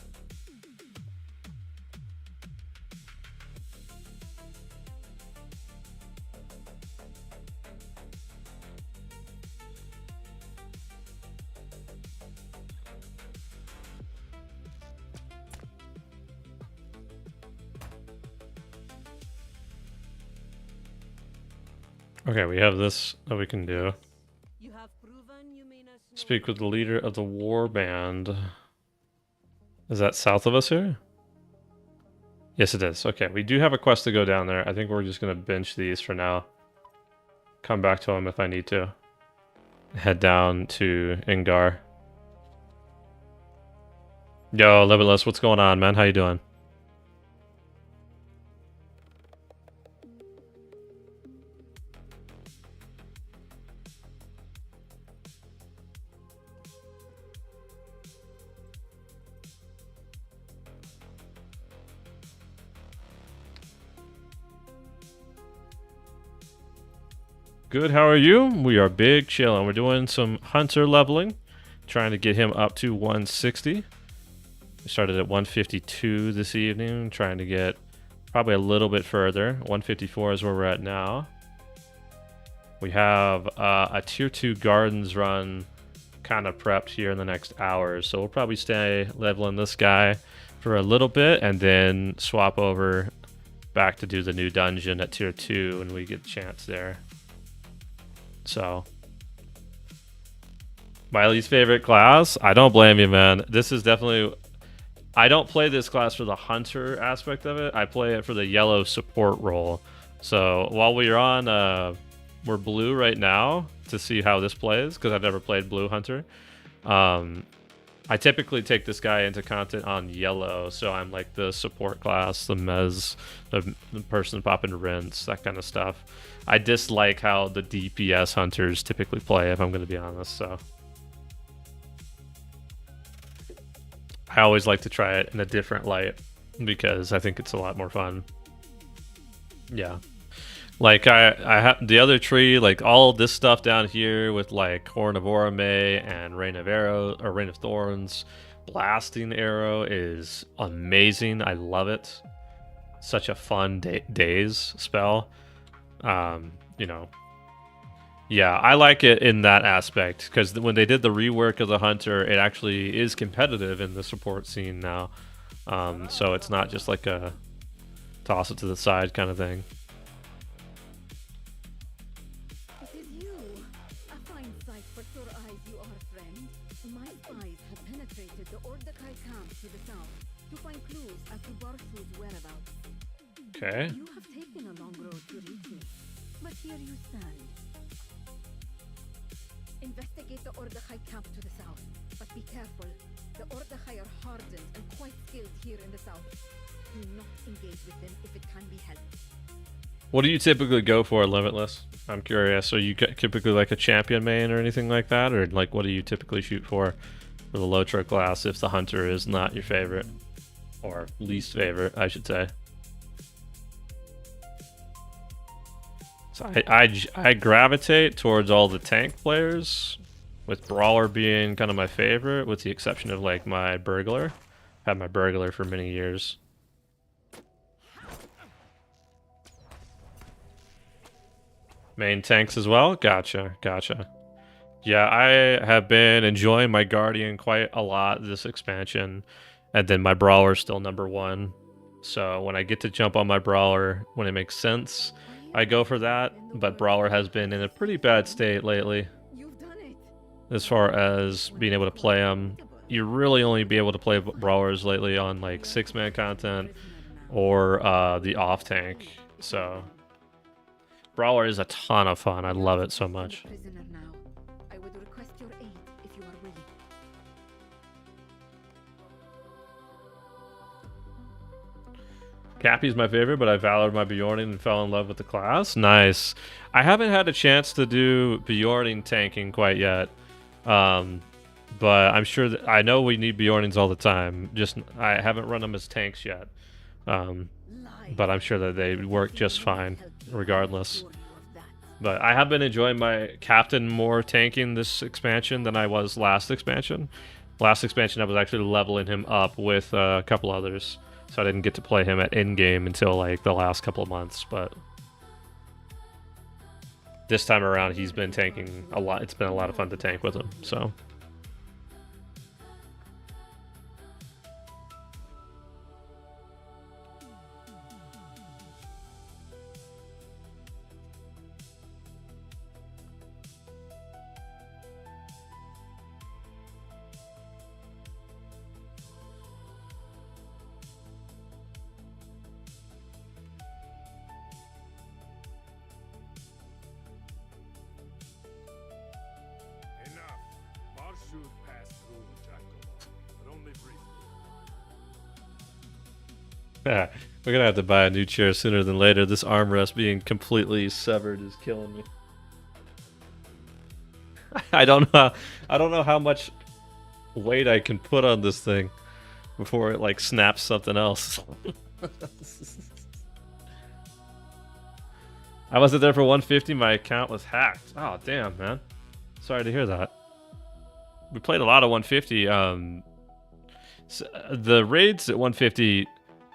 Okay, we have this that we can do. You have proven Speak with the leader of the war band. Is that south of us here? Yes, it is. Okay, we do have a quest to go down there. I think we're just going to bench these for now. Come back to them if I need to. Head down to Ingar. Yo, Limitless, what's going on, man? How you doing? Good, how are you? We are big chillin'. We're doing some hunter leveling, trying to get him up to 160. We started at 152 this evening, trying to get probably a little bit further. 154 is where we're at now. We have a tier 2 gardens run kind of prepped here in the next hour, so we'll probably stay leveling this guy for a little bit and then swap over back to do the new dungeon at tier 2 when we get a chance there. So, my least favorite class? I don't blame you, man. This is definitely... I don't play this class for the hunter aspect of it. I play it for the yellow support role. So, while we're on... we're blue right now to see how this plays, because I've never played blue hunter. I typically take this guy into content on yellow, so I'm like the support class, the mez, the person popping rinse, that kind of stuff. I dislike how the DPS hunters typically play, if I'm going to be honest, so. I always like to try it in a different light, because I think it's a lot more fun. Yeah. Like, I have the other tree, like, all this stuff down here with, like, Horn of Orome and Rain of Arrow, or Rain of Thorns, Blasting Arrow is amazing. I love it. Such a fun daze spell. You know. Yeah, I like it in that aspect, because when they did the rework of the Hunter, it actually is competitive in the support scene now. So it's not just like a toss it to the side kind of thing. Okay. You have taken a long road to reach me, but here you stand. Investigate the Ordachai camp to the south, but be careful. The Ordachai are hardened and quite skilled here in the south. Do not engage with them if it can be helped. What do you typically go for, Limitless? I'm curious. Are you typically like a champion main or anything like that? Or like what do you typically shoot for the Lotro class if the Hunter is not your favorite? Or least favorite, I should say. So I gravitate towards all the tank players, with Brawler being kind of my favorite, with the exception of like my Burglar. Had my Burglar for many years. Main tanks as well? Gotcha, gotcha. Yeah, I have been enjoying my Guardian quite a lot this expansion, and then my Brawler is still #1. So when I get to jump on my Brawler, when it makes sense, I go for that, but Brawler has been in a pretty bad state lately. As far as being able to play them, you really only be able to play Brawlers lately on like 6-man content or the off tank. So Brawler is a ton of fun. I love it so much. I would request your aid if you are willing. Cappy's my favorite, but I valored my Bjorning and fell in love with the class. Nice. I haven't had a chance to do Bjorning tanking quite yet. But I'm sure that I know we need Bjornings all the time. Just I haven't run them as tanks yet. But I'm sure that they work just fine regardless. But I have been enjoying my Captain more tanking this expansion than I was last expansion. Last expansion I was actually leveling him up with a couple others. So I didn't get to play him at Endgame until like the last couple of months, but this time around he's been tanking a lot. It's been a lot of fun to tank with him, so. Yeah, we're gonna have to buy a new chair sooner than later. This armrest being completely severed is killing me. I don't know. I don't know how much weight I can put on this thing before it like snaps something else. I wasn't there for 150. My account was hacked. Oh damn, man. Sorry to hear that. We played a lot of 150. The raids at 150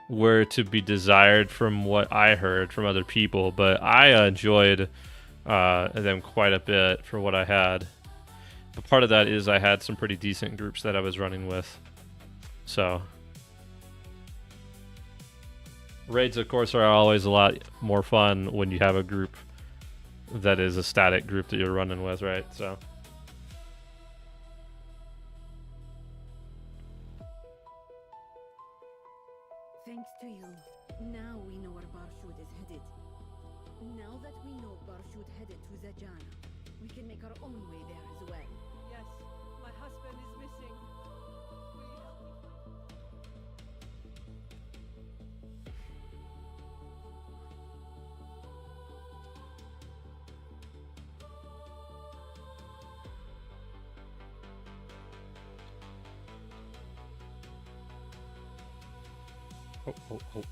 were to be desired from what I heard from other people, but I enjoyed them quite a bit for what I had. But part of that is I had some pretty decent groups that I was running with. So raids, of course, are always a lot more fun when you have a group that is a static group that you're running with, right? So Thanks to you, now we know where Barshud is headed. Now that we know Barshud headed to Zajana, we can make our own way there as well. Yes, my husband is missing. Will you help me?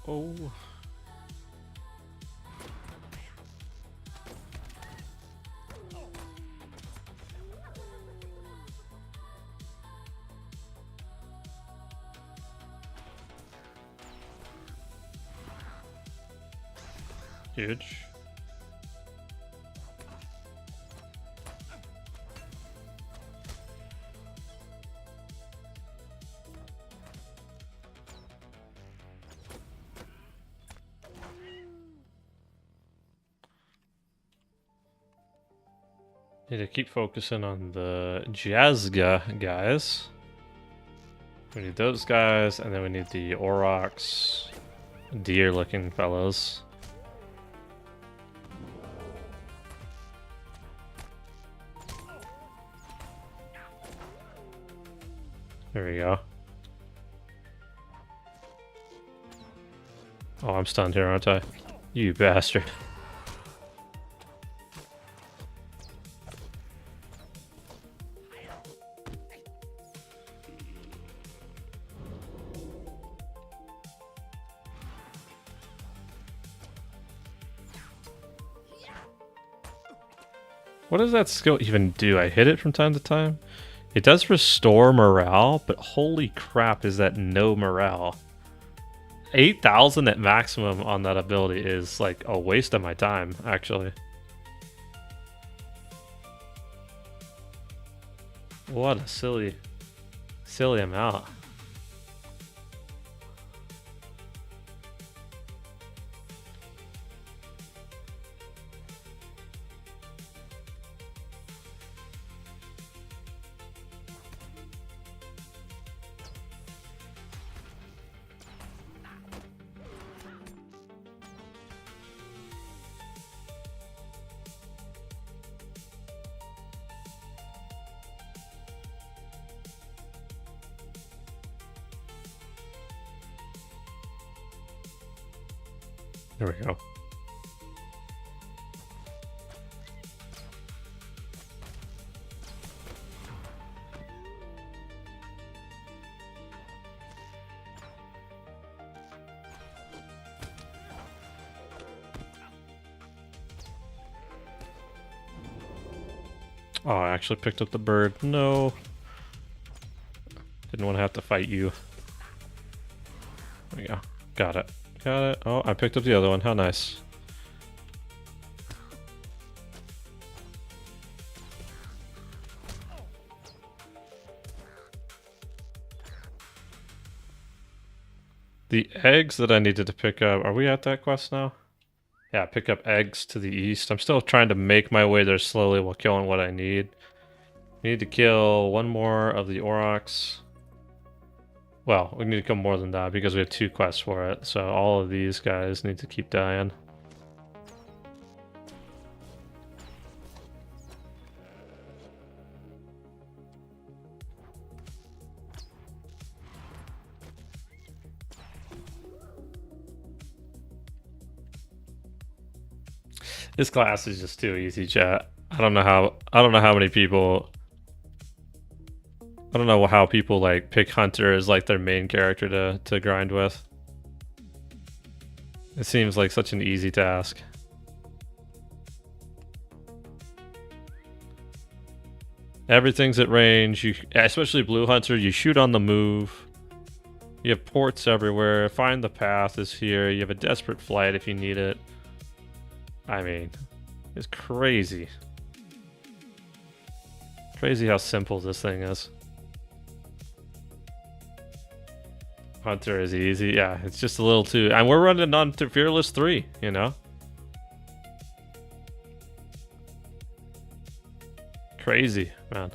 oh. Huge. Need to keep focusing on the Jazzga guys. We need those guys, and then we need the Aurochs, deer-looking fellows. There we go. Oh, I'm stunned here, aren't I? You bastard. What does that skill even do? I hit it from time to time? It does restore morale, but holy crap, is that no morale. 8,000 at maximum on that ability is like a waste of my time, actually. What a silly amount. There we go. Oh, I actually picked up the bird. No. Didn't want to have to fight you. There we go. Got it. Got it. Oh, I picked up the other one. How nice. The eggs that I needed to pick up, are we at that quest now? Yeah, pick up eggs to the east. I'm still trying to make my way there slowly while killing what I need. We need to kill one more of the Aurochs. Well, we need to kill more than that because we have 2 quests for it. So all of these guys need to keep dying. This class is just too easy, chat. I don't know how many people. I don't know how people like pick Hunter as like their main character to grind with. It seems like such an easy task. Everything's at range. You, especially Blue Hunter, you shoot on the move. You have ports everywhere. Find the path is here. You have a desperate flight if you need it. I mean, it's crazy. Crazy how simple this thing is. Hunter is easy. Yeah, it's just a little too... And we're running on to Fearless 3, you know? Crazy, man.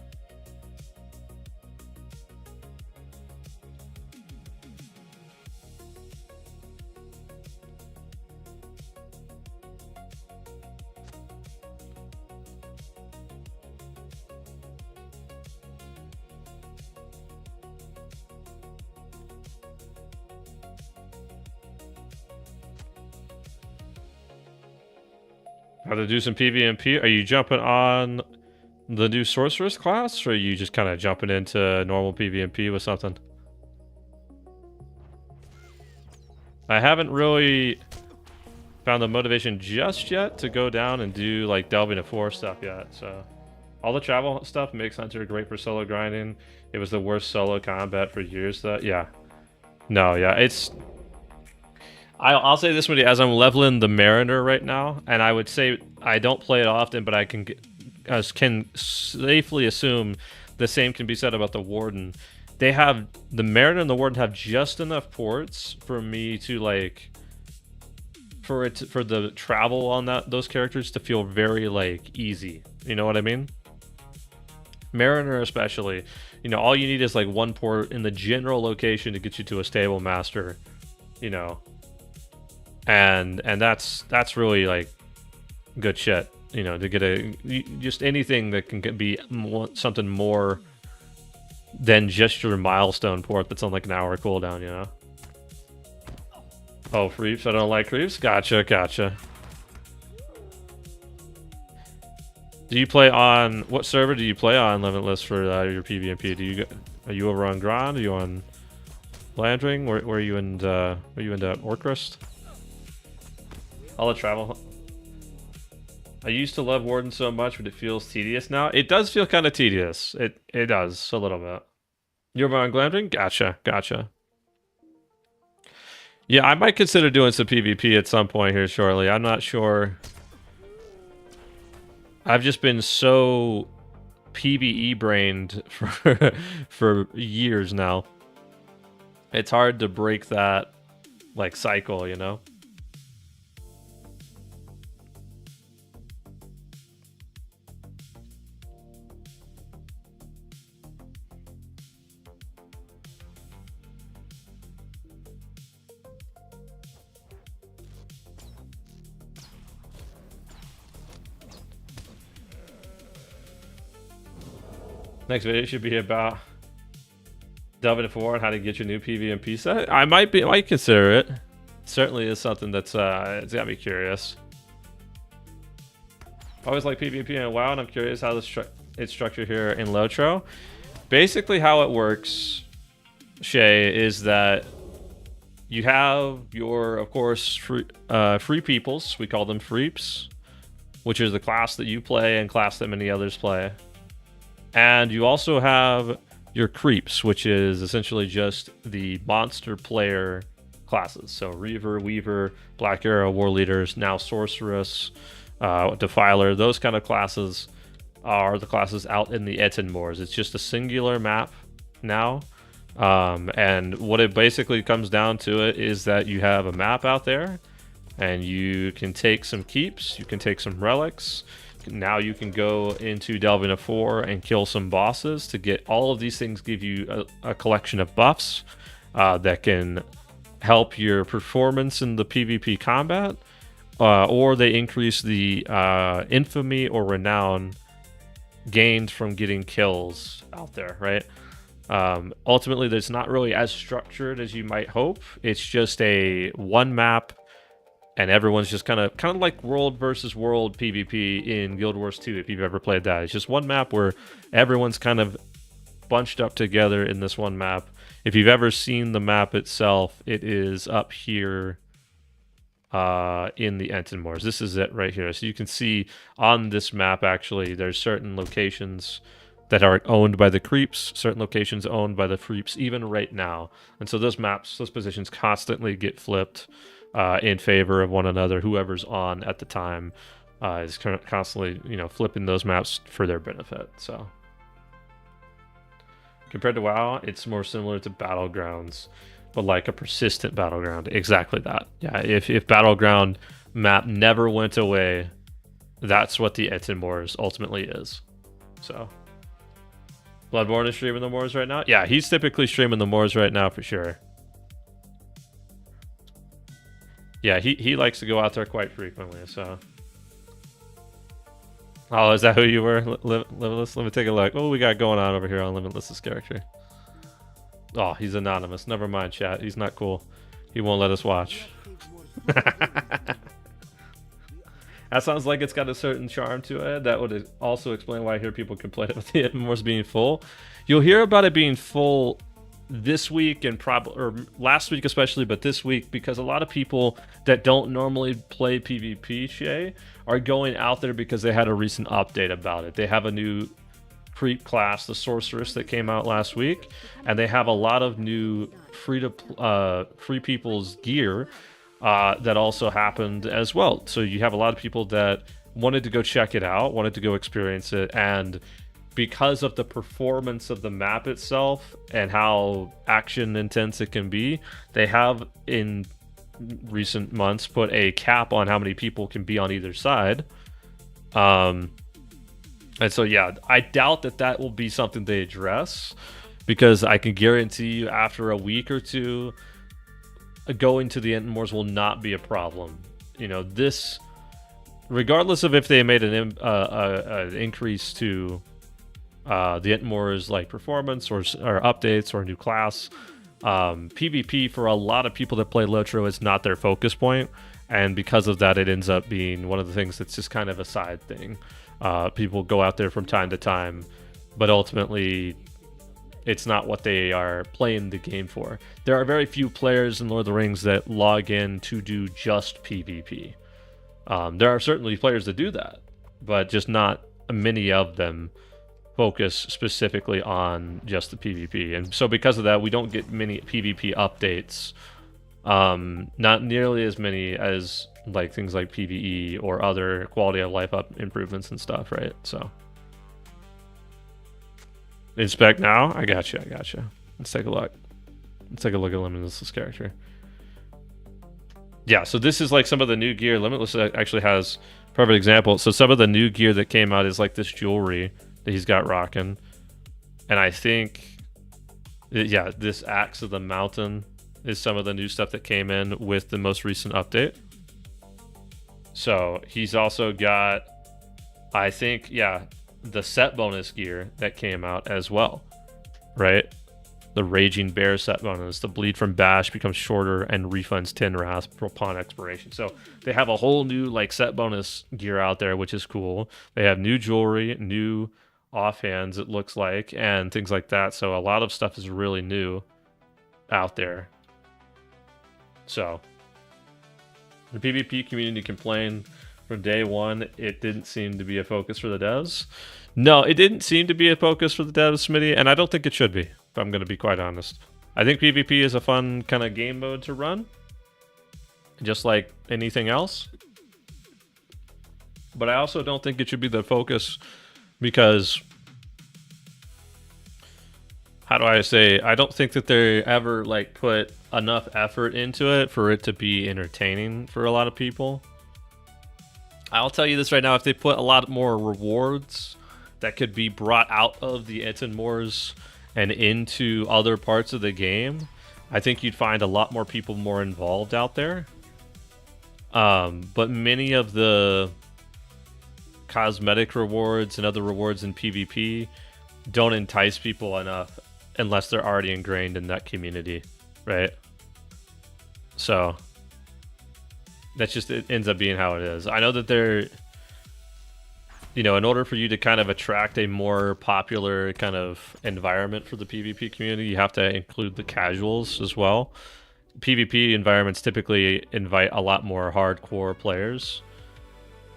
How to do some PvP? Are you jumping on the new Sorceress class, or are you just kind of jumping into normal PvP with something? I haven't really found the motivation just yet to go down and do like delving into 4 stuff yet, so... All the travel stuff makes Hunter great for solo grinding. It was the worst solo combat for years, though. Yeah. No, yeah, it's... I'll say this one, as I'm leveling the Mariner right now, and I would say I don't play it often, but I can safely assume the same can be said about the Warden. They have... The Mariner and the Warden have just enough ports for me to, like... For the travel on those characters to feel very, like, easy. You know what I mean? Mariner especially, you know, all you need is like 1 port in the general location to get you to a stable master, you know, and that's really like good shit, you know, to get just anything that can be something more than just your milestone port that's on like an hour cooldown, you know. Oh, creeps, I don't like creeps. Gotcha. Do you play on... What server do you play on, Limitless, for your PvP? Are you over on Grand? Are you on Landring? Where are you in... Are you into Orcrist? All the travel... I used to love Warden so much, but it feels tedious now. It does feel kind of tedious. It does, a little bit. You're over on Landring? Gotcha. Yeah, I might consider doing some PvP at some point here shortly. I'm not sure... I've just been so PvE brained for years now. It's hard to break that like cycle, you know? Next video should be about delving into 4 and how to get your new PvP set. I might consider it. Certainly is something that's it's got me curious. Always like PvP and WoW, and I'm curious how it's structured here in Lotro. Basically, how it works, Shay, is that you have your, of course, free peoples. We call them Freeps, which is the class that you play and class that many others play. And you also have your creeps, which is essentially just the monster player classes. So Reaver, Weaver, Black Arrow, War Leaders, now Sorceress, Defiler. Those kind of classes are the classes out in the Etten Moors. It's just a singular map now. And what it basically comes down to it is that you have a map out there, and you can take some keeps, you can take some relics. Now you can go into Delving of 4 and kill some bosses to get all of these things, give you a collection of buffs that can help your performance in the PvP combat, or they increase the infamy or renown gained from getting kills out there, right? Ultimately, that's not really as structured as you might hope. It's just a one map and everyone's just kind of like world versus world PvP in Guild Wars 2, if you've ever played that. It's just one map where everyone's kind of bunched up together in this one map. If you've ever seen the map itself, it is up here in the Enton Moors. This is it right here. So you can see on this map, actually, there's certain locations that are owned by the creeps, certain locations owned by the creeps, even right now. And so those maps, those positions constantly get flipped in favor of one another. Whoever's on at the time is constantly, flipping those maps for their benefit. So compared to WoW, it's more similar to Battlegrounds, but like a persistent Battleground. Exactly that. Yeah, if Battleground map never went away, that's what the Enton Moors ultimately is. So Bloodborne is streaming the Moors right now? Yeah, he's typically streaming the Moors right now for sure. Yeah, he likes to go out there quite frequently, so. Oh, is that who you were? Limitless? Let me take a look. What we got going on over here on Limitless's character? Oh, he's anonymous. Never mind, chat. He's not cool. He won't let us watch. That sounds like it's got a certain charm to it. That would also explain why I hear people complain about the Moors being full. You'll hear about it being full this week and or last week especially, but this week, because a lot of people that don't normally play PvP, Shay, are going out there because they had a recent update about it. They have a new creep class, the Sorceress, that came out last week, and they have a lot of new free people's gear that also happened as well. So you have a lot of people that wanted to go check it out, wanted to go experience it, and because of the performance of the map itself and how action intense it can be, they have in recent months put a cap on how many people can be on either side. And so yeah, I doubt that will be something they address, because I can guarantee you after a week or two, going to the Enton Moors will not be a problem. This, regardless of if they made an increase to the Enton Moors like performance or updates or a new class, PvP for a lot of people that play Lotro is not their focus point, and because of that, it ends up being one of the things that's just kind of a side thing. People go out there from time to time, but ultimately it's not what they are playing the game for. There are very few players in Lord of the Rings that log in to do just PvP. There are certainly players that do that, but just not many of them focus specifically on just the PvP. And so because of that, we don't get many PvP updates. Not nearly as many as like things like PvE or other quality of life improvements and stuff, right? So inspect now. I got you. Let's take a look. Let's take a look at Limitless's character. Yeah, so this is like some of the new gear. Limitless actually has a perfect example. So some of the new gear that came out is like this jewelry that he's got rocking. And I think, yeah, this Axe of the Mountain is some of the new stuff that came in with the most recent update. So he's also got, I think, yeah, the set bonus gear that came out as well, right? The Raging Bear set bonus. The Bleed from Bash becomes shorter and refunds 10 rasp upon expiration. So they have a whole new like set bonus gear out there, which is cool. They have new jewelry, new offhands, it looks like, and things like that. So a lot of stuff is really new out there. So the PvP community complained from day one it didn't seem to be a focus for the devs. No, it didn't seem to be a focus for the devs, Smitty, and I don't think it should be, if I'm going to be quite honest. I think PvP is a fun kind of game mode to run, just like anything else. But I also don't think it should be the focus, because, how do I say, I don't think that they ever like put enough effort into it for it to be entertaining for a lot of people. I'll tell you this right now, if they put a lot more rewards that could be brought out of the Enton Moors and into other parts of the game, I think you'd find a lot more people more involved out there. But many of the cosmetic rewards and other rewards in PvP don't entice people enough unless they're already ingrained in that community, right? So That's just, it ends up being how it is. I know that they're, you know, in order for you to kind of attract a more popular kind of environment for the PvP community, you have to include the casuals as well. PvP environments typically invite a lot more hardcore players,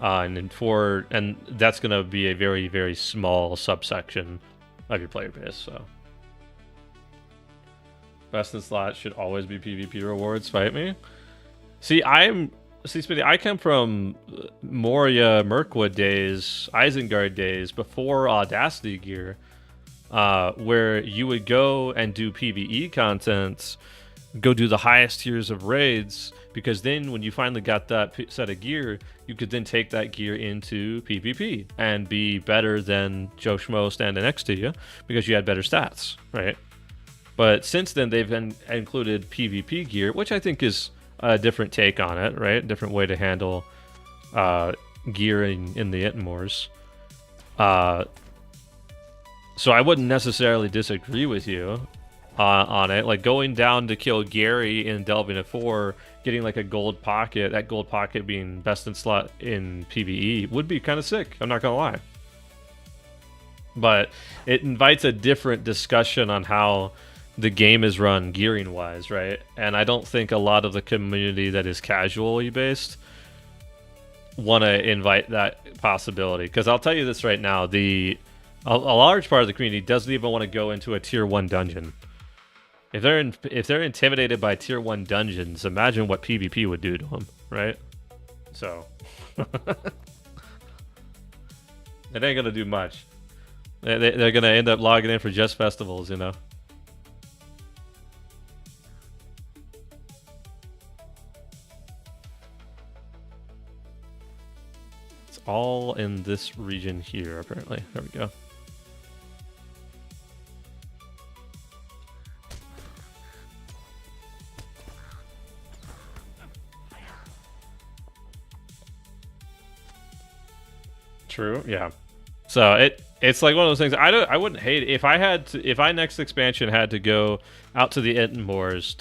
and that's going to be a very, very small subsection of your player base. So, best in slot should always be PvP rewards. Fight me. See, Smitty, I come from Moria, Mirkwood days, Isengard days, before Audacity gear, where you would go and do PvE content, go do the highest tiers of raids, because then when you finally got that set of gear, you could then take that gear into PvP and be better than Joe Schmo standing next to you because you had better stats, right? But since then, they've included PvP gear, which I think is a different take on it, right? Different way to handle gear in the Itmores. So I wouldn't necessarily disagree with you on it. Like going down to kill Gary in Delving at 4, getting like a gold pocket, that gold pocket being best in slot in PvE would be kind of sick. I'm not gonna lie. But it invites a different discussion on how the game is run gearing wise, right? And I don't think a lot of the community that is casually based want to invite that possibility, because I'll tell you this right now, a large part of the community doesn't even want to go into a tier 1 dungeon. If they're intimidated by tier 1 dungeons, imagine what PvP would do to them, right? So it ain't gonna do much. They're gonna end up logging in for just festivals, you know. All in this region here, apparently. There we go. True, yeah. So it's like one of those things. I wouldn't hate it if I next expansion had to go out to the Itmores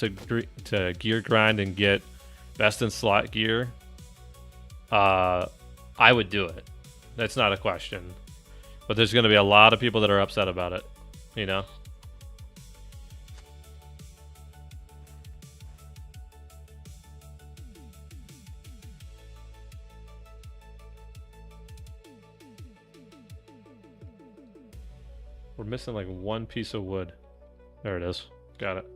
to gear grind and get best in slot gear. I would do it. That's not a question. But there's going to be a lot of people that are upset about it, you know? We're missing like one piece of wood. There it is. Got it.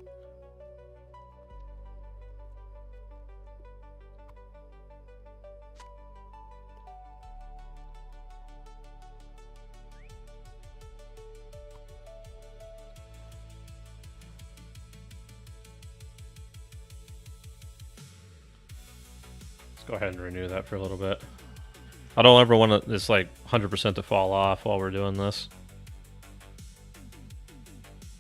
Go ahead and renew that for a little bit. I don't ever want this like 100% to fall off while we're doing this.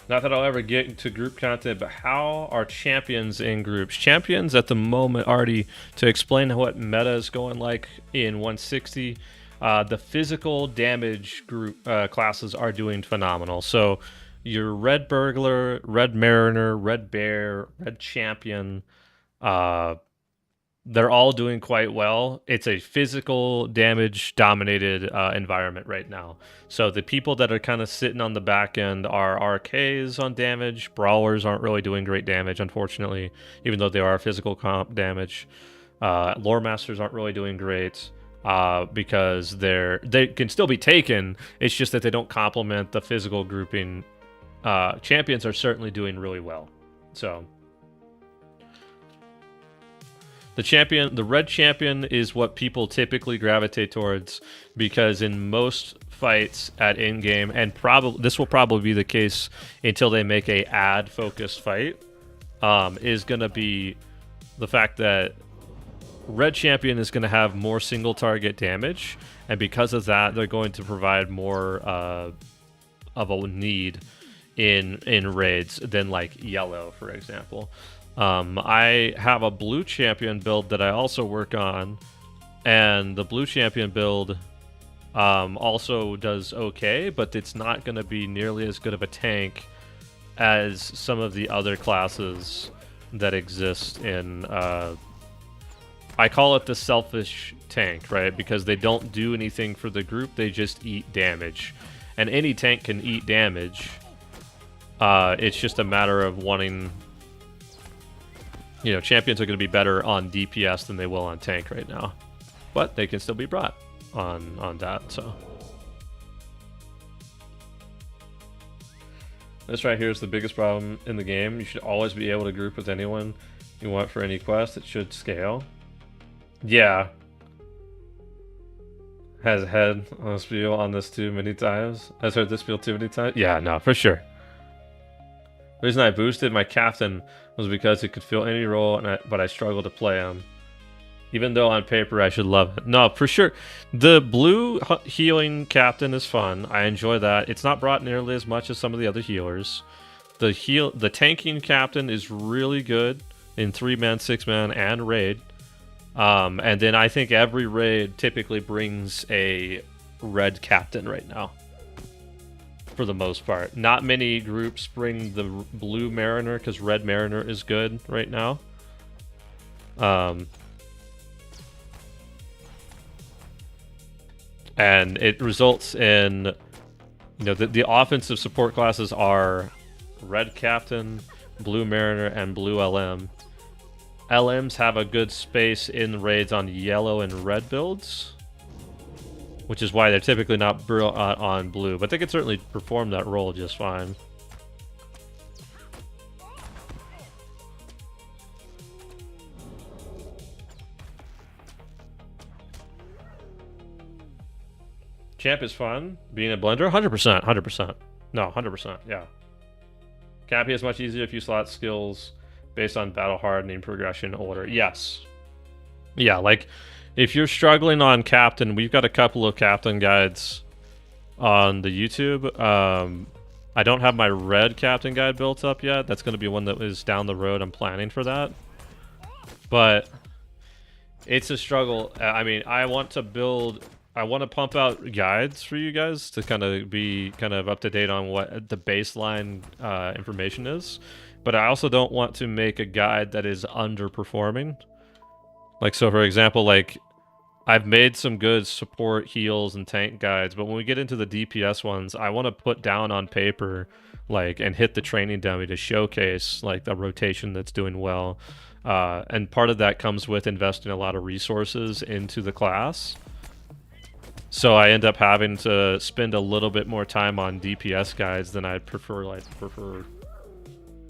Not that I'll ever get into group content, but how are champions in groups? Champions at the moment, already to explain what meta is going like in 160, the physical damage group classes are doing phenomenal. So your Red Burglar, Red Mariner, Red Bear, Red Champion, they're all doing quite well. It's a physical damage dominated environment right now. So the people that are kind of sitting on the back end are RKs on damage. Brawlers aren't really doing great damage, unfortunately, even though they are physical comp damage. Lore Masters aren't really doing great because they can still be taken. It's just that they don't complement the physical grouping. Champions are certainly doing really well. So the red champion is what people typically gravitate towards, because in most fights at in-game, and this will probably be the case until they make a ad-focused fight, is going to be the fact that red champion is going to have more single target damage, and because of that, they're going to provide more of a need in raids than like yellow, for example. I have a blue champion build that I also work on, and the blue champion build also does okay, but it's not going to be nearly as good of a tank as some of the other classes that exist in I call it the selfish tank, right? Because they don't do anything for the group, they just eat damage. And any tank can eat damage. It's just a matter of wanting... You know, champions are going to be better on DPS than they will on tank right now. But they can still be brought on that, so... This right here is the biggest problem in the game. You should always be able to group with anyone you want for any quest. It should scale. Yeah. Has had a spiel on this too many times. Has heard this spiel too many times. Yeah, no, for sure. The reason I boosted my captain was because he could fill any role, but I struggled to play him. Even though on paper I should love it. No, for sure. The blue healing captain is fun. I enjoy that. It's not brought nearly as much as some of the other healers. The tanking captain is really good in 3-man, 6-man, and raid. And then I think every raid typically brings a red captain right now. For the most part. Not many groups bring the blue mariner because red mariner is good right now. And it results in, you know, the offensive support classes are red captain, blue mariner, and blue LM. LMs have a good space in raids on yellow and red builds, which is why they're typically not on blue, but they can certainly perform that role just fine. Champ is fun. Being a blender, 100%, 100%. No, 100%, yeah. Cappy is much easier if you slot skills based on battle hardening progression order. Yes. Yeah, like, if you're struggling on captain, we've got a couple of captain guides on the YouTube. I don't have my red captain guide built up yet. That's going to be one that is down the road. I'm planning for that. But it's a struggle. I mean, I want to pump out guides for you guys to kind of be up to date on what the baseline information is. But I also don't want to make a guide that is underperforming. Like, so for example, like, I've made some good support, heals, and tank guides, but when we get into the DPS ones, I want to put down on paper, like, and hit the training dummy to showcase, like, the rotation that's doing well. And part of that comes with investing a lot of resources into the class. So I end up having to spend a little bit more time on DPS guides than I'd prefer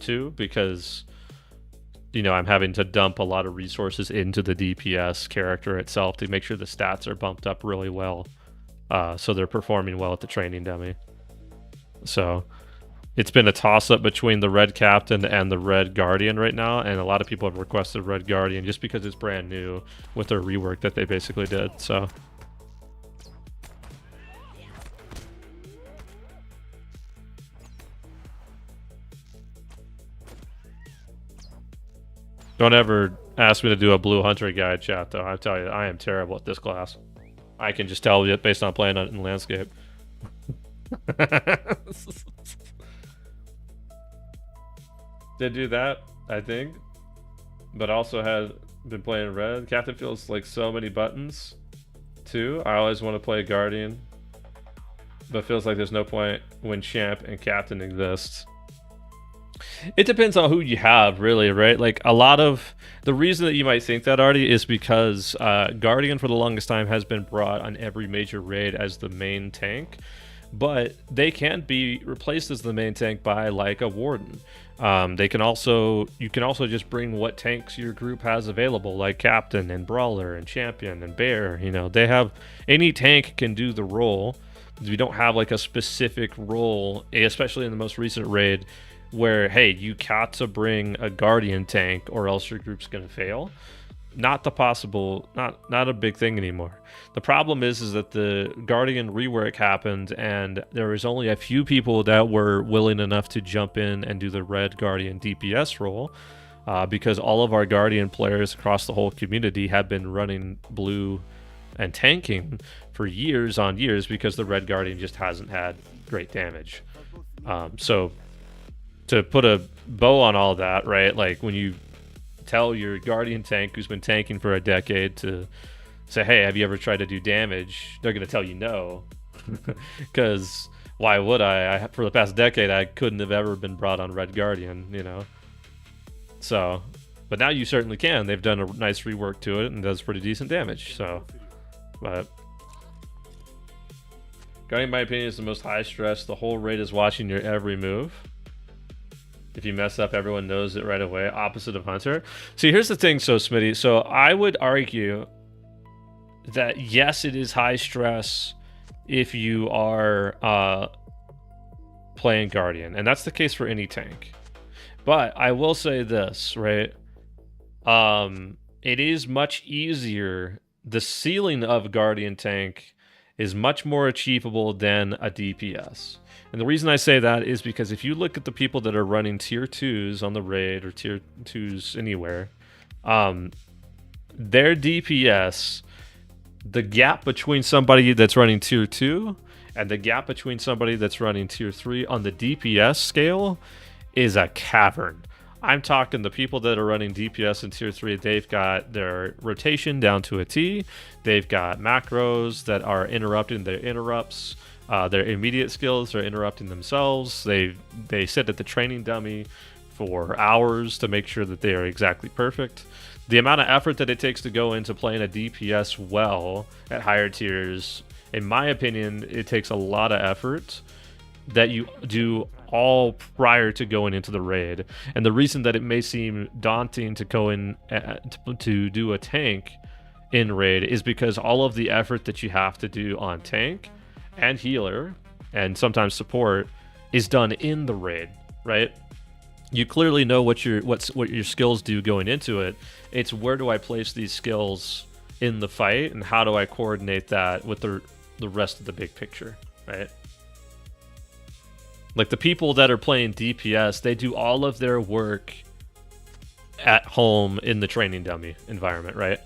to, because, you know, I'm having to dump a lot of resources into the DPS character itself to make sure the stats are bumped up really well, so they're performing well at the training dummy. So it's been a toss-up between the red captain and the red guardian right now, and a lot of people have requested red guardian just because it's brand new with their rework that they basically did. So don't ever ask me to do a blue hunter guide, chat, though. I tell you, I am terrible at this class. I can just tell you based on playing it in landscape. Did do that, I think. But also had been playing red. Captain feels like so many buttons, too. I always want to play Guardian. But feels like there's no point when Champ and Captain exists. It depends on who you have, really, right? Like, a lot of the reason that you might think that, Artie, is because Guardian for the longest time has been brought on every major raid as the main tank, but they can be replaced as the main tank by, like, a Warden. You can also just bring what tanks your group has available, like Captain and Brawler and Champion and Bear. You know, they have any tank can do the role. We don't have like a specific role, especially in the most recent raid, where, hey, you got to bring a Guardian tank or else your group's gonna fail. Not a big thing anymore. The problem is that the Guardian rework happened and there was only a few people that were willing enough to jump in and do the red Guardian DPS role, because all of our Guardian players across the whole community have been running blue and tanking for years on years because the red Guardian just hasn't had great damage. So to put a bow on all that, right, like when you tell your Guardian tank who's been tanking for a decade to say, hey, have you ever tried to do damage? They're going to tell you no. Because why would I? For the past decade, I couldn't have ever been brought on Red Guardian, you know? So, but now you certainly can. They've done a nice rework to it and does pretty decent damage, so. But Guardian, in my opinion, is the most high stress. The whole raid is watching your every move. If you mess up, everyone knows it right away. Opposite of Hunter. See, here's the thing, so Smitty. So I would argue that yes, it is high stress if you are playing Guardian, and that's the case for any tank. But I will say this, right? It is much easier. The ceiling of Guardian tank is much more achievable than a DPS. And the reason I say that is because if you look at the people that are running tier 2s on the raid or tier 2s anywhere, their DPS, the gap between somebody that's running tier 2 and the gap between somebody that's running tier 3 on the DPS scale is a cavern. I'm talking the people that are running DPS in tier 3, they've got their rotation down to a T. They've got macros that are interrupting their interrupts. Their immediate skills are interrupting themselves. They sit at the training dummy for hours to make sure that they are exactly perfect. The amount of effort that it takes to go into playing a DPS well at higher tiers, in my opinion, it takes a lot of effort that you do all prior to going into the raid. And the reason that it may seem daunting to go in to do a tank in raid is because all of the effort that you have to do on tank and healer and sometimes support is done in the raid, right? You clearly know what your skills do going into it. It's where do I place these skills in the fight and how do I coordinate that with the rest of the big picture, right? Like the people that are playing DPS, they do all of their work at home in the training dummy environment, right?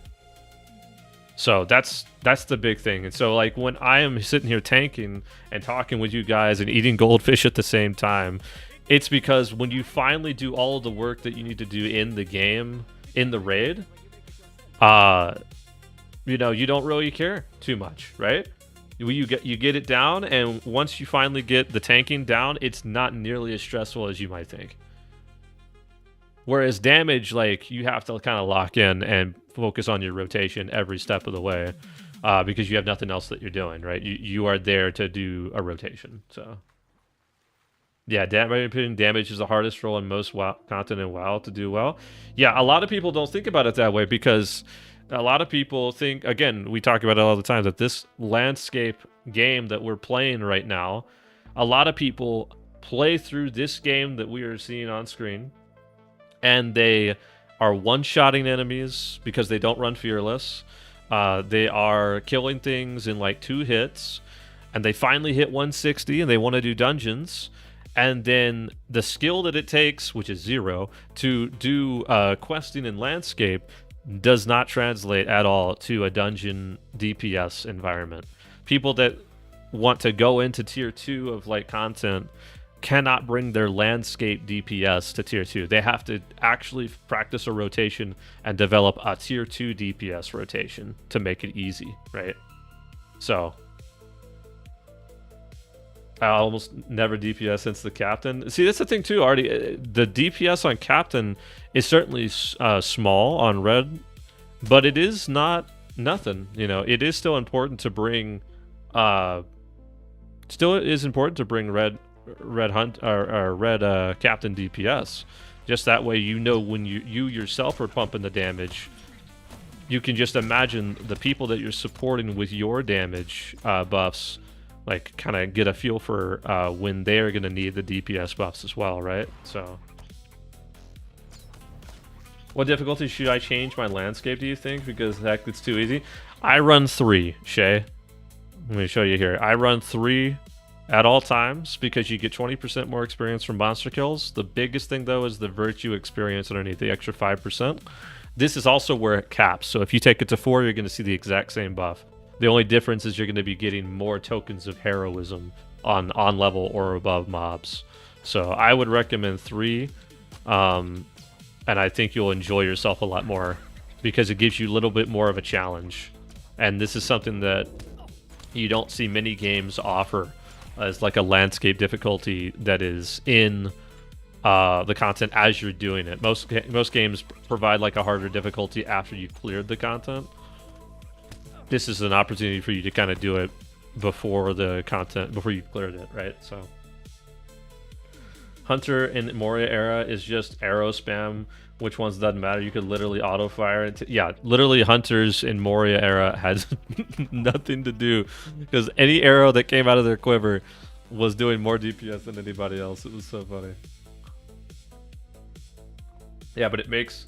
So that's the big thing. And so like when I am sitting here tanking and talking with you guys and eating goldfish at the same time, it's because when you finally do all of the work that you need to do in the game, in the raid, you know, you don't really care too much, right? You get it down, and once you finally get the tanking down, it's not nearly as stressful as you might think. Whereas damage, like, you have to kind of lock in and focus on your rotation every step of the way, because you have nothing else that you're doing, right? You are there to do a rotation. So, yeah, in my opinion, damage is the hardest role in most content in WoW to do well. Yeah, a lot of people don't think about it that way because a lot of people think, again, we talk about it all the time, that this landscape game that we're playing right now, a lot of people play through this game that we are seeing on screen, and they are one-shotting enemies because they don't run Fearless. They are killing things in like 2 hits, and they finally hit 160, and they want to do dungeons. And then the skill that it takes, which is 0, to do questing in landscape does not translate at all to a dungeon DPS environment. People that want to go into tier 2 of like content cannot bring their landscape DPS to tier 2. They have to actually practice a rotation and develop a tier 2 DPS rotation to make it easy, right? So I almost never DPS since the captain. See, that's the thing too, Artie. The DPS on captain is certainly small on red, but it is not nothing. You know, it is still important to bring. Still, it is important to bring red hunt or red captain DPS. Just that way, you know, when you yourself are pumping the damage, you can just imagine the people that you're supporting with your damage buffs. Like, kind of get a feel for when they're going to need the DPS buffs as well, right? So, what difficulty should I change my landscape, do you think? Because, heck, it's too easy. I run 3, Shay. Let me show you here. I run 3 at all times because you get 20% more experience from monster kills. The biggest thing, though, is the virtue experience underneath, the extra 5%. This is also where it caps. So, if you take it to 4, you're going to see the exact same buff. The only difference is you're going to be getting more tokens of heroism on level or above mobs. So I would recommend 3. and I think you'll enjoy yourself a lot more because it gives you a little bit more of a challenge. And this is something that you don't see many games offer as like a landscape difficulty that is in the content as you're doing it. Most games provide like a harder difficulty after you've cleared the content. This is an opportunity for you to kind of do it before the content, before you've cleared it, right? So Hunter in Moria era is just arrow spam. Which ones doesn't matter. You could literally auto fire it. Yeah, literally Hunters in Moria era had nothing to do because any arrow that came out of their quiver was doing more DPS than anybody else. It was so funny. Yeah, but it makes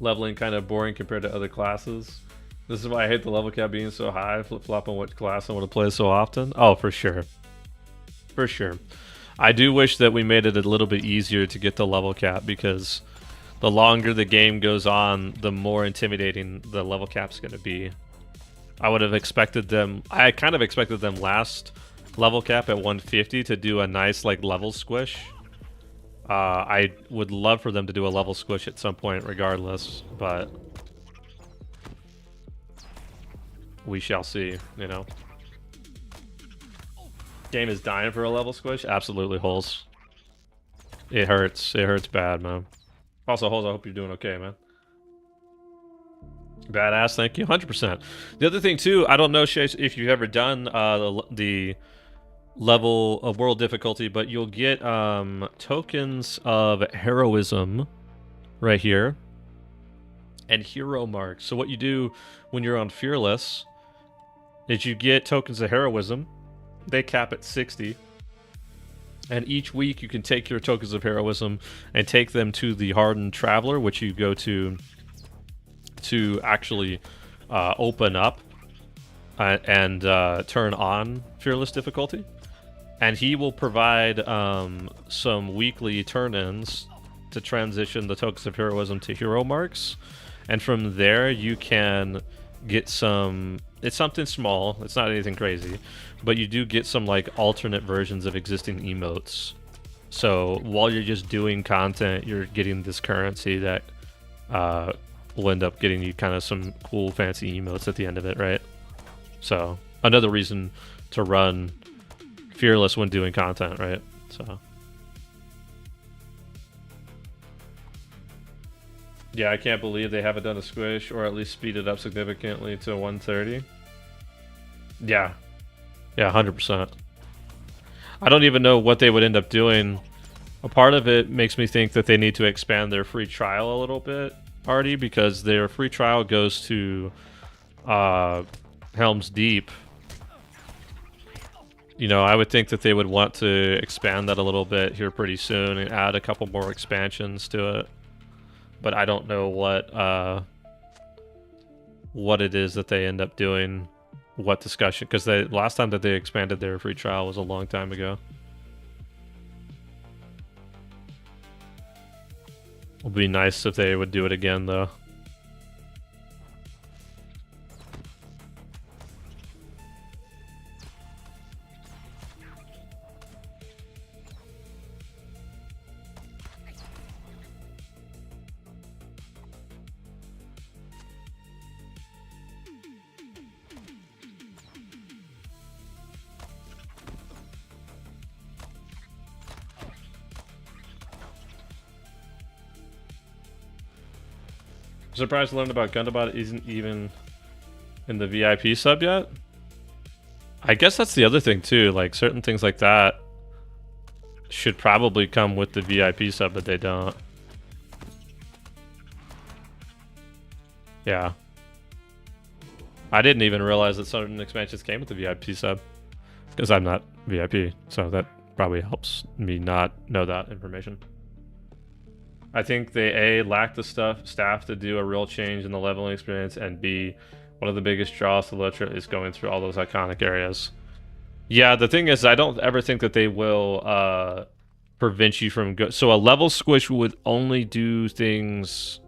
leveling kind of boring compared to other classes. This is why I hate the level cap being so high. Flip-flop on which class I want to play so often. Oh, for sure. For sure. I do wish that we made it a little bit easier to get the level cap because the longer the game goes on, the more intimidating the level cap's going to be. I would have expected them... I kind of expected them last level cap at 150 to do a nice like level squish. I would love for them to do a level squish at some point regardless, but we shall see, you know. Game is dying for a level squish. Absolutely, Holes. It hurts. It hurts bad, man. Also, Holes, I hope you're doing okay, man. Badass, thank you. 100%. The other thing, too, I don't know, Chase, if you've ever done the level of world difficulty, but you'll get tokens of heroism right here and hero marks. So what you do when you're on Fearless is you get tokens of heroism. They cap at 60. And each week you can take your tokens of heroism and take them to the Hardened Traveler, which you go to actually open up and turn on Fearless difficulty. And he will provide some weekly turn-ins to transition the tokens of heroism to hero marks. And from there you can get some... It's something small. It's not anything crazy. But you do get some like alternate versions of existing emotes. So while you're just doing content, you're getting this currency that will end up getting you kind of some cool fancy emotes at the end of it, right? So another reason to run Fearless when doing content, right? So yeah, I can't believe they haven't done a squish or at least speed it up significantly to 130. Yeah. Yeah, 100%. I don't even know what they would end up doing. A part of it makes me think that they need to expand their free trial a little bit, Artie, because their free trial goes to Helm's Deep. You know, I would think that they would want to expand that a little bit here pretty soon and add a couple more expansions to it. But I don't know what it is that they end up doing, what discussion, because the last time that they expanded their free trial was a long time ago. It would be nice if they would do it again, though. Surprised to learn about Gundabot isn't even in the VIP sub yet. I guess that's the other thing too. Like certain things like that should probably come with the VIP sub, but they don't. Yeah. I didn't even realize that certain expansions came with the VIP sub because I'm not VIP, so that probably helps me not know that information. I think they A, lack the staff to do a real change in the leveling experience, and B, one of the biggest draws to Lotro is going through all those iconic areas. Yeah, the thing is, I don't ever think that they will prevent you from so a level squish would only do things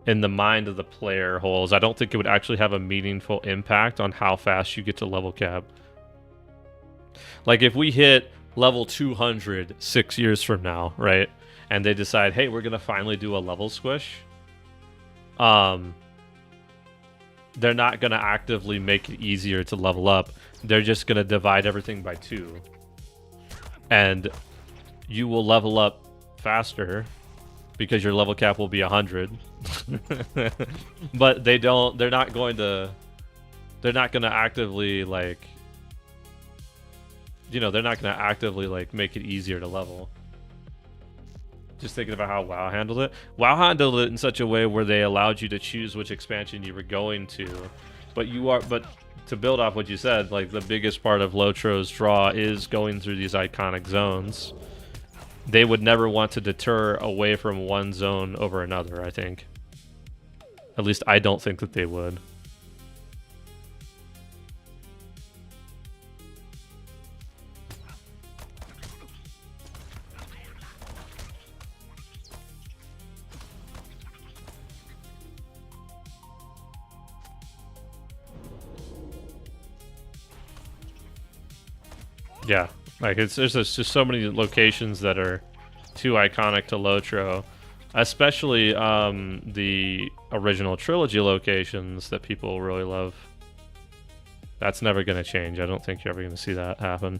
in the mind of the player Holes. I don't think it would actually have a meaningful impact on how fast you get to level cap. Like if we hit level 200 6 years from now, right? and they decide, hey, we're gonna finally do a level squish, they're not gonna actively make it easier to level up. They're just gonna divide everything by 2, and you will level up faster because your level cap will be 100. But they're not gonna actively like, they're not gonna actively like make it easier to level. Just thinking about how WoW handled it. WoW handled it in such a way where they allowed you to choose which expansion you were going to, but to build off what you said, like the biggest part of Lotro's draw is going through these iconic zones. They would never want to deter away from one zone over another, I think. At least I don't think that they would. Yeah, like there's just so many locations that are too iconic to Lotro, especially the original trilogy locations that people really love. That's never going to change. I don't think you're ever going to see that happen.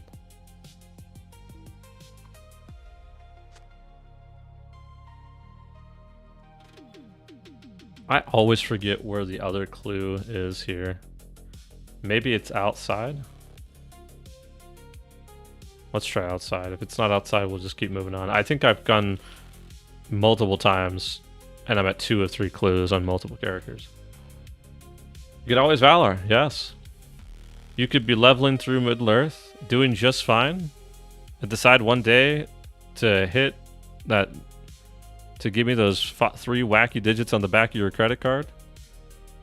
I always forget where the other clue is here. Maybe it's outside? Let's try outside. If it's not outside, we'll just keep moving on. I think I've gone multiple times, and I'm at 2 of 3 clues on multiple characters. You could always Valor, yes. You could be leveling through Middle-earth, doing just fine, and decide one day to hit that, to give me those 3 wacky digits on the back of your credit card.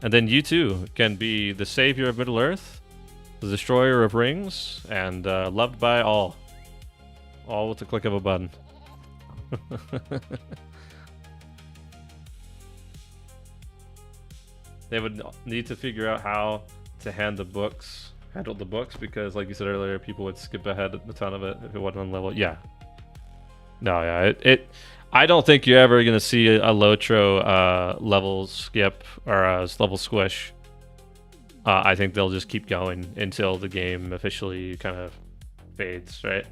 And then you too can be the savior of Middle-earth, the destroyer of rings, and loved by all. All with the click of a button. They would need to figure out how to handle the books, because like you said earlier, people would skip ahead a ton of it if it wasn't on level. Yeah. No, yeah. I don't think you're ever going to see a Lotro level skip or a level squish. I think they'll just keep going until the game officially kind of fades, right?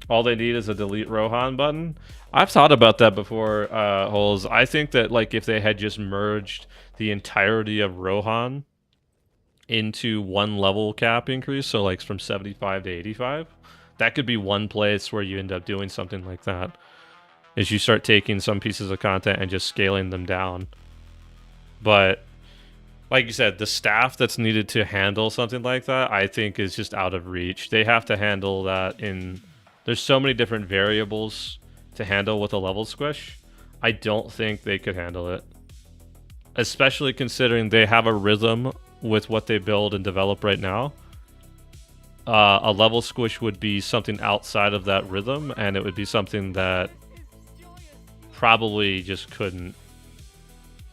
All they need is a delete Rohan button. I've thought about that before, Holes. I think that like if they had just merged the entirety of Rohan into one level cap increase, so like from 75 to 85, that could be one place where you end up doing something like that. Is you start taking some pieces of content and just scaling them down. But like you said, the staff that's needed to handle something like that, I think is just out of reach. They have to handle that in... There's so many different variables to handle with a level squish. I don't think they could handle it. Especially considering they have a rhythm with what they build and develop right now. A level squish would be something outside of that rhythm, and it would be something that probably just couldn't...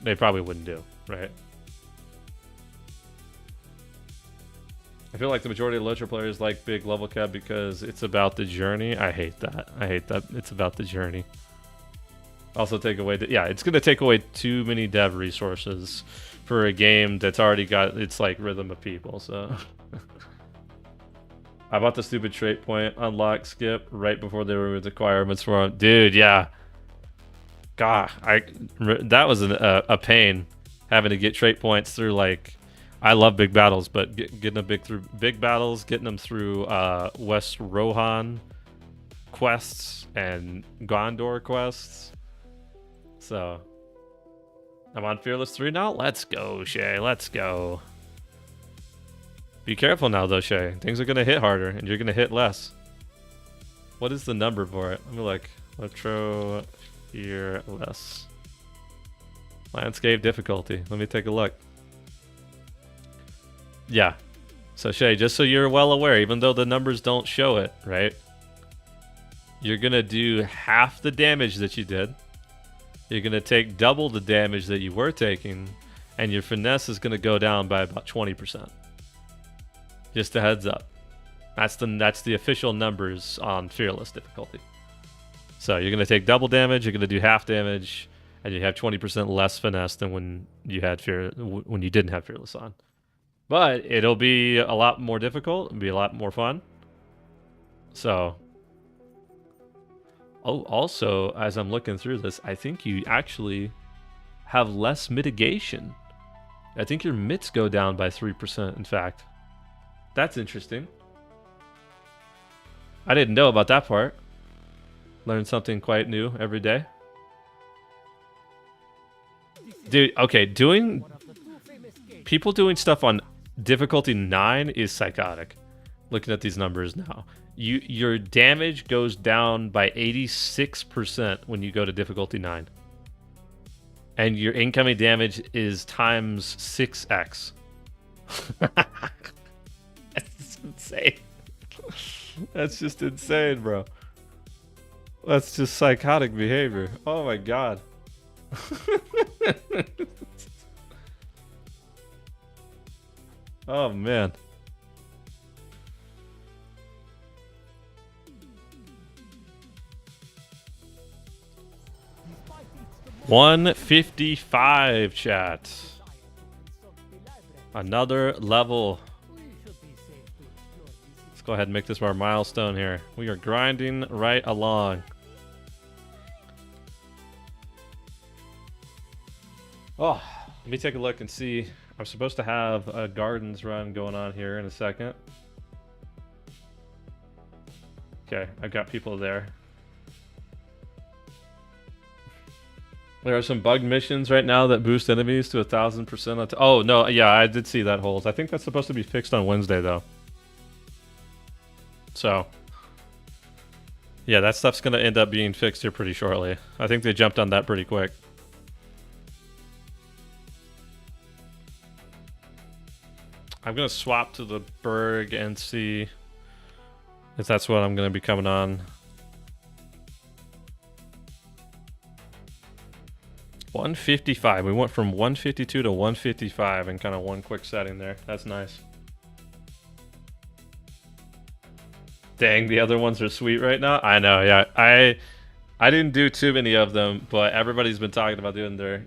They probably wouldn't do, right? I feel like the majority of Lotro players like big level cap because it's about the journey. I hate that. I hate that it's about the journey. Also take away... it's going to take away too many dev resources for a game that's already got its like rhythm of people, so... I bought the stupid trait point unlock skip right before they removed the requirements for it. Dude, yeah. God, that was a pain having to get trait points through like... I love big battles, but getting them through big battles, getting them through West Rohan quests and Gondor quests. So I'm on Fearless 3 now. Let's go, Shay. Let's go. Be careful now, though, Shay. Things are gonna hit harder, and you're gonna hit less. What is the number for it? Let me look. Lotro Fearless. Landscape difficulty. Let me take a look. Yeah. So Shay, just so you're well aware, even though the numbers don't show it, right? You're going to do half the damage that you did. You're going to take double the damage that you were taking. And your finesse is going to go down by about 20%. Just a heads up. That's the official numbers on Fearless difficulty. So you're gonna take double damage, you're gonna do half damage, and you have 20% less finesse than when you didn't have Fearless on. But it'll be a lot more difficult, it'll be a lot more fun. So also, as I'm looking through this, I think you actually have less mitigation. I think your mits go down by 3%, in fact. That's interesting. I didn't know about that part. Learn something quite new every day. Dude, okay, people doing stuff on difficulty 9 is psychotic. Looking at these numbers now. Your damage goes down by 86% when you go to difficulty 9. And your incoming damage is times 6x. That's insane. That's just insane, bro. That's just psychotic behavior. Oh my god. Oh man. 155, chat. Another level. Let's go ahead and make this our milestone here. We are grinding right along. Oh, let me take a look and see. I'm supposed to have a gardens run going on here in a second. Okay, I've got people there. There are some bugged missions right now that boost enemies to 1000%. Oh, no, yeah, I did see that holes. I think that's supposed to be fixed on Wednesday, though. So, yeah, that stuff's going to end up being fixed here pretty shortly. I think they jumped on that pretty quick. I'm going to swap to the Berg and see if that's what I'm going to be coming on. 155. We went from 152 to 155 in kind of one quick setting there. That's nice. Dang, the other ones are sweet right now. I know, yeah. I didn't do too many of them, but everybody's been talking about doing their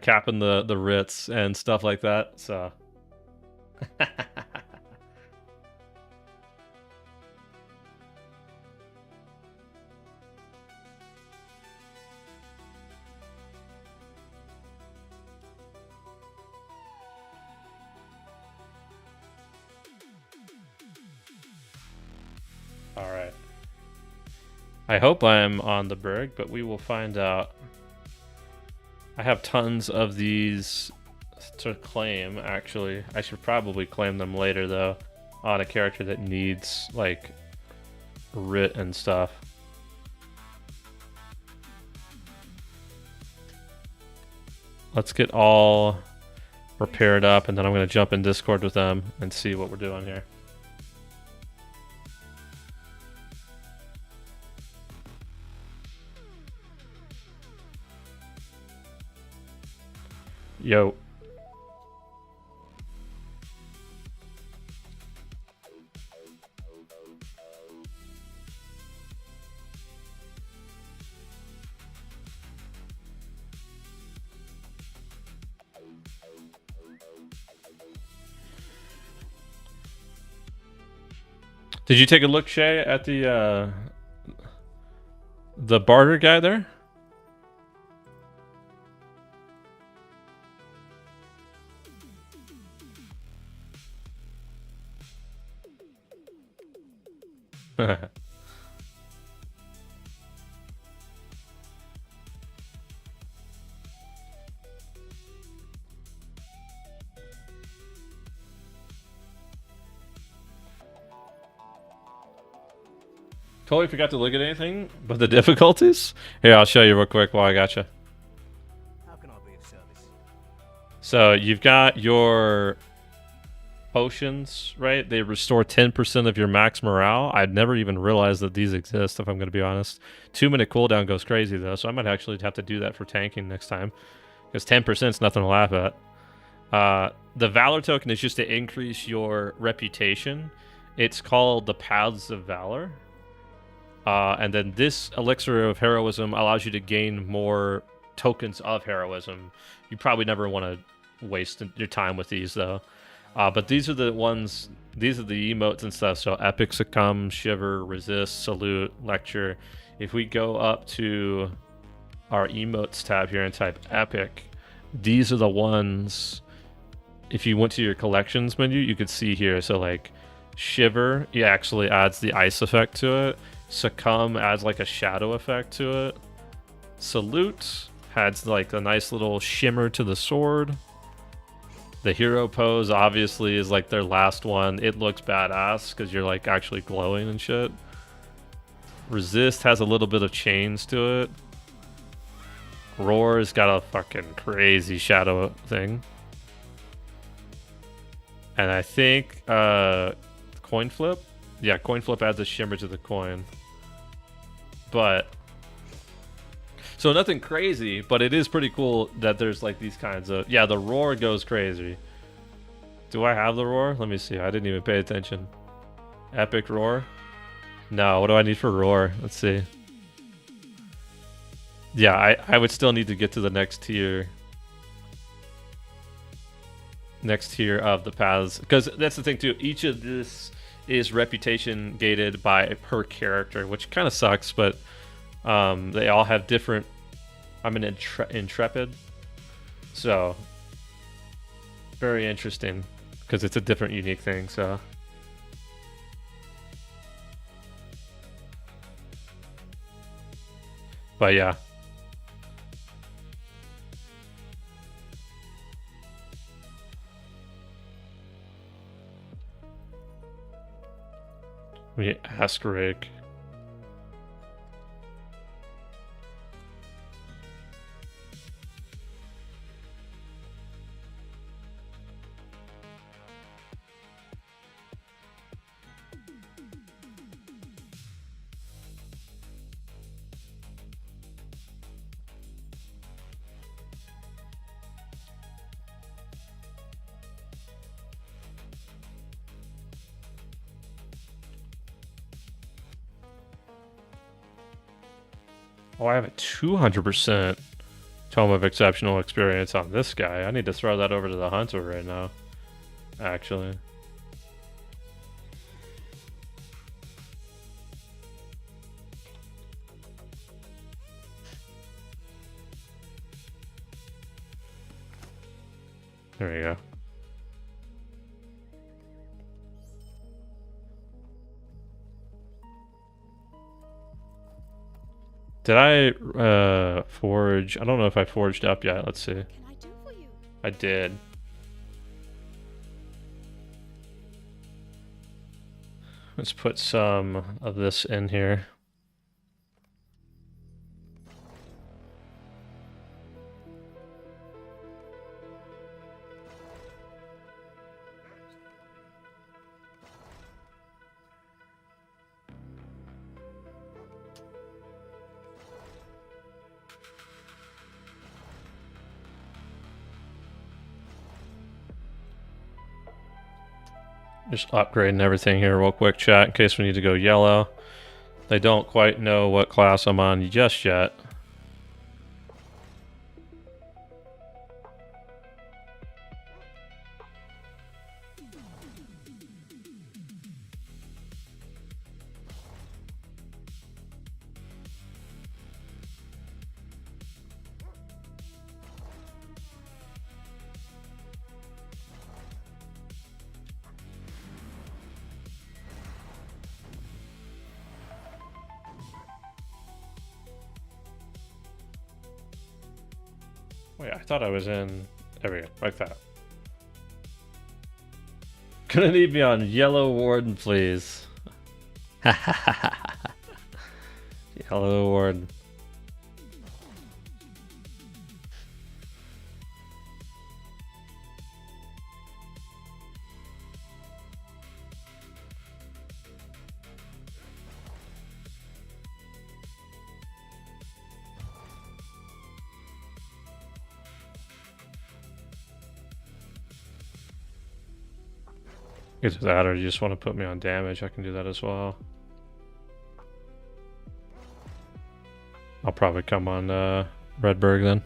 capping the Ritz and stuff like that. So all right. I hope I'm on the Berg, but we will find out. I have tons of these to claim, actually. I should probably claim them later, though, on a character that needs, like, writ and stuff. Let's get all repaired up, and then I'm going to jump in Discord with them and see what we're doing here. Yo. Did you take a look, Shay, at the barter guy there? Totally forgot to look at anything but the difficulties. Here, I'll show you real quick while I got you. How can I be of service? So you've got your potions, right? They restore 10% of your max morale. I'd never even realized that these exist, if I'm going to be honest. 2-minute cooldown goes crazy, though, so I might actually have to do that for tanking next time. Because 10% is nothing to laugh at. The Valor token is just to increase your reputation It's called the Paths of Valor. And then this elixir of heroism allows you to gain more tokens of heroism. You probably never want to waste your time with these though. But these are the ones, these are the emotes and stuff. So epic, succumb, shiver, resist, salute, lecture. If we go up to our emotes tab here and type epic, these are the ones. If you went to your collections menu, you could see here. So like shiver, it actually adds the ice effect to it. Succumb adds like a shadow effect to it. Salute adds like a nice little shimmer to the sword. The hero pose obviously is like their last one. It looks badass because you're like actually glowing and shit. Resist has a little bit of chains to it. Roar's got a fucking crazy shadow thing. And I think coin flip? Yeah, coin flip adds a shimmer to the coin. But so nothing crazy, but it is pretty cool that there's like these kinds of, yeah, the roar goes crazy. Do I have the roar? Let me see. I didn't even pay attention. Epic roar? No, what do I need for roar? Let's see. Yeah, I would still need to get to the next tier. Next tier of the paths, because that's the thing too. Each of this is reputation gated by per character, which kind of sucks, but they all have different. I'm an intrepid, so very interesting because it's a different, unique thing. So. But yeah. We ask Rick. Oh, I have a 200% Tome of Exceptional Experience on this guy. I need to throw that over to the Hunter right now, actually. There we go. Did I forge? I don't know if I forged up yet. Let's see. Can I do for you? I did. Let's put some of this in here. Just upgrading everything here real quick, chat, in case we need to go yellow. They don't quite know what class I'm on just yet. Wait, I thought I was in. There we go, like that. Gonna need me on Yellow Warden, please. Yellow Warden. Either that or you just want to put me on damage, I can do that as well. I'll probably come on Redberg then.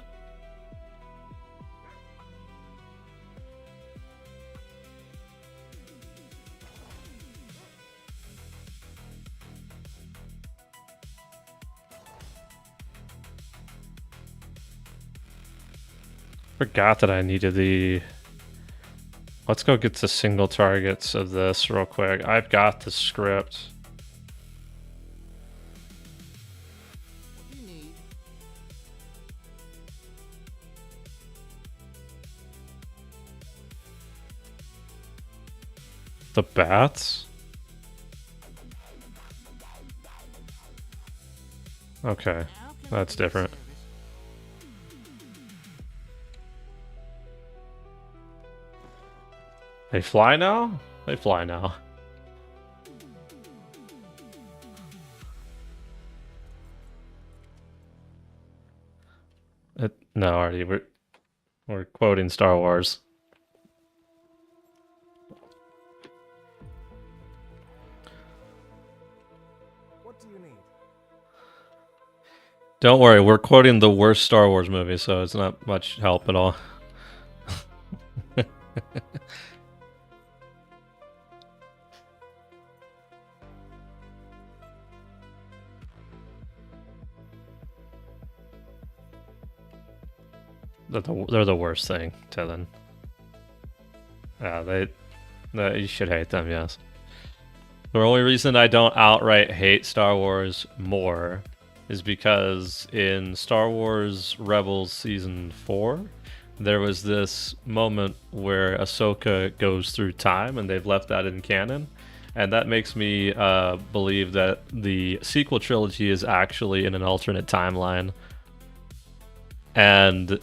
Forgot that I needed the... Let's go get the single targets of this real quick. I've got the script. What do you need? The bats? Okay, that's different. They fly now? They fly now. No, Artie, we're quoting Star Wars. What do you need? Don't worry, we're quoting the worst Star Wars movie, so it's not much help at all. They're the worst thing, Tillin. Yeah, you should hate them, yes. The only reason I don't outright hate Star Wars more is because in Star Wars Rebels Season 4, there was this moment where Ahsoka goes through time, and they've left that in canon. And that makes me believe that the sequel trilogy is actually in an alternate timeline. And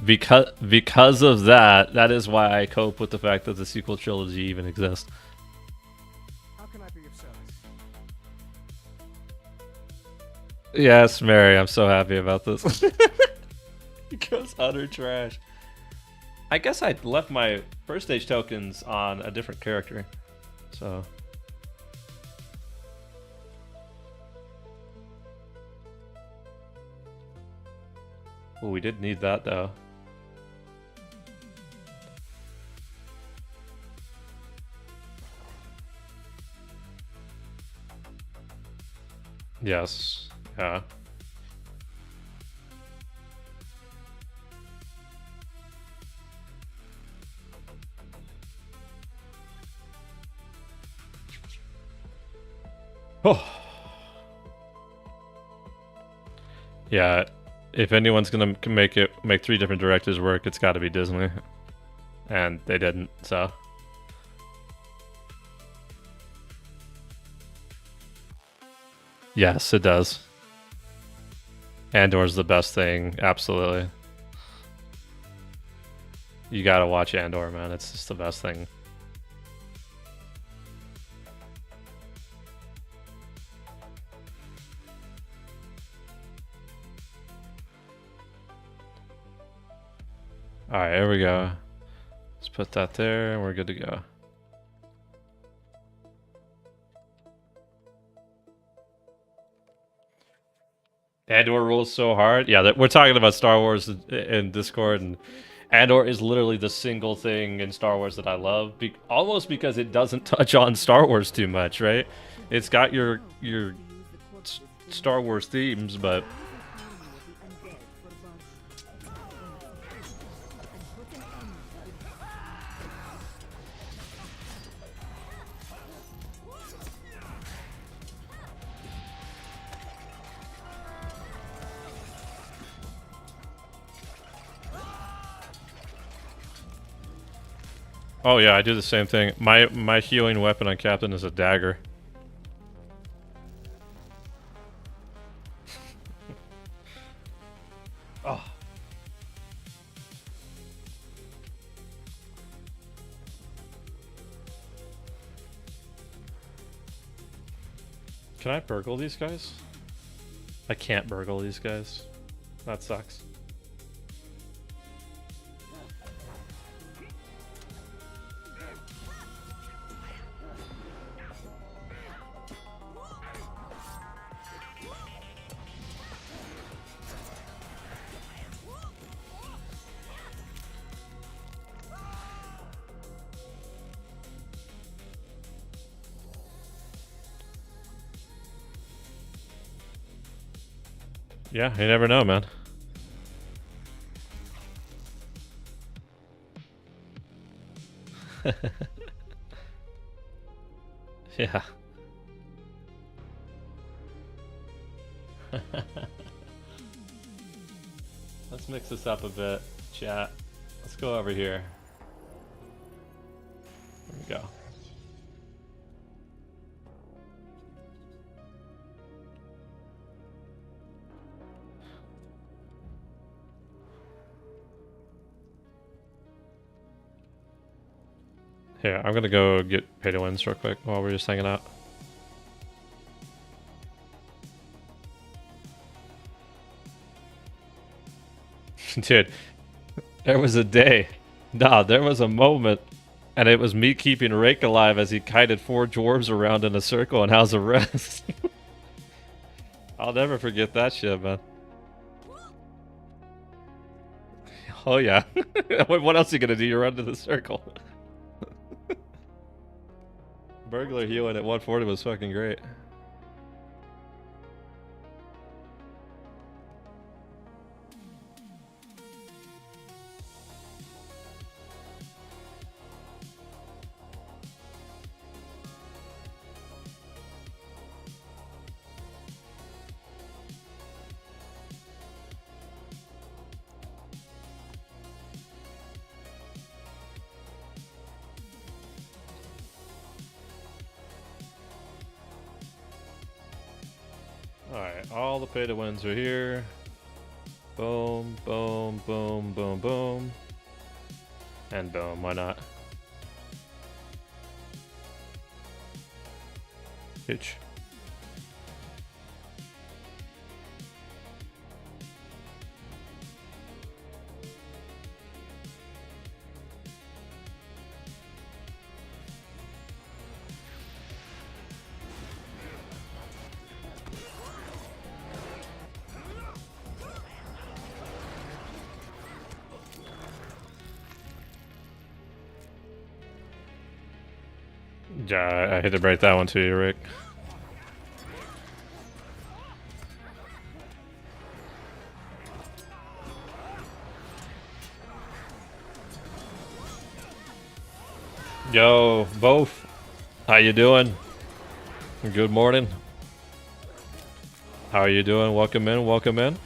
because of that, that is why I cope with the fact that the sequel trilogy even exists. How can I be of service? Yes, Mary, I'm so happy about this. It goes utter trash. I guess I left my first stage tokens on a different character, so. Well, we did need that though. Yes. Yeah. Oh. Yeah. If anyone's gonna make 3 different directors work, it's got to be Disney, and they didn't. So. Yes, it does. Andor's the best thing, absolutely. You gotta watch Andor, man. It's just the best thing. Alright, here we go. Let's put that there, and we're good to go. Andor rules so hard. Yeah, we're talking about Star Wars in Discord, and Andor is literally the single thing in Star Wars that I love, almost because it doesn't touch on Star Wars too much, right? It's got your Star Wars themes, but oh yeah, I do the same thing. My healing weapon on Captain is a dagger. Oh. Can I burgle these guys? I can't burgle these guys. That sucks. Yeah, you never know, man. Yeah. Let's mix this up a bit, chat. Let's go over here. There we go. Here, I'm gonna go get pay to wins real quick while we're just hanging out. Dude, there was a day. Nah, there was a moment, and it was me keeping Rake alive as he kited 4 dwarves around in a circle in House of Rest. I'll never forget that shit, man. Oh yeah. What else are you gonna do? You run to the circle. Burglar healing at 140 was fucking great. Alright, all the pay to wins are here. Boom, boom, boom, boom, boom. And boom, why not? Hitch. Yeah, I had to break that one to you, Rick. Yo, both. How you doing? Good morning. How are you doing? Welcome in, welcome in.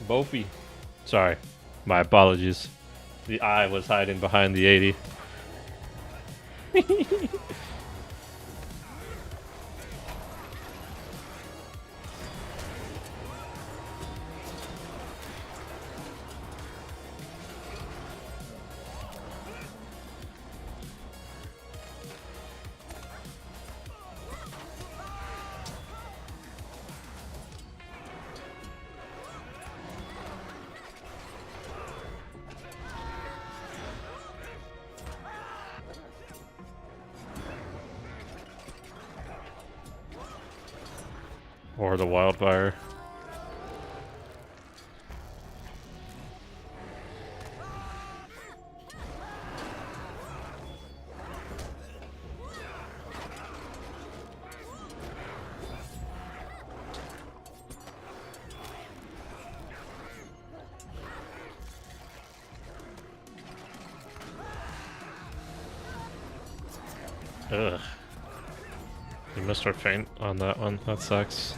Bofi. Sorry, my apologies. The eye was hiding behind the 80. Or the wildfire. Ugh. You missed our feint on that one. That sucks.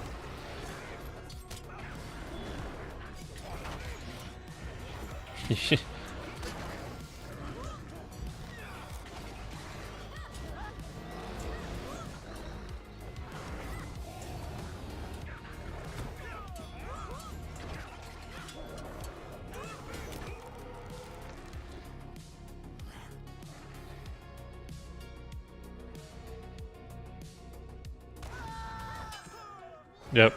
Yep.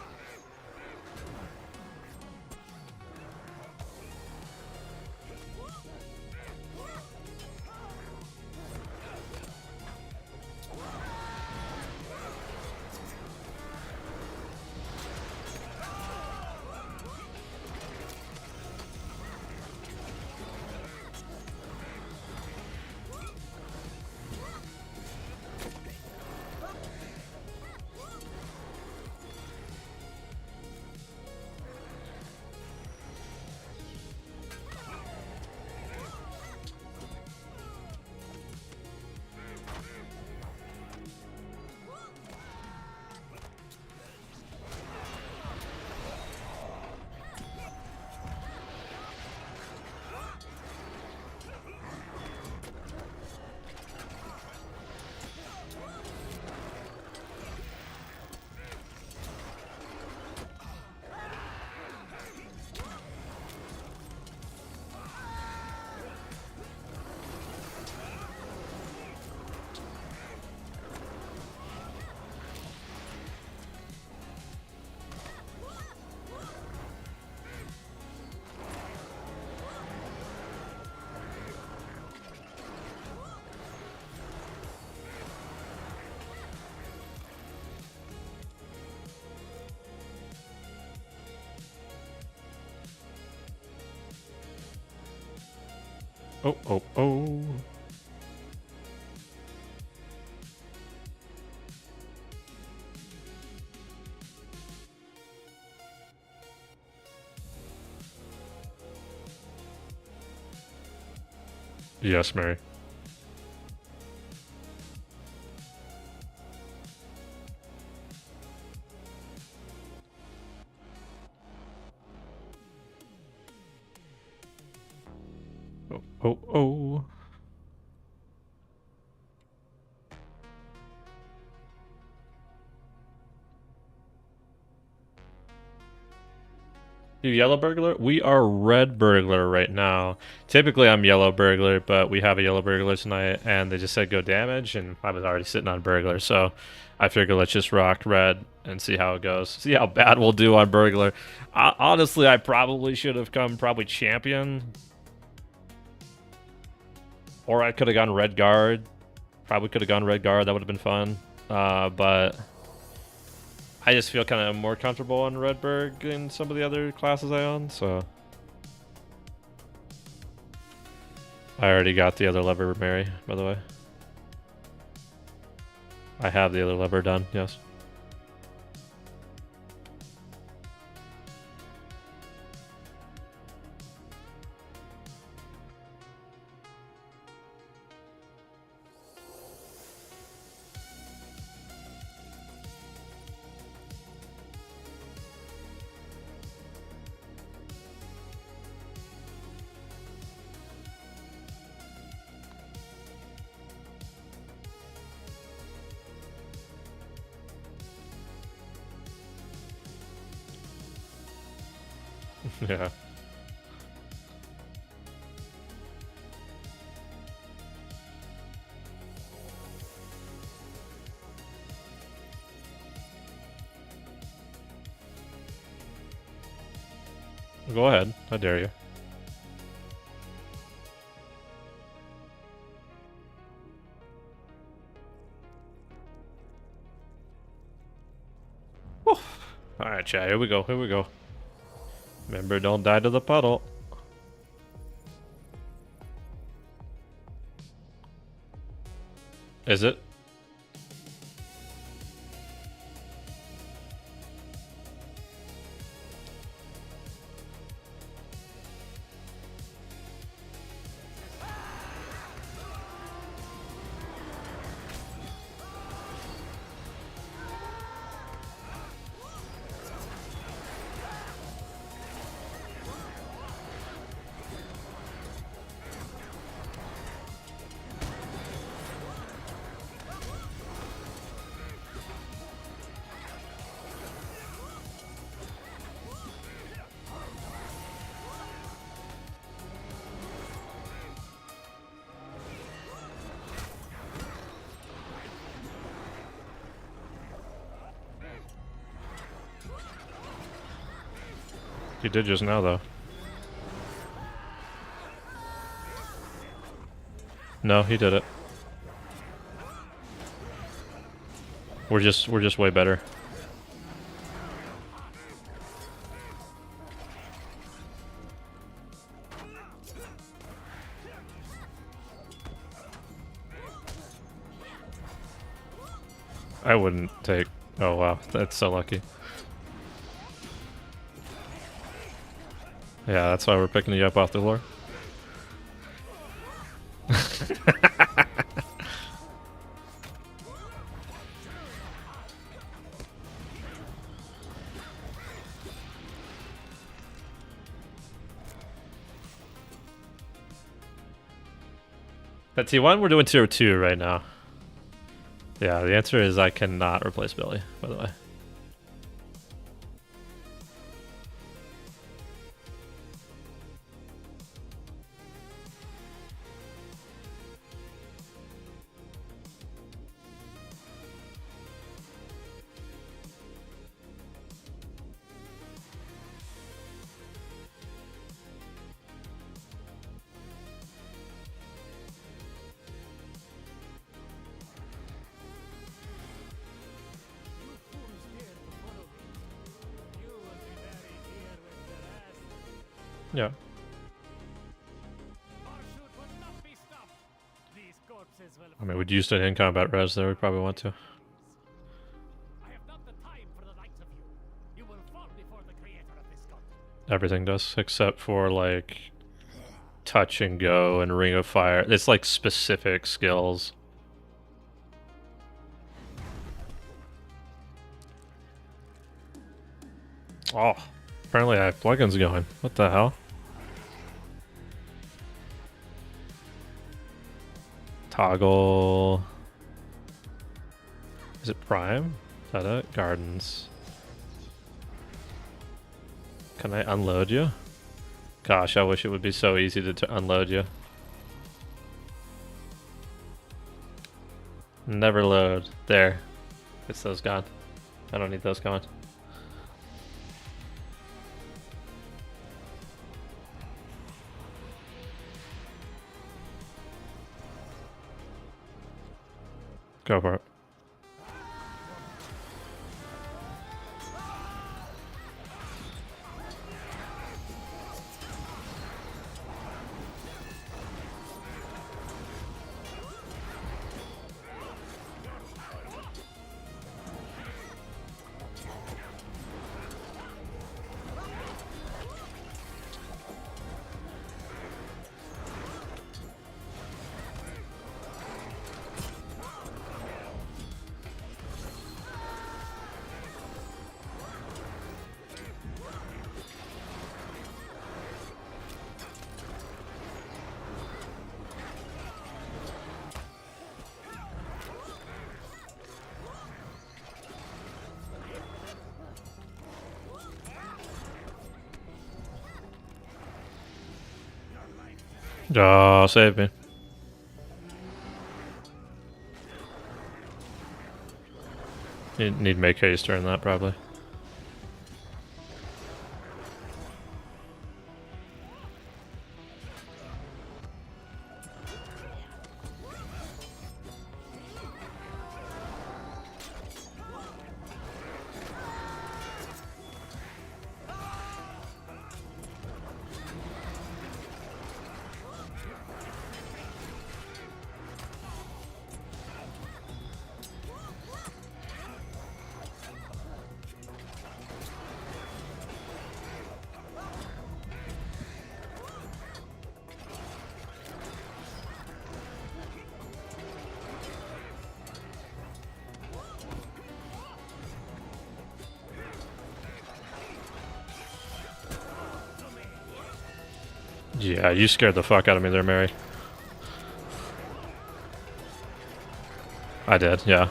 Oh, oh, oh. Yes, Mary. Oh, oh, oh. You yellow burglar? We are red burglar right now. Typically I'm yellow burglar, but we have a yellow burglar tonight, and they just said go damage, and I was already sitting on burglar, so I figured let's just rock red and see how it goes. See how bad we'll do on burglar. Honestly, I probably should have come champion. Or I could have gone red guard. Probably could have gone red guard. That would have been fun. But I just feel kind of more comfortable on Redberg than some of the other classes I own, so. I already got the other lever, Mary, by the way. I have the other lever done, yes. Yeah. Go ahead. I dare you. Alright, chat. Here we go. Here we go. Remember, don't die to the puddle. Is it? He did just now, though. No, he did it. We're just way better. I wouldn't take. Oh wow, that's so lucky. Yeah, that's why we're picking you up off the floor. At T1, we're doing tier 2 right now. Yeah, the answer is I cannot replace Billy, by the way. Yeah. as well. I mean, we'd use it in combat res there. We probably want to. I have not the time for the likes of you. You will fall before the creator of this god. Everything does, except for like touch and go and ring of fire. It's like specific skills. Oh, apparently I have plugins going. What the hell? Toggle. Is it Prime? Is that it? Gardens. Can I unload you? Gosh, I wish it would be so easy to unload you. Never load. There. It's those gone. I don't need those gone. Go for it. Oh, save me. Need make haste during that, probably. Yeah, you scared the fuck out of me there, Mary. I did, yeah.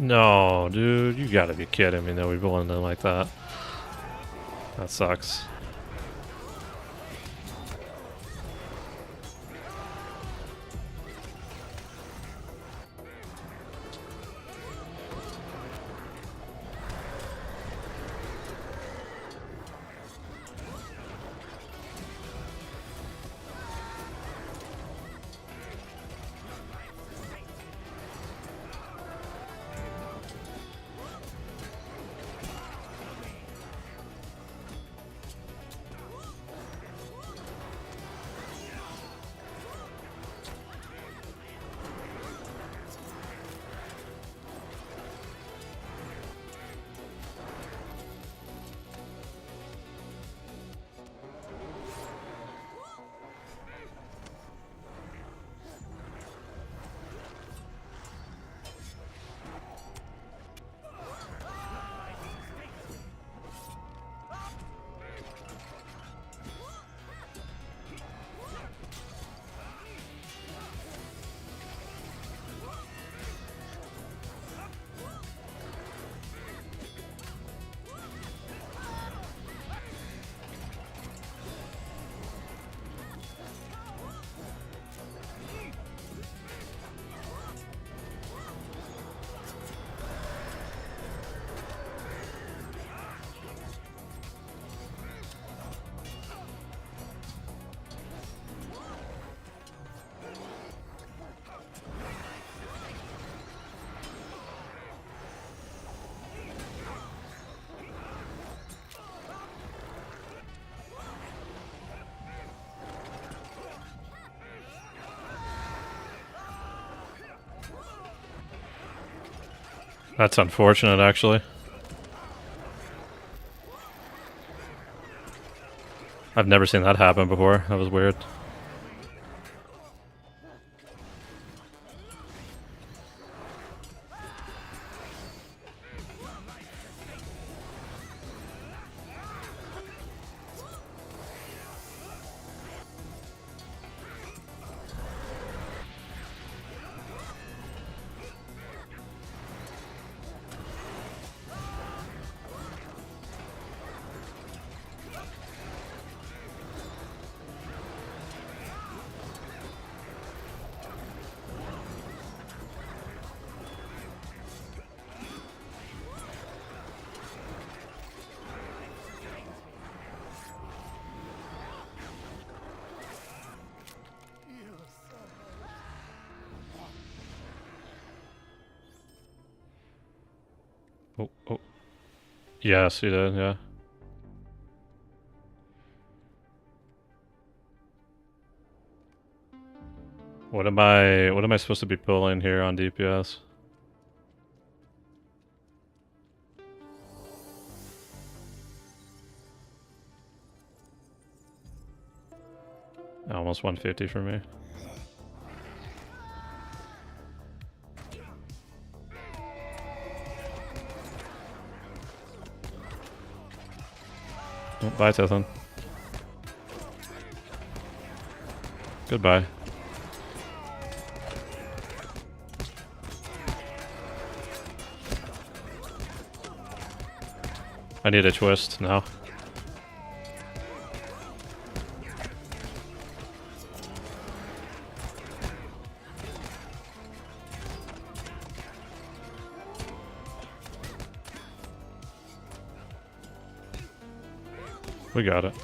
No, dude, you gotta be kidding me that we blended in like that. That sucks. That's unfortunate, actually. I've never seen that happen before. That was weird. Oh, oh. Yes, you did, yeah. What am I supposed to be pulling here on DPS? Almost 150 for me. Oh, bye, Tethan. Goodbye. I need a twist now. We got it.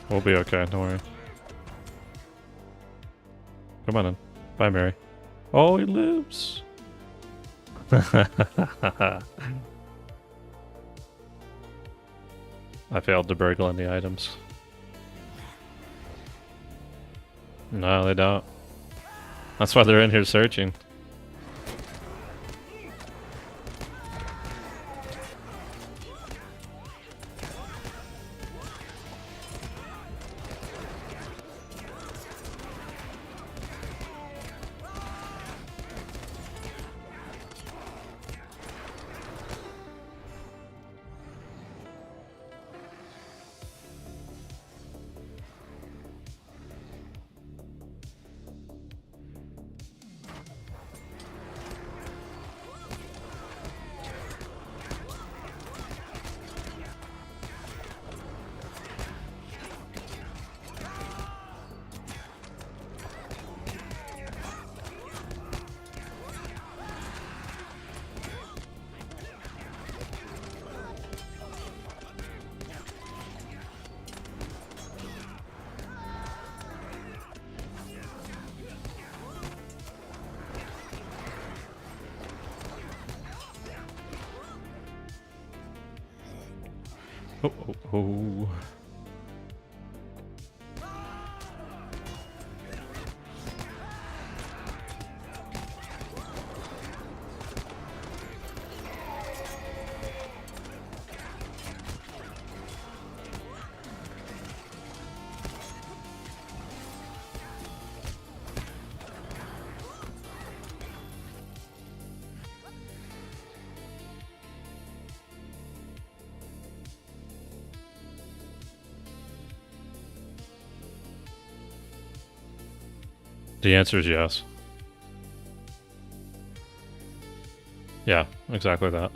We'll be okay, don't worry. Come on in. Bye, Mary. Oh, he lives! I failed to burgle any items. No, they don't. That's why they're in here searching. Oh, oh, oh. The answer is yes. Yeah, exactly that.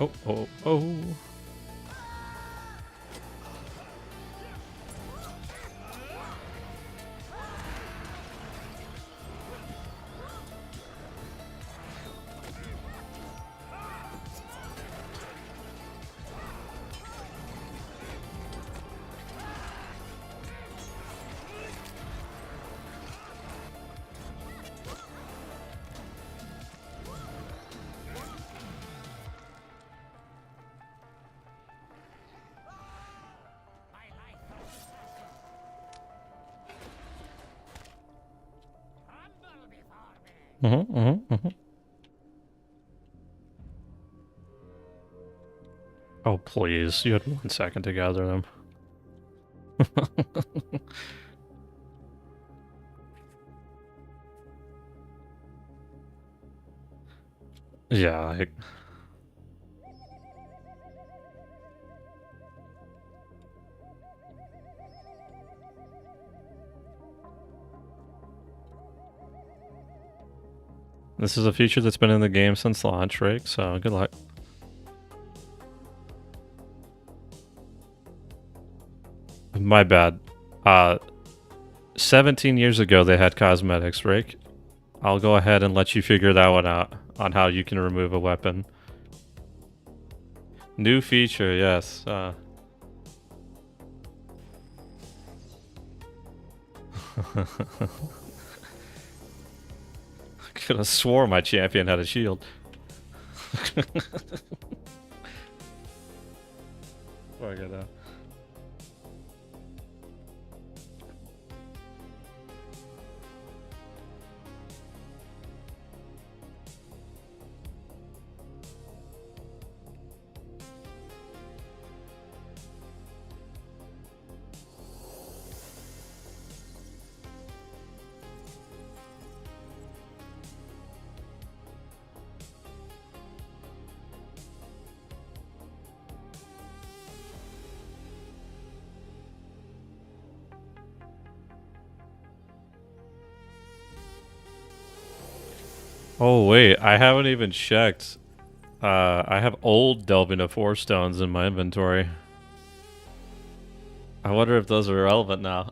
Oh, oh, oh. Oh, please. You had 1 second to gather them. Yeah, this is a feature that's been in the game since launch, Rick, so good luck. My bad. 17 years ago they had cosmetics, Rick. I'll go ahead and let you figure that one out on how you can remove a weapon. New feature, yes. Could have swore my champion had a shield. Fuck it up. Oh wait, I haven't even checked. I have old Delving of Four Stones in my inventory. I wonder if those are relevant now.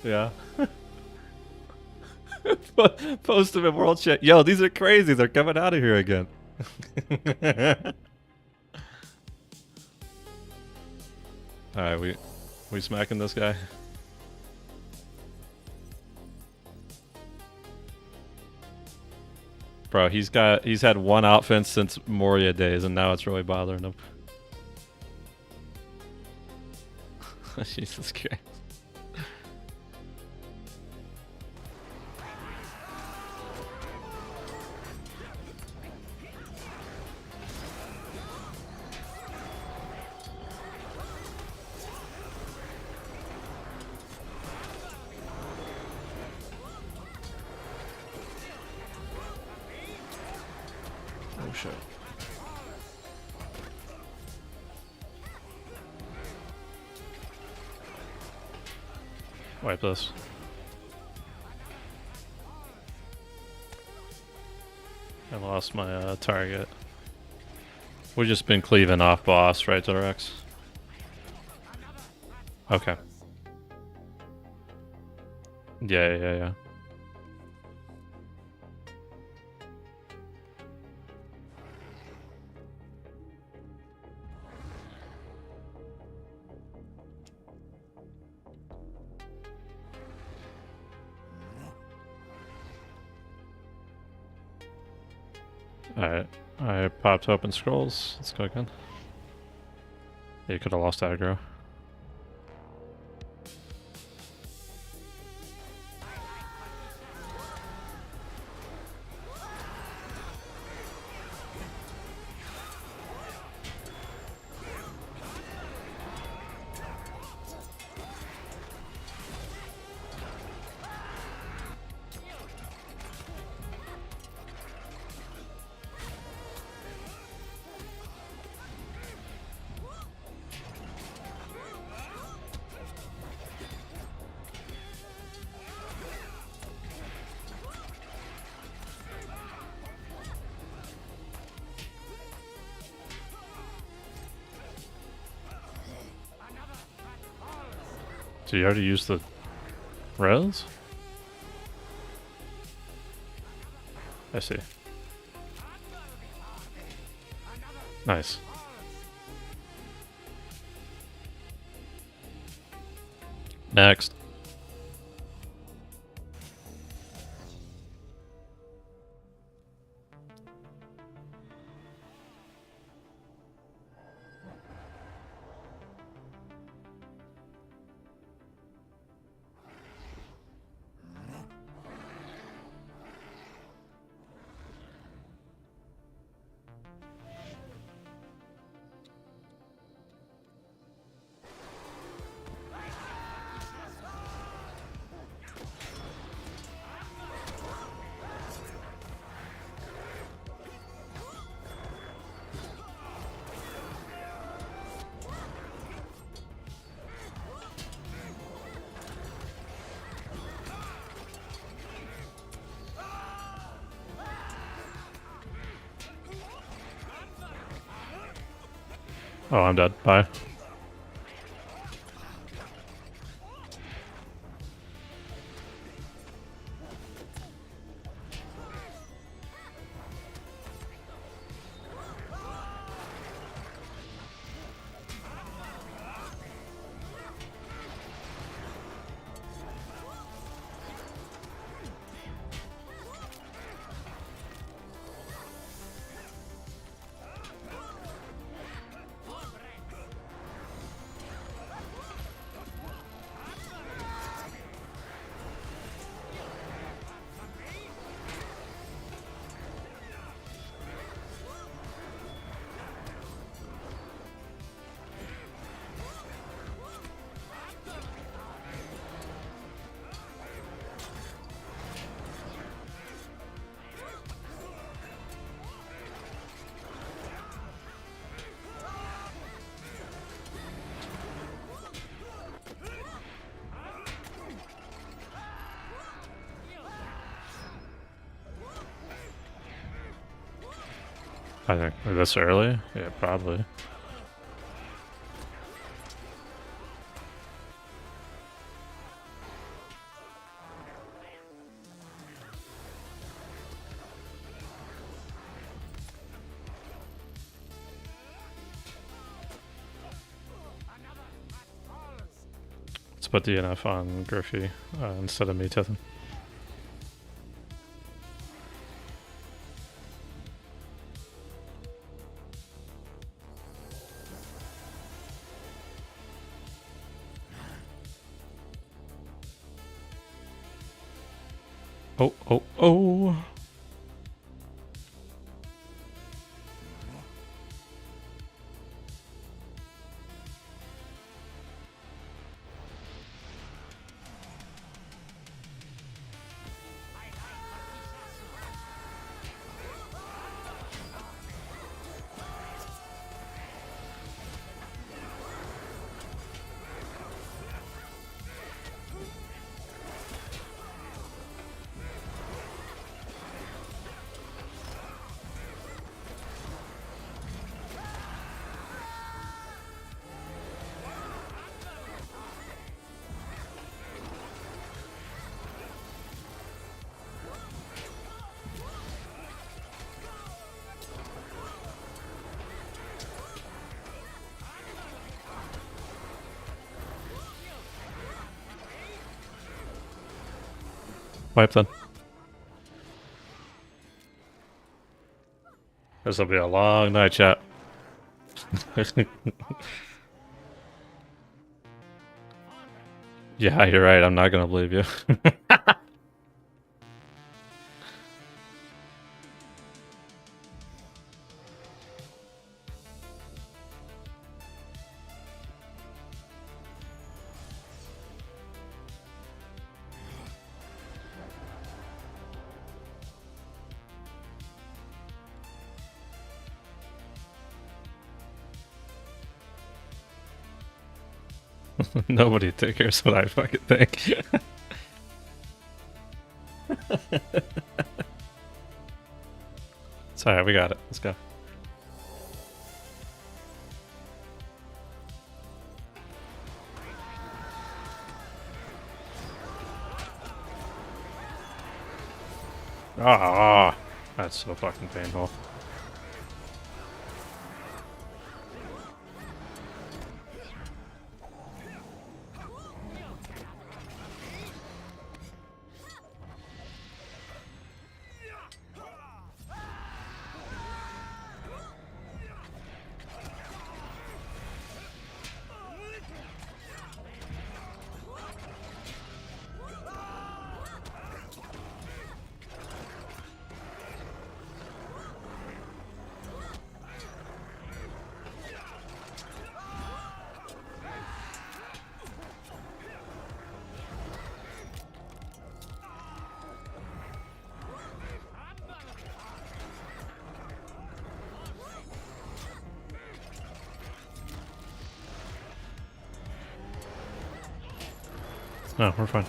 Yeah. Post them in world chat. Yo, these are crazy. They're coming out of here again. Alright, we smacking this guy? Bro, he's had 1 outfit since Moria days, and now it's really bothering him. Jesus Christ. Oh shit. Wipe this. I lost my target. We've just been cleaving off boss, right, Rex? Okay. Yeah. Alright, I popped open scrolls. Let's go again. Yeah, you could have lost aggro. Did you already use the res? I see. Nice. Next. Oh, I'm dead. Bye. I think this early? Yeah, probably. Let's put DNF on Griffey instead of me, Tithan. Oh, oh, oh! Wipe then. This will be a long night, chat. Yeah, you're right. I'm not gonna believe you. Nobody cares what I fucking think. It's alright, we got it. Let's go. Ah, that's so fucking painful. No, we're fine.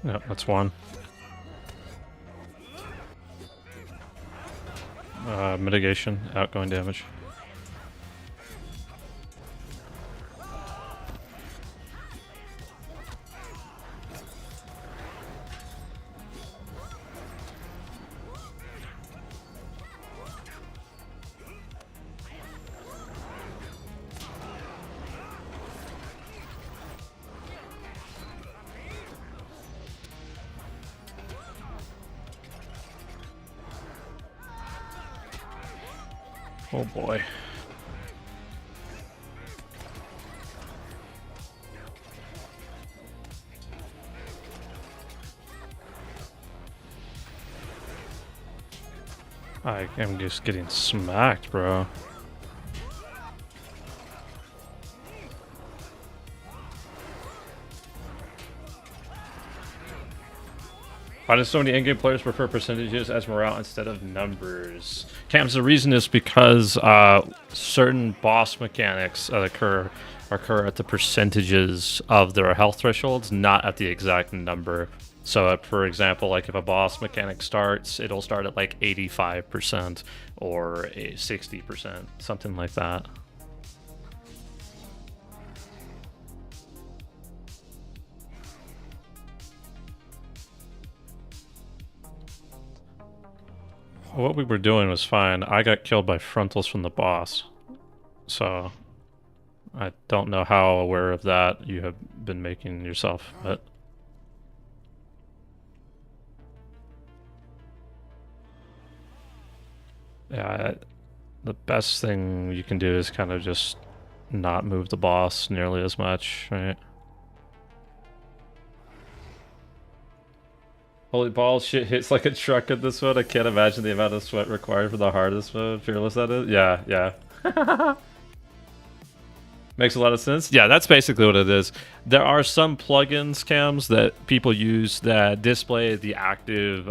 Yeah, that's one. Mitigation, outgoing damage. Oh boy. I am just getting smacked, bro. Why do so many in-game players prefer percentages as morale instead of numbers? Camps, the reason is because certain boss mechanics occur at the percentages of their health thresholds, not at the exact number. So, for example, like if a boss mechanic starts, it'll start at like 85% or 60%, something like that. What we were doing was fine. I got killed by frontals from the boss. So, I don't know how aware of that you have been making yourself, but... yeah, the best thing you can do is kind of just not move the boss nearly as much, right? Holy balls, shit hits like a truck in this mode. I can't imagine the amount of sweat required for the hardest mode. Fearless, that is? Yeah, yeah. Makes a lot of sense. Yeah, that's basically what it is. There are some plugins, cams, that people use that display the active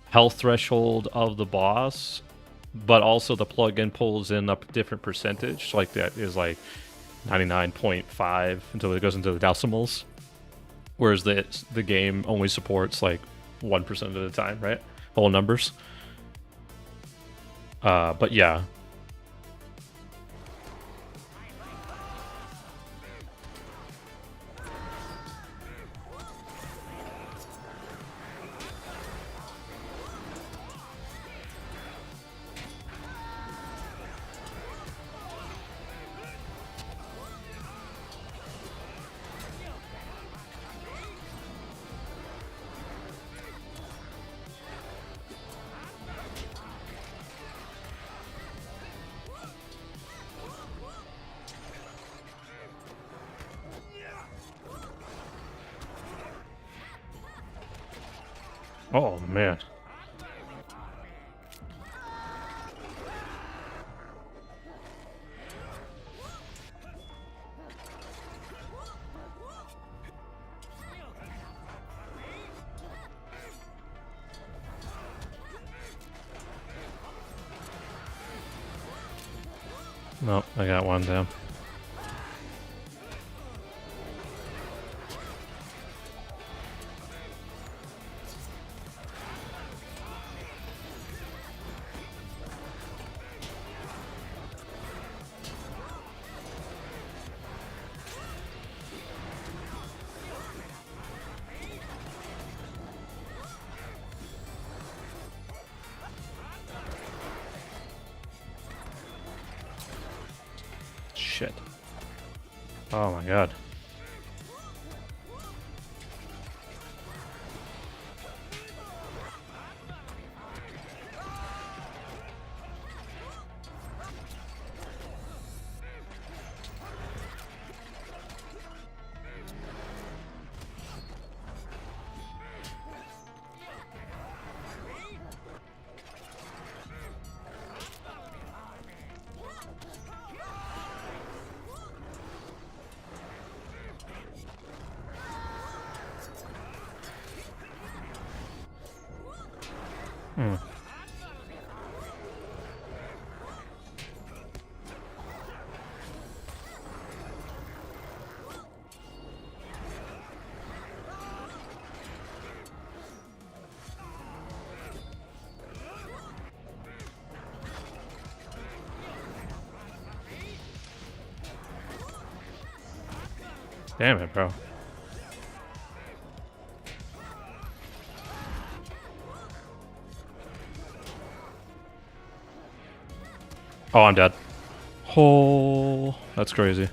health threshold of the boss, but also the plugin pulls in a different percentage. Like that is like 99.5 until it goes into the decimals. Whereas the game only supports like 1% of the time, right? Whole numbers. But yeah. Oh man. No, I got one down. Shit. Oh my god. Hmm. Damn it, bro. Oh, I'm dead. Oh, that's crazy.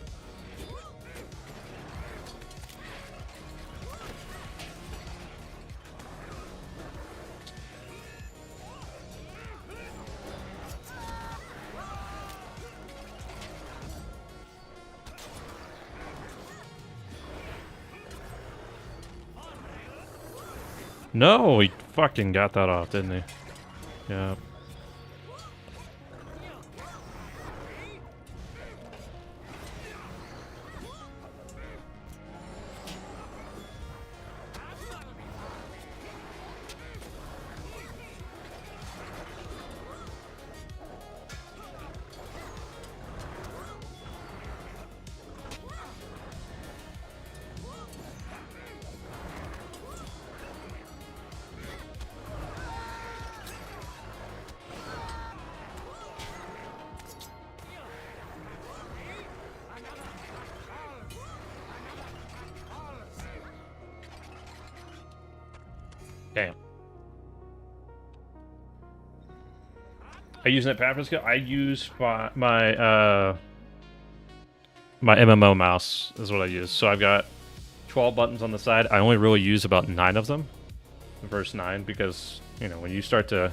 No, he fucking got that off, didn't he? Yeah. Damn. Are you using that pad skill? I use my my MMO mouse is what I use. So I've got 12 buttons on the side. I only really use about 9 of them. The first 9, because you know when you start to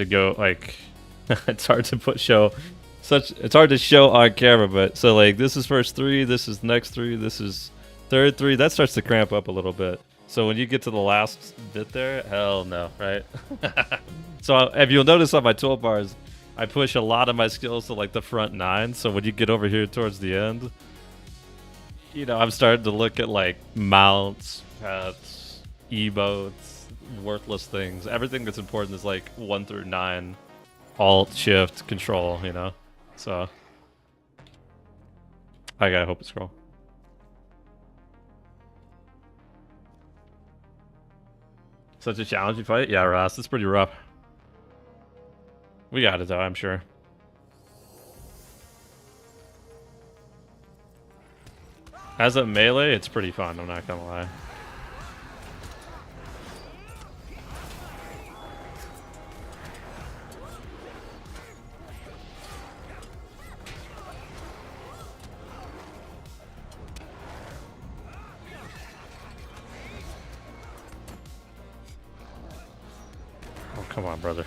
go like it's hard to show It's hard to show on camera, but so like this is first 3, this is next 3, this is third 3. That starts to cramp up a little bit. So when you get to the last bit there, hell no, right? So if you'll notice on my toolbars, I push a lot of my skills to like the front 9. So when you get over here towards the end, you know, I'm starting to look at like mounts, pets, emotes, worthless things. Everything that's important is like 1 through 9. Alt, shift, control, you know? So I gotta hope it's scroll. Such a challenging fight? Yeah, Ross, it's pretty rough. We got it though, I'm sure. As a melee, it's pretty fun, I'm not gonna lie. Oh, come on, brother.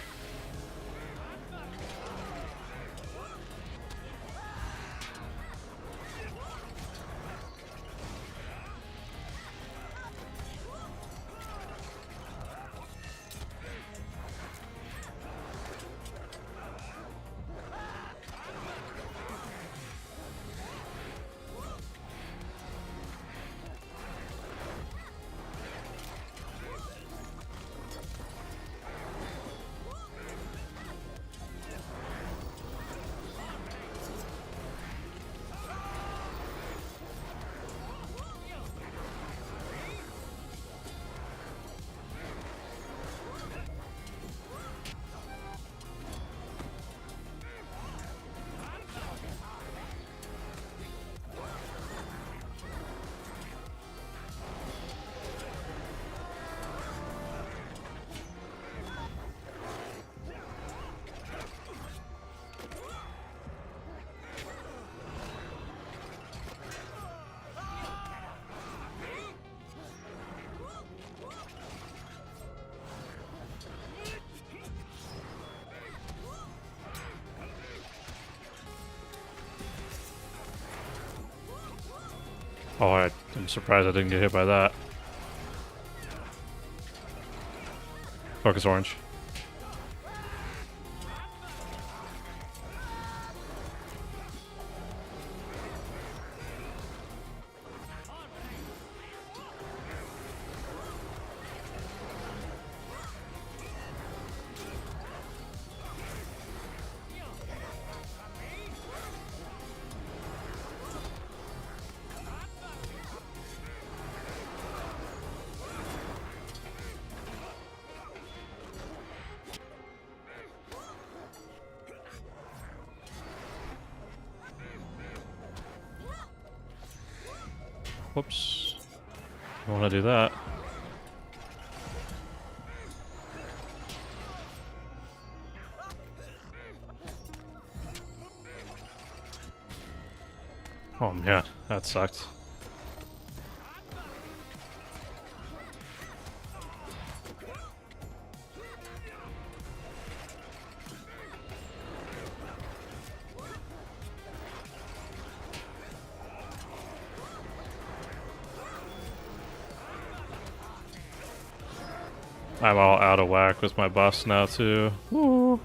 Oh, I'm surprised I didn't get hit by that. Focus orange. Whoops. I want to do that. Oh man, that sucked. I'm all out of whack with my buffs now too. Woo.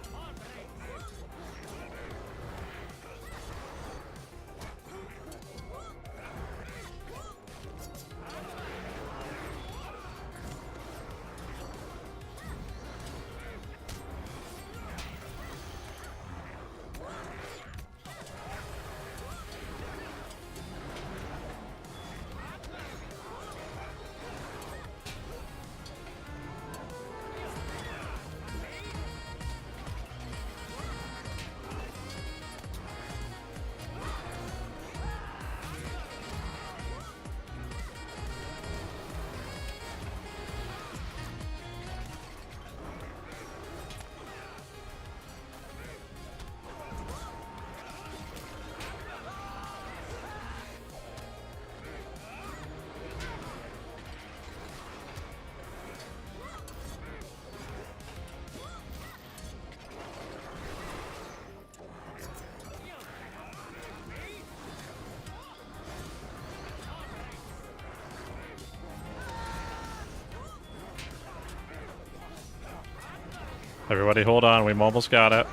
Everybody hold on, we almost got it.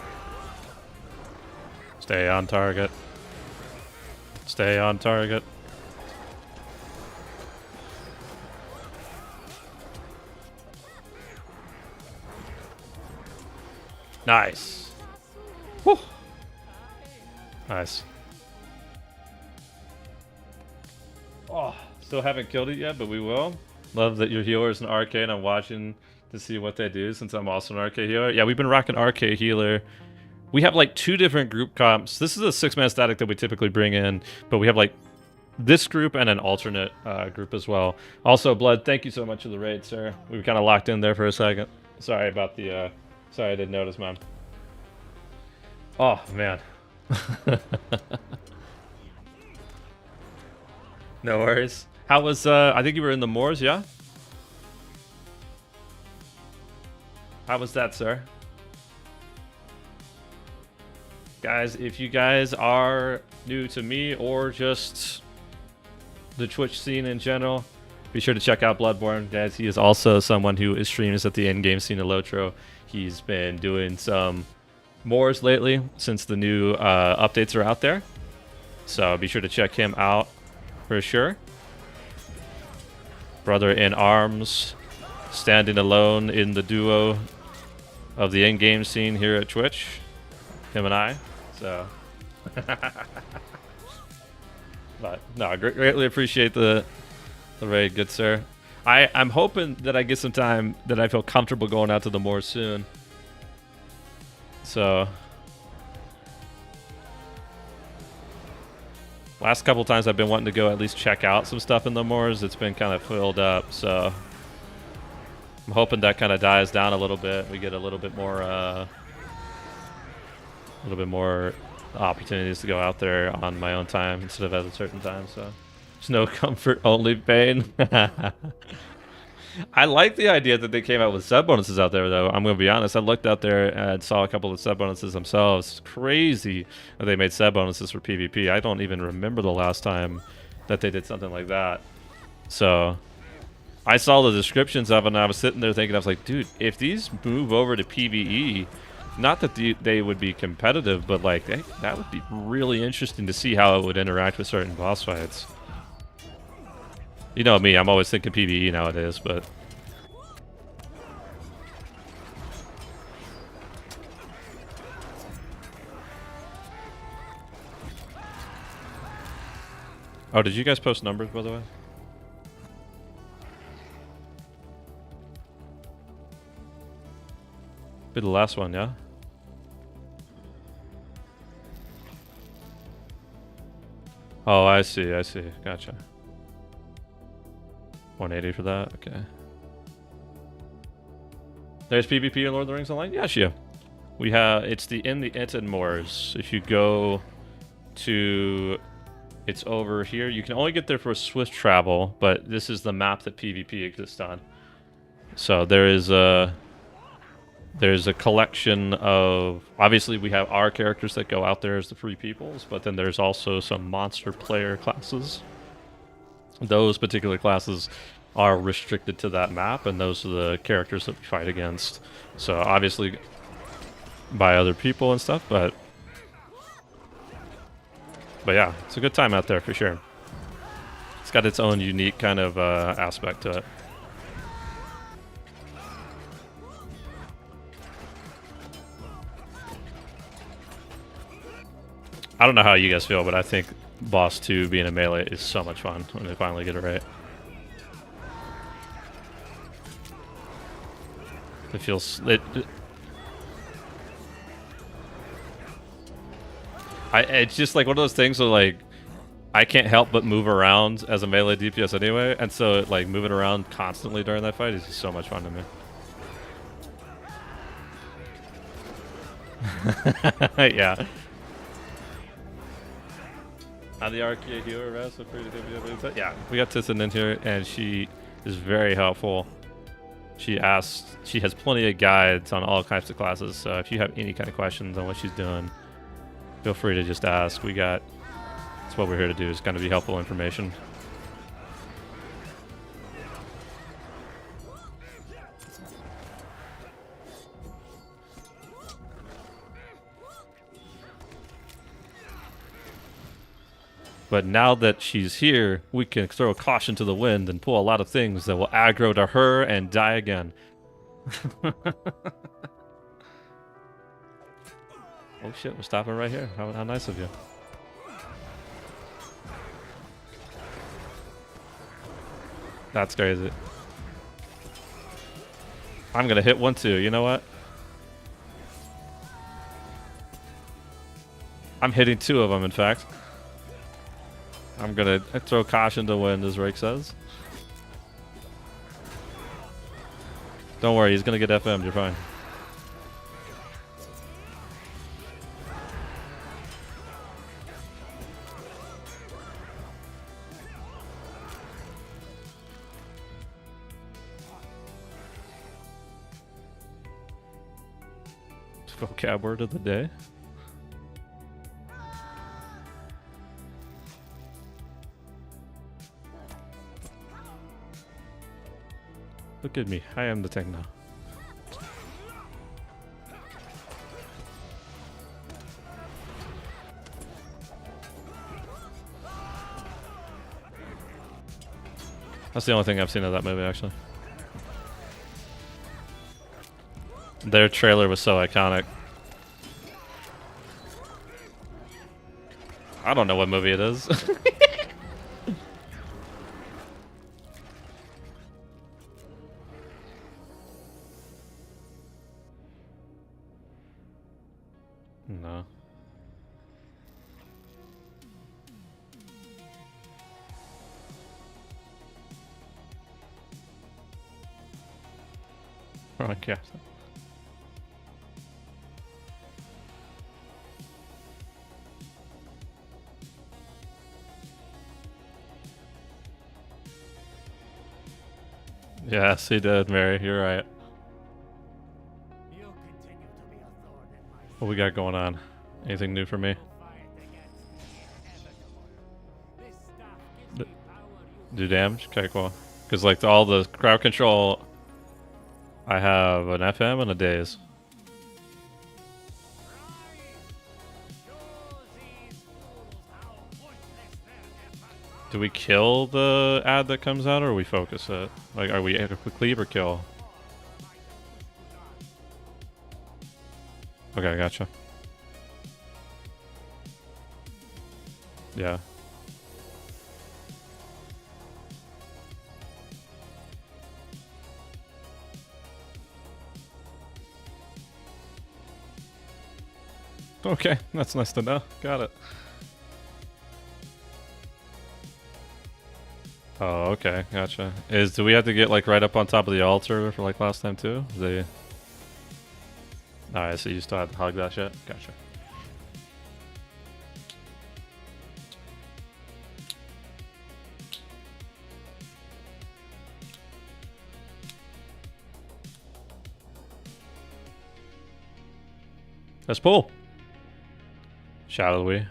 Stay on target. Stay on target. Nice. Woo. Nice. Oh, still haven't killed it yet, but we will. Love that your healer is an RK and I'm watching to see what they do since I'm also an RK healer. Yeah, we've been rocking RK healer. We have like 2 different group comps. This is a 6-man static that we typically bring in, but we have like this group and an alternate group as well. Also, Blood, thank you so much for the raid, sir. We were kind of locked in there for a second. Sorry about the, sorry I didn't notice, man. Oh, man. No worries. How was, I think you were in the moors, yeah? How was that, sir? Guys, if you guys are new to me or just the Twitch scene in general, be sure to check out Bloodborne, guys. He is also someone who is streams at the end-game scene of Lotro. He's been doing some moors lately since the new updates are out there. So be sure to check him out for sure. Brother in arms, standing alone in the duo of the end-game scene here at Twitch. Him and I. So, but no, I greatly appreciate the raid, good sir. I'm hoping that I get some time that I feel comfortable going out to the moor soon. So, last couple times I've been wanting to go at least check out some stuff in the moors. It's been kind of filled up, so I'm hoping that kind of dies down a little bit. We get a little bit more opportunities to go out there on my own time instead of at a certain time. So there's no comfort, only pain. I like the idea that they came out with sub bonuses out there, though. I'm gonna be honest, I looked out there and saw a couple of sub bonuses themselves. It's crazy that they made sub bonuses for PvP. I don't even remember the last time that they did something like that. So I saw the descriptions of it and I was sitting there thinking, I was like, dude, if these move over to PvE, not that they would be competitive, but like that would be really interesting to see how it would interact with certain boss fights. You know me, I'm always thinking PvE nowadays, but oh, did you guys post numbers, by the way? Be the last one, yeah? Oh, I see, gotcha. 180 for that, okay. There's PvP in Lord of the Rings Online? Yes, yeah. We have, it's in the Eton Moors. If you go to, it's over here. You can only get there for swift travel, but this is the map that PvP exists on. So there's a collection of, obviously we have our characters that go out there as the free peoples, but then there's also some monster player classes. Those particular classes are restricted to that map, and those are the characters that we fight against. So obviously by other people and stuff, but yeah, it's a good time out there for sure. It's got its own unique kind of aspect to it. I don't know how you guys feel, but I think Boss 2 being a melee is so much fun when they finally get it right. It feels... it's just like one of those things where like I can't help but move around as a melee DPS anyway, and so like moving around constantly during that fight is just so much fun to me. Yeah. The RK healer rest, yeah, we got Tissan in here, and she is very helpful. She has plenty of guides on all types of classes, so if you have any kind of questions on what she's doing, feel free to just ask. That's what we're here to do, is kind of be helpful information. But now that she's here, we can throw caution to the wind and pull a lot of things that will aggro to her and die again. Oh shit, we're stopping right here. How nice of you. That's crazy. I'm gonna hit one too, you know what? I'm hitting 2 of them, in fact. I'm gonna throw caution to the wind, as Rake says. Don't worry, he's gonna get FM'd, you're fine. Vocab word of the day. Look at me, I am the techno. That's the only thing I've seen of that movie, actually. Their trailer was so iconic. I don't know what movie it is. No. Okay. Yes, he did, Mary. You're right. You continue to be a thorn in my What we got going on? Anything new for me? fight against the inevitable. This stuff gives D- me power Do you damage? Okay, cool. Because like all the crowd control, I have an FM and a daze. Do we kill the ad that comes out, or we focus it? Like, are we cleave or kill? Okay, gotcha. Yeah. Okay, that's nice to know. Got it. Oh, okay, gotcha. Do we have to get like right up on top of the altar for like last time too? Alright, so you still have to hug that shit? Gotcha. Let's pull. Shall we?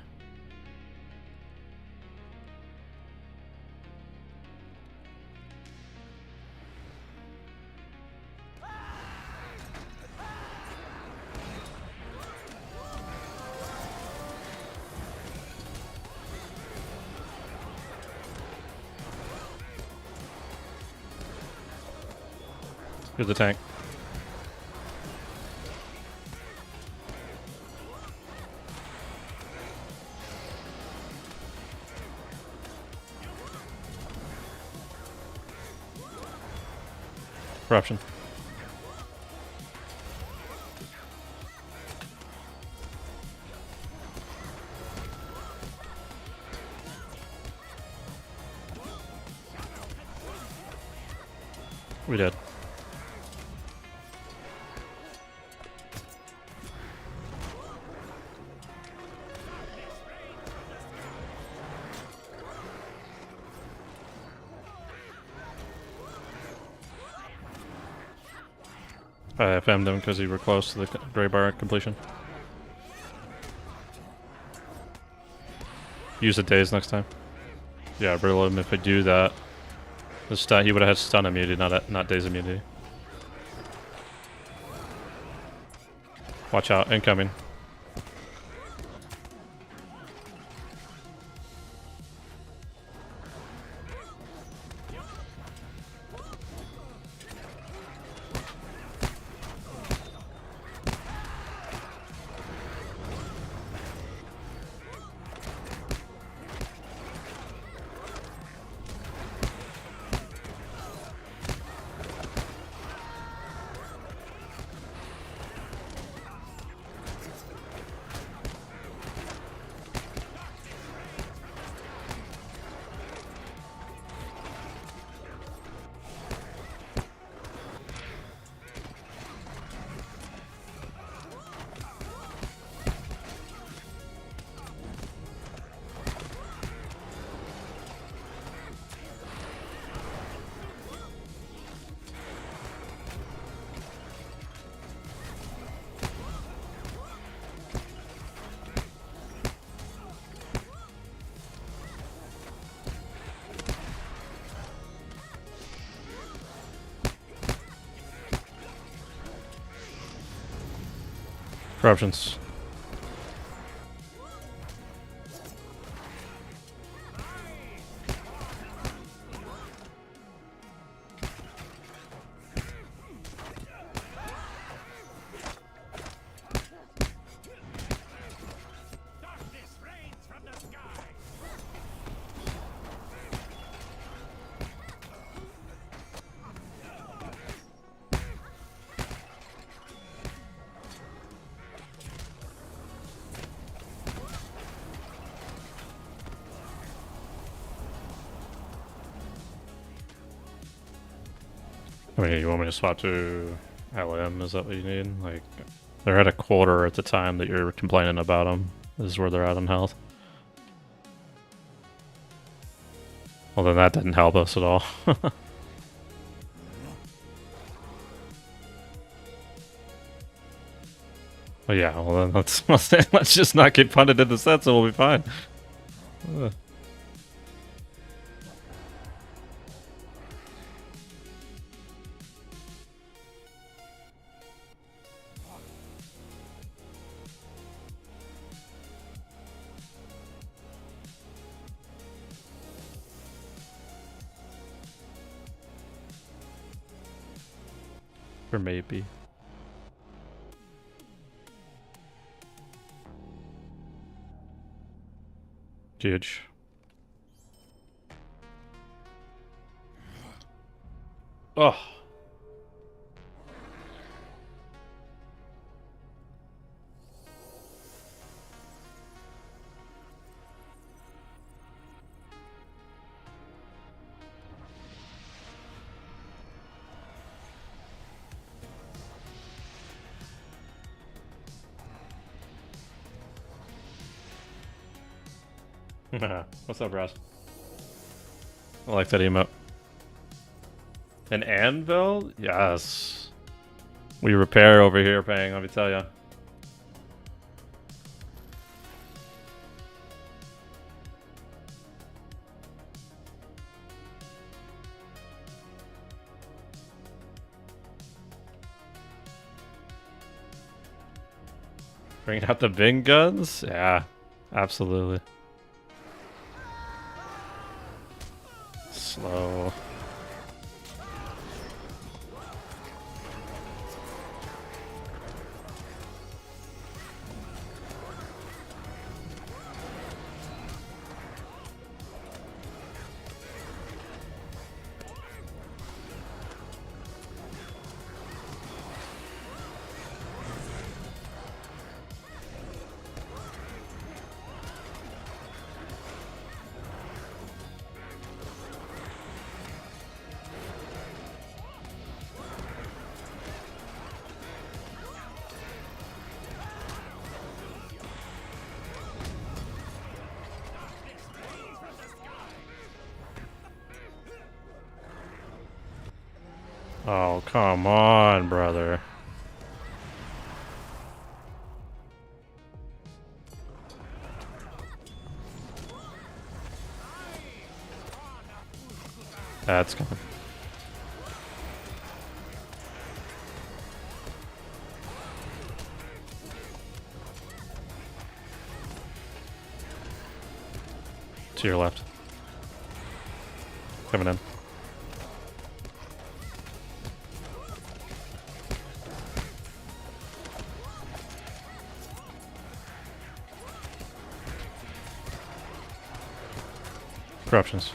Here's the tank. Corruption. We did. I FM'd him because he were close to the gray bar completion. Use the daze next time. Yeah, brittle him if I do that. The stun, he would have had stun immunity, not daze immunity. Watch out, incoming. Corruptions. I mean, you want me to swap to LM? Is that what you need? Like, they're at a quarter at the time that you're complaining about them. This is where they're at on health. Well, then that didn't help us at all. Well, yeah, well then let's just not get punted in the sets and we'll be fine. Ugh. Or maybe. Huge. Oh. What's up, Ross? I like that emote. An anvil? Yes. We repair over here, Pang, let me tell ya. Bringing out the Bing guns? Yeah, absolutely. Slow. Oh, come on, brother. That's coming. To your left. Coming in. Corruptions.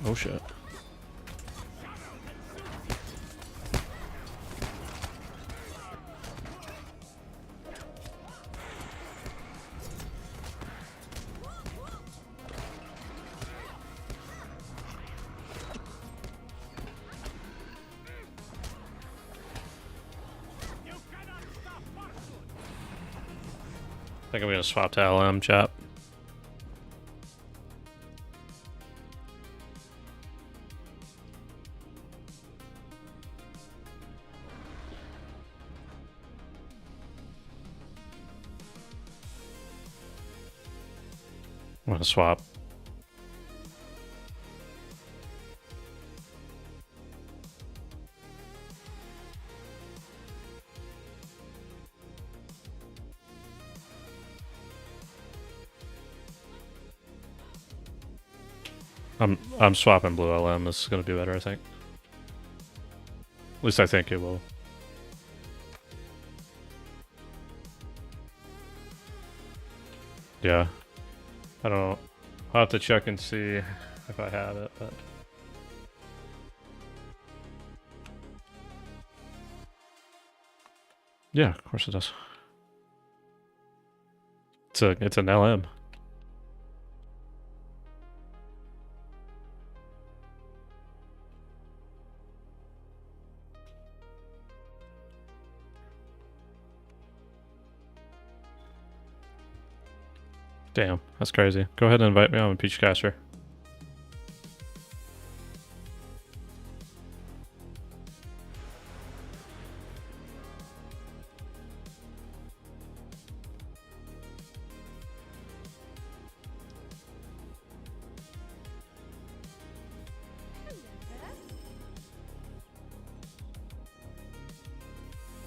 Oh shit. I think I'm gonna swap to LM, chap. I'm gonna swap. I'm swapping blue LM. This is gonna be better, I think. At least I think it will. Yeah. I don't know. I'll have to check and see if I have it, but yeah, of course it does. It's an LM. Damn, that's crazy. Go ahead and invite me on Peachcaster.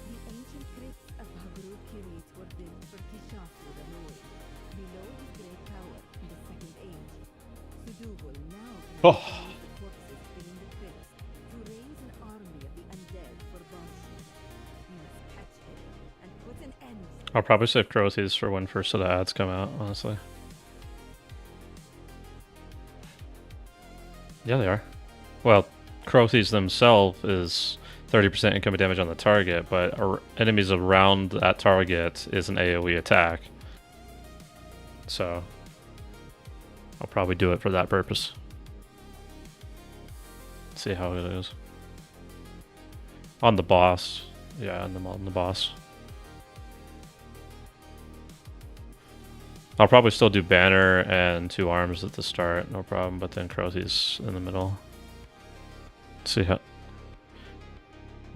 The ancient crypts of Hagru Kirit were built for Kishafu the Lord, below his great tower in the Second Age. Sudugul now Oh. plans to use the corpses filling the crypts to raise an army of the undead for Banshee. We must catch him and put an end to I'll probably save Crothies for when first of the ads come out, honestly. Yeah, they are. Well, Crothies themselves is 30% incoming damage on the target, but enemies around that target is an AoE attack. So, I'll probably do it for that purpose. See how it is. On the boss. Yeah, on the boss. I'll probably still do banner and 2 arms at the start, no problem, but then Crothies in the middle. See how...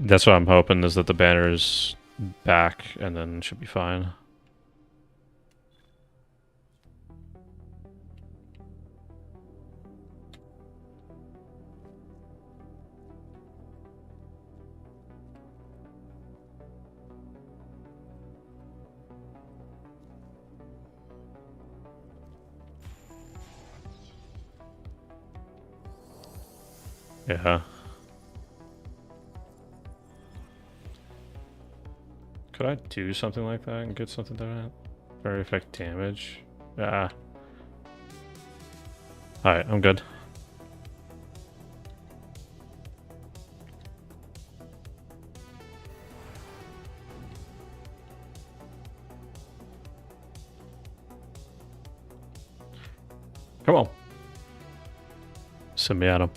That's what I'm hoping, is that the banner's back and then should be fine. Yeah. Could I do something like that and get something done? It? Very effect damage. Yeah. Alright, I'm good. Come on. Send me at him.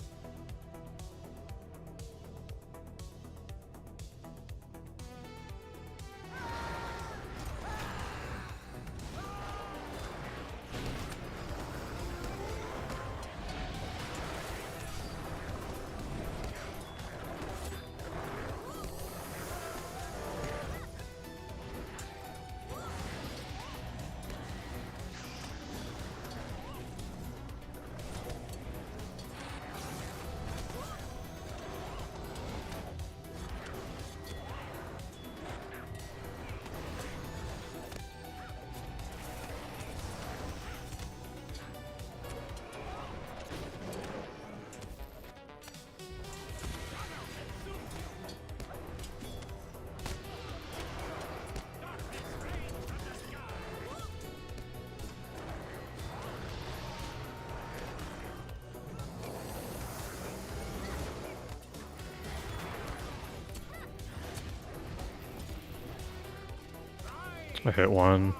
I hit one.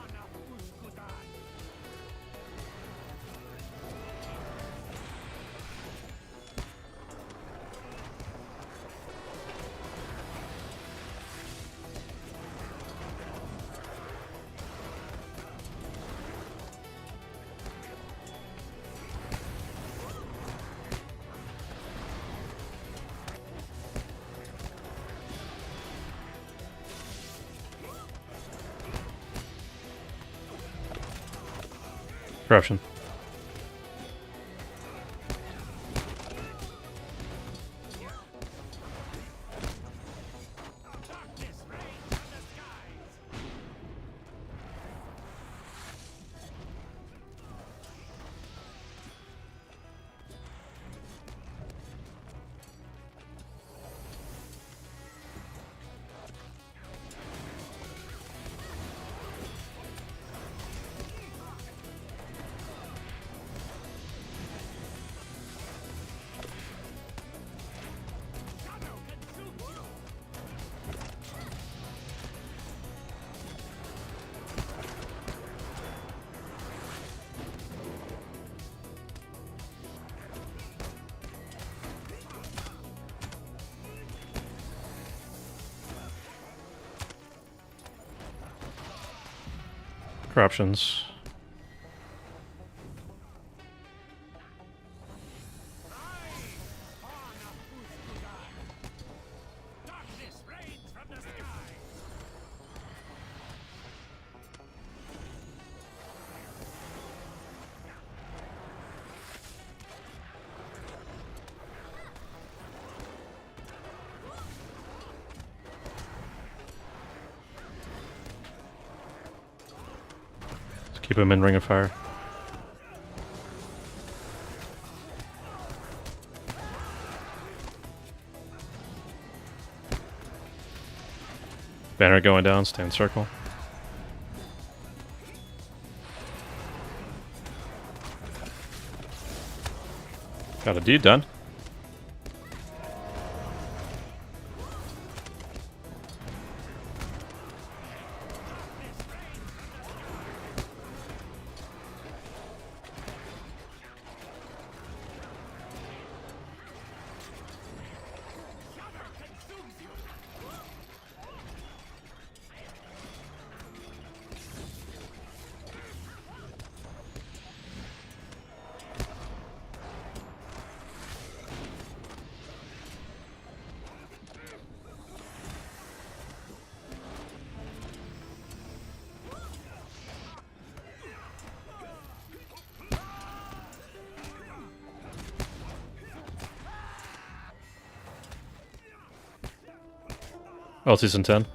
Corruption. Corruptions. Keep him in Ring of Fire. Banner going down, stay in circle. Got a deed done. Ulti's in 10.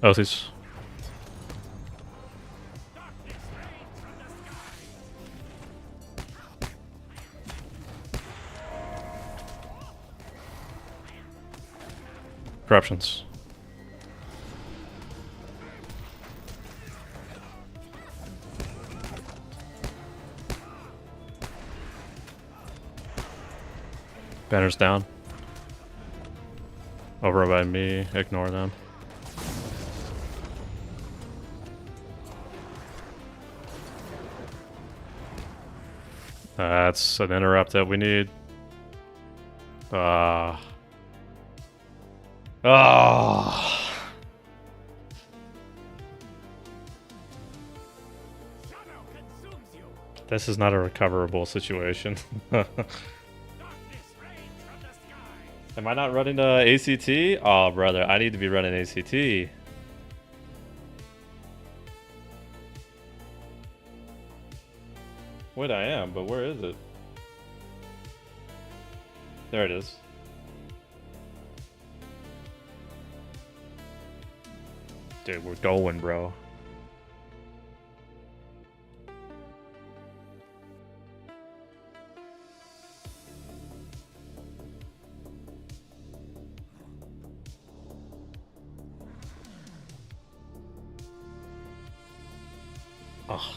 Ulti's. Corruptions. Banner's down. Over by me, ignore them. That's an interrupt that we need. This is not a recoverable situation. Am I not running ACT? Oh, brother, I need to be running ACT. Wait, I am, but where is it? There it is. Dude, we're going, bro. Oh.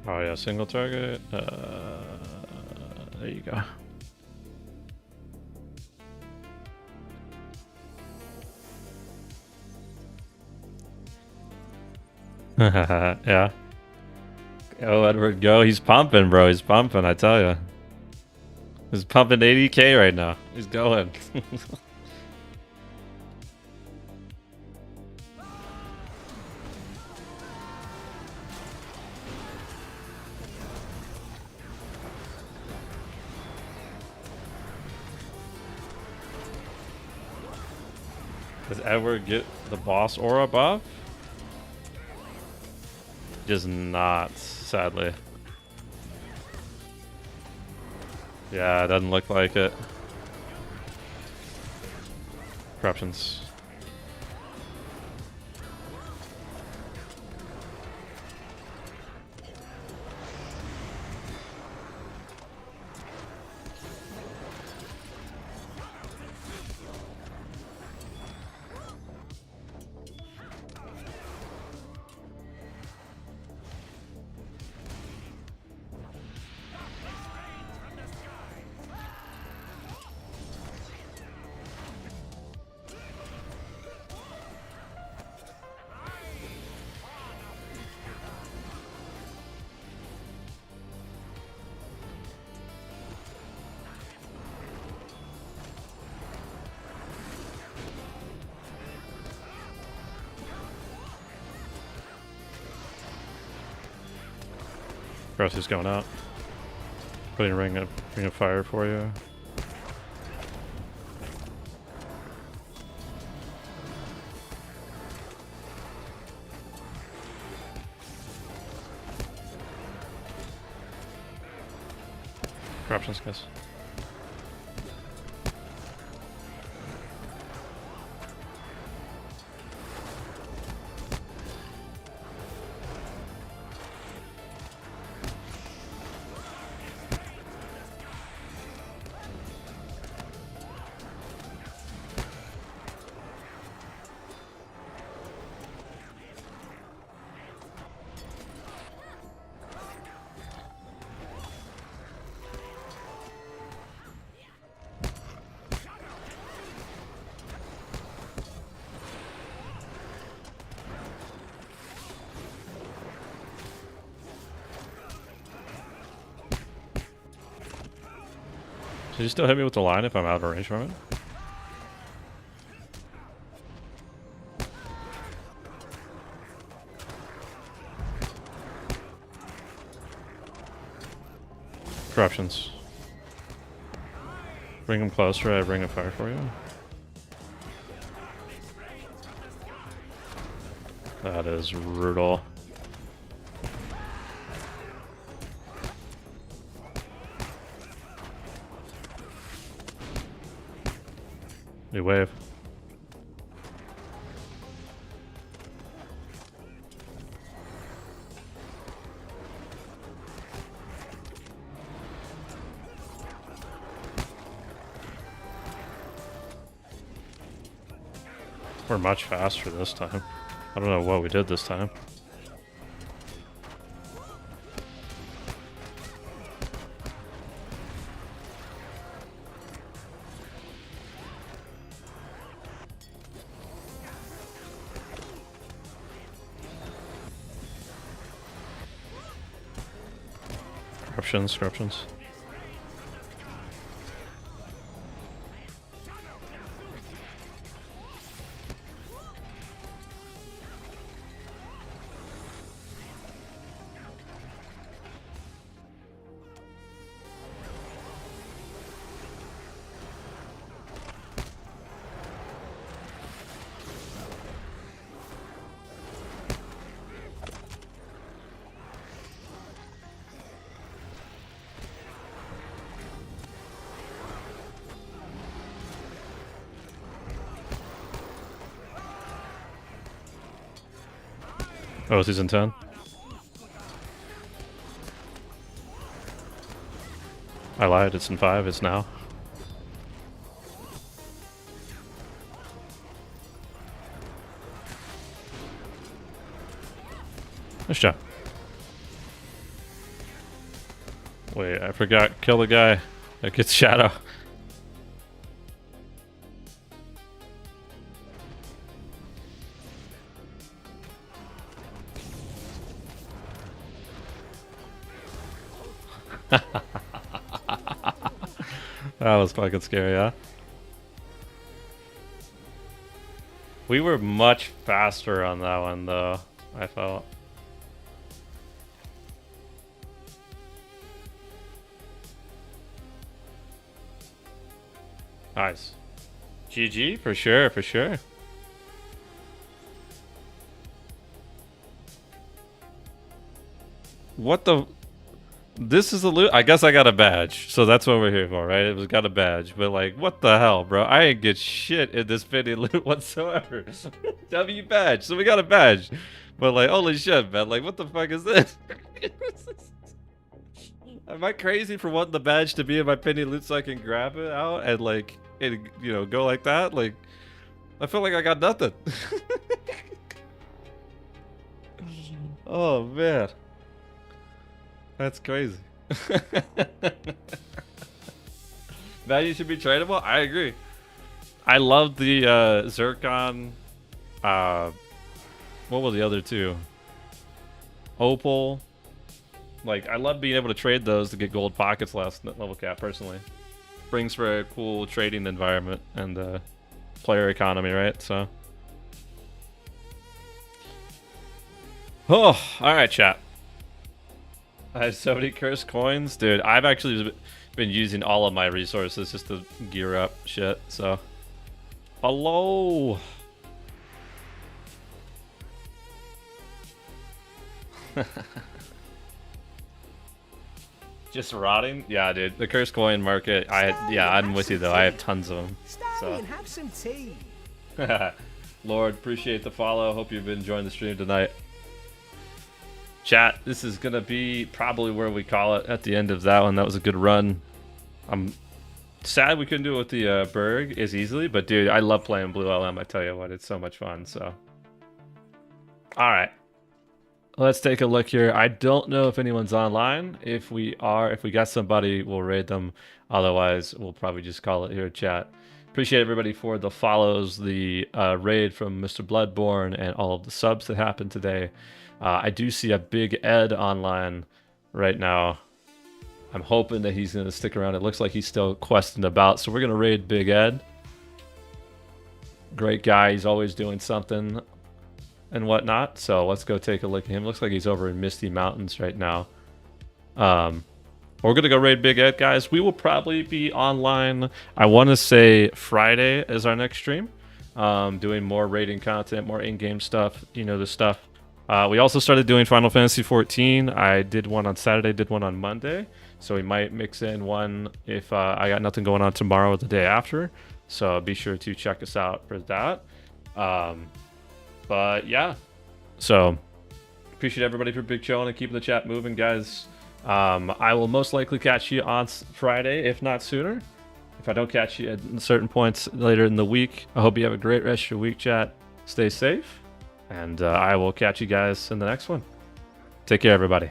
Oh yeah, single target. There you go. Yeah. Go, Edward, go. He's pumping, bro. He's pumping, I tell you. He's pumping 80k right now. He's going. Does Edward get the boss aura buff? Does not, sadly. Yeah, it doesn't look like it. Corruptions. Gross is going out. Putting a ring of fire for you. Corruptions, guys. Should you still hit me with the line if I'm out of range from it? Corruptions. Bring him closer, I bring a fire for you. That is brutal. New wave. We're much faster this time. I don't know what we did this time. Corruptions. Oh, season 10? I lied, it's in 5, it's now. Nice job. Wait, I forgot, kill the guy that gets shadow. That was fucking scary, huh? We were much faster on that one, though, I felt. Nice. GG, for sure, for sure. What the... This is a loot. I guess I got a badge, so that's what we're here for, right? It was got a badge, but like, what the hell, bro? I ain't get shit in this penny loot whatsoever. W badge, so we got a badge, but like, holy shit, man! Like, what the fuck is this? Am I crazy for wanting the badge to be in my penny loot so I can grab it out and like, you know, go like that? Like, I feel like I got nothing. Oh man. That's crazy. Value should be tradable? I agree. I love the Zircon. What were the other two? Opal. Like, I love being able to trade those to get gold pockets last level cap, personally. Brings for a cool trading environment and player economy, right? So. Oh, alright, chat. I have so many cursed coins. Dude, I've actually been using all of my resources just to gear up shit, so. Hello! Just rotting? Yeah, dude. The cursed coin market, yeah, I'm with you though. I have tons of them. So. Have some tea. Lord, appreciate the follow. Hope you've been enjoying the stream tonight. Chat, this is gonna be probably where we call it at the end of that one. That was a good run. I'm sad we couldn't do it with the Berg as easily, but dude, I love playing Blue LM. I tell you what, it's so much fun. So, all right, let's take a look here. I don't know if anyone's online. If we got somebody, we'll raid them. Otherwise, we'll probably just call it here, chat. Appreciate everybody for the follows, the raid from Mr. Bloodborne, and all of the subs that happened today. I do see a Big Ed online right now. I'm hoping that he's going to stick around. It looks like he's still questing about, so we're going to raid Big Ed. Great guy. He's always doing something and whatnot, so let's go take a look at him. Looks like he's over in Misty Mountains right now. We're going to go raid Big Ed, guys. We will probably be online, I want to say Friday is our next stream. Doing more raiding content, more in-game stuff, you know, the stuff. We also started doing Final Fantasy 14. I did one on Saturday, did one on Monday. So we might mix in one if I got nothing going on tomorrow or the day after. So be sure to check us out for that. But yeah, so appreciate everybody for big chilling and keeping the chat moving, guys. I will most likely catch you on Friday, if not sooner. If I don't catch you at certain points later in the week, I hope you have a great rest of your week, chat. Stay safe. And I will catch you guys in the next one. Take care, everybody.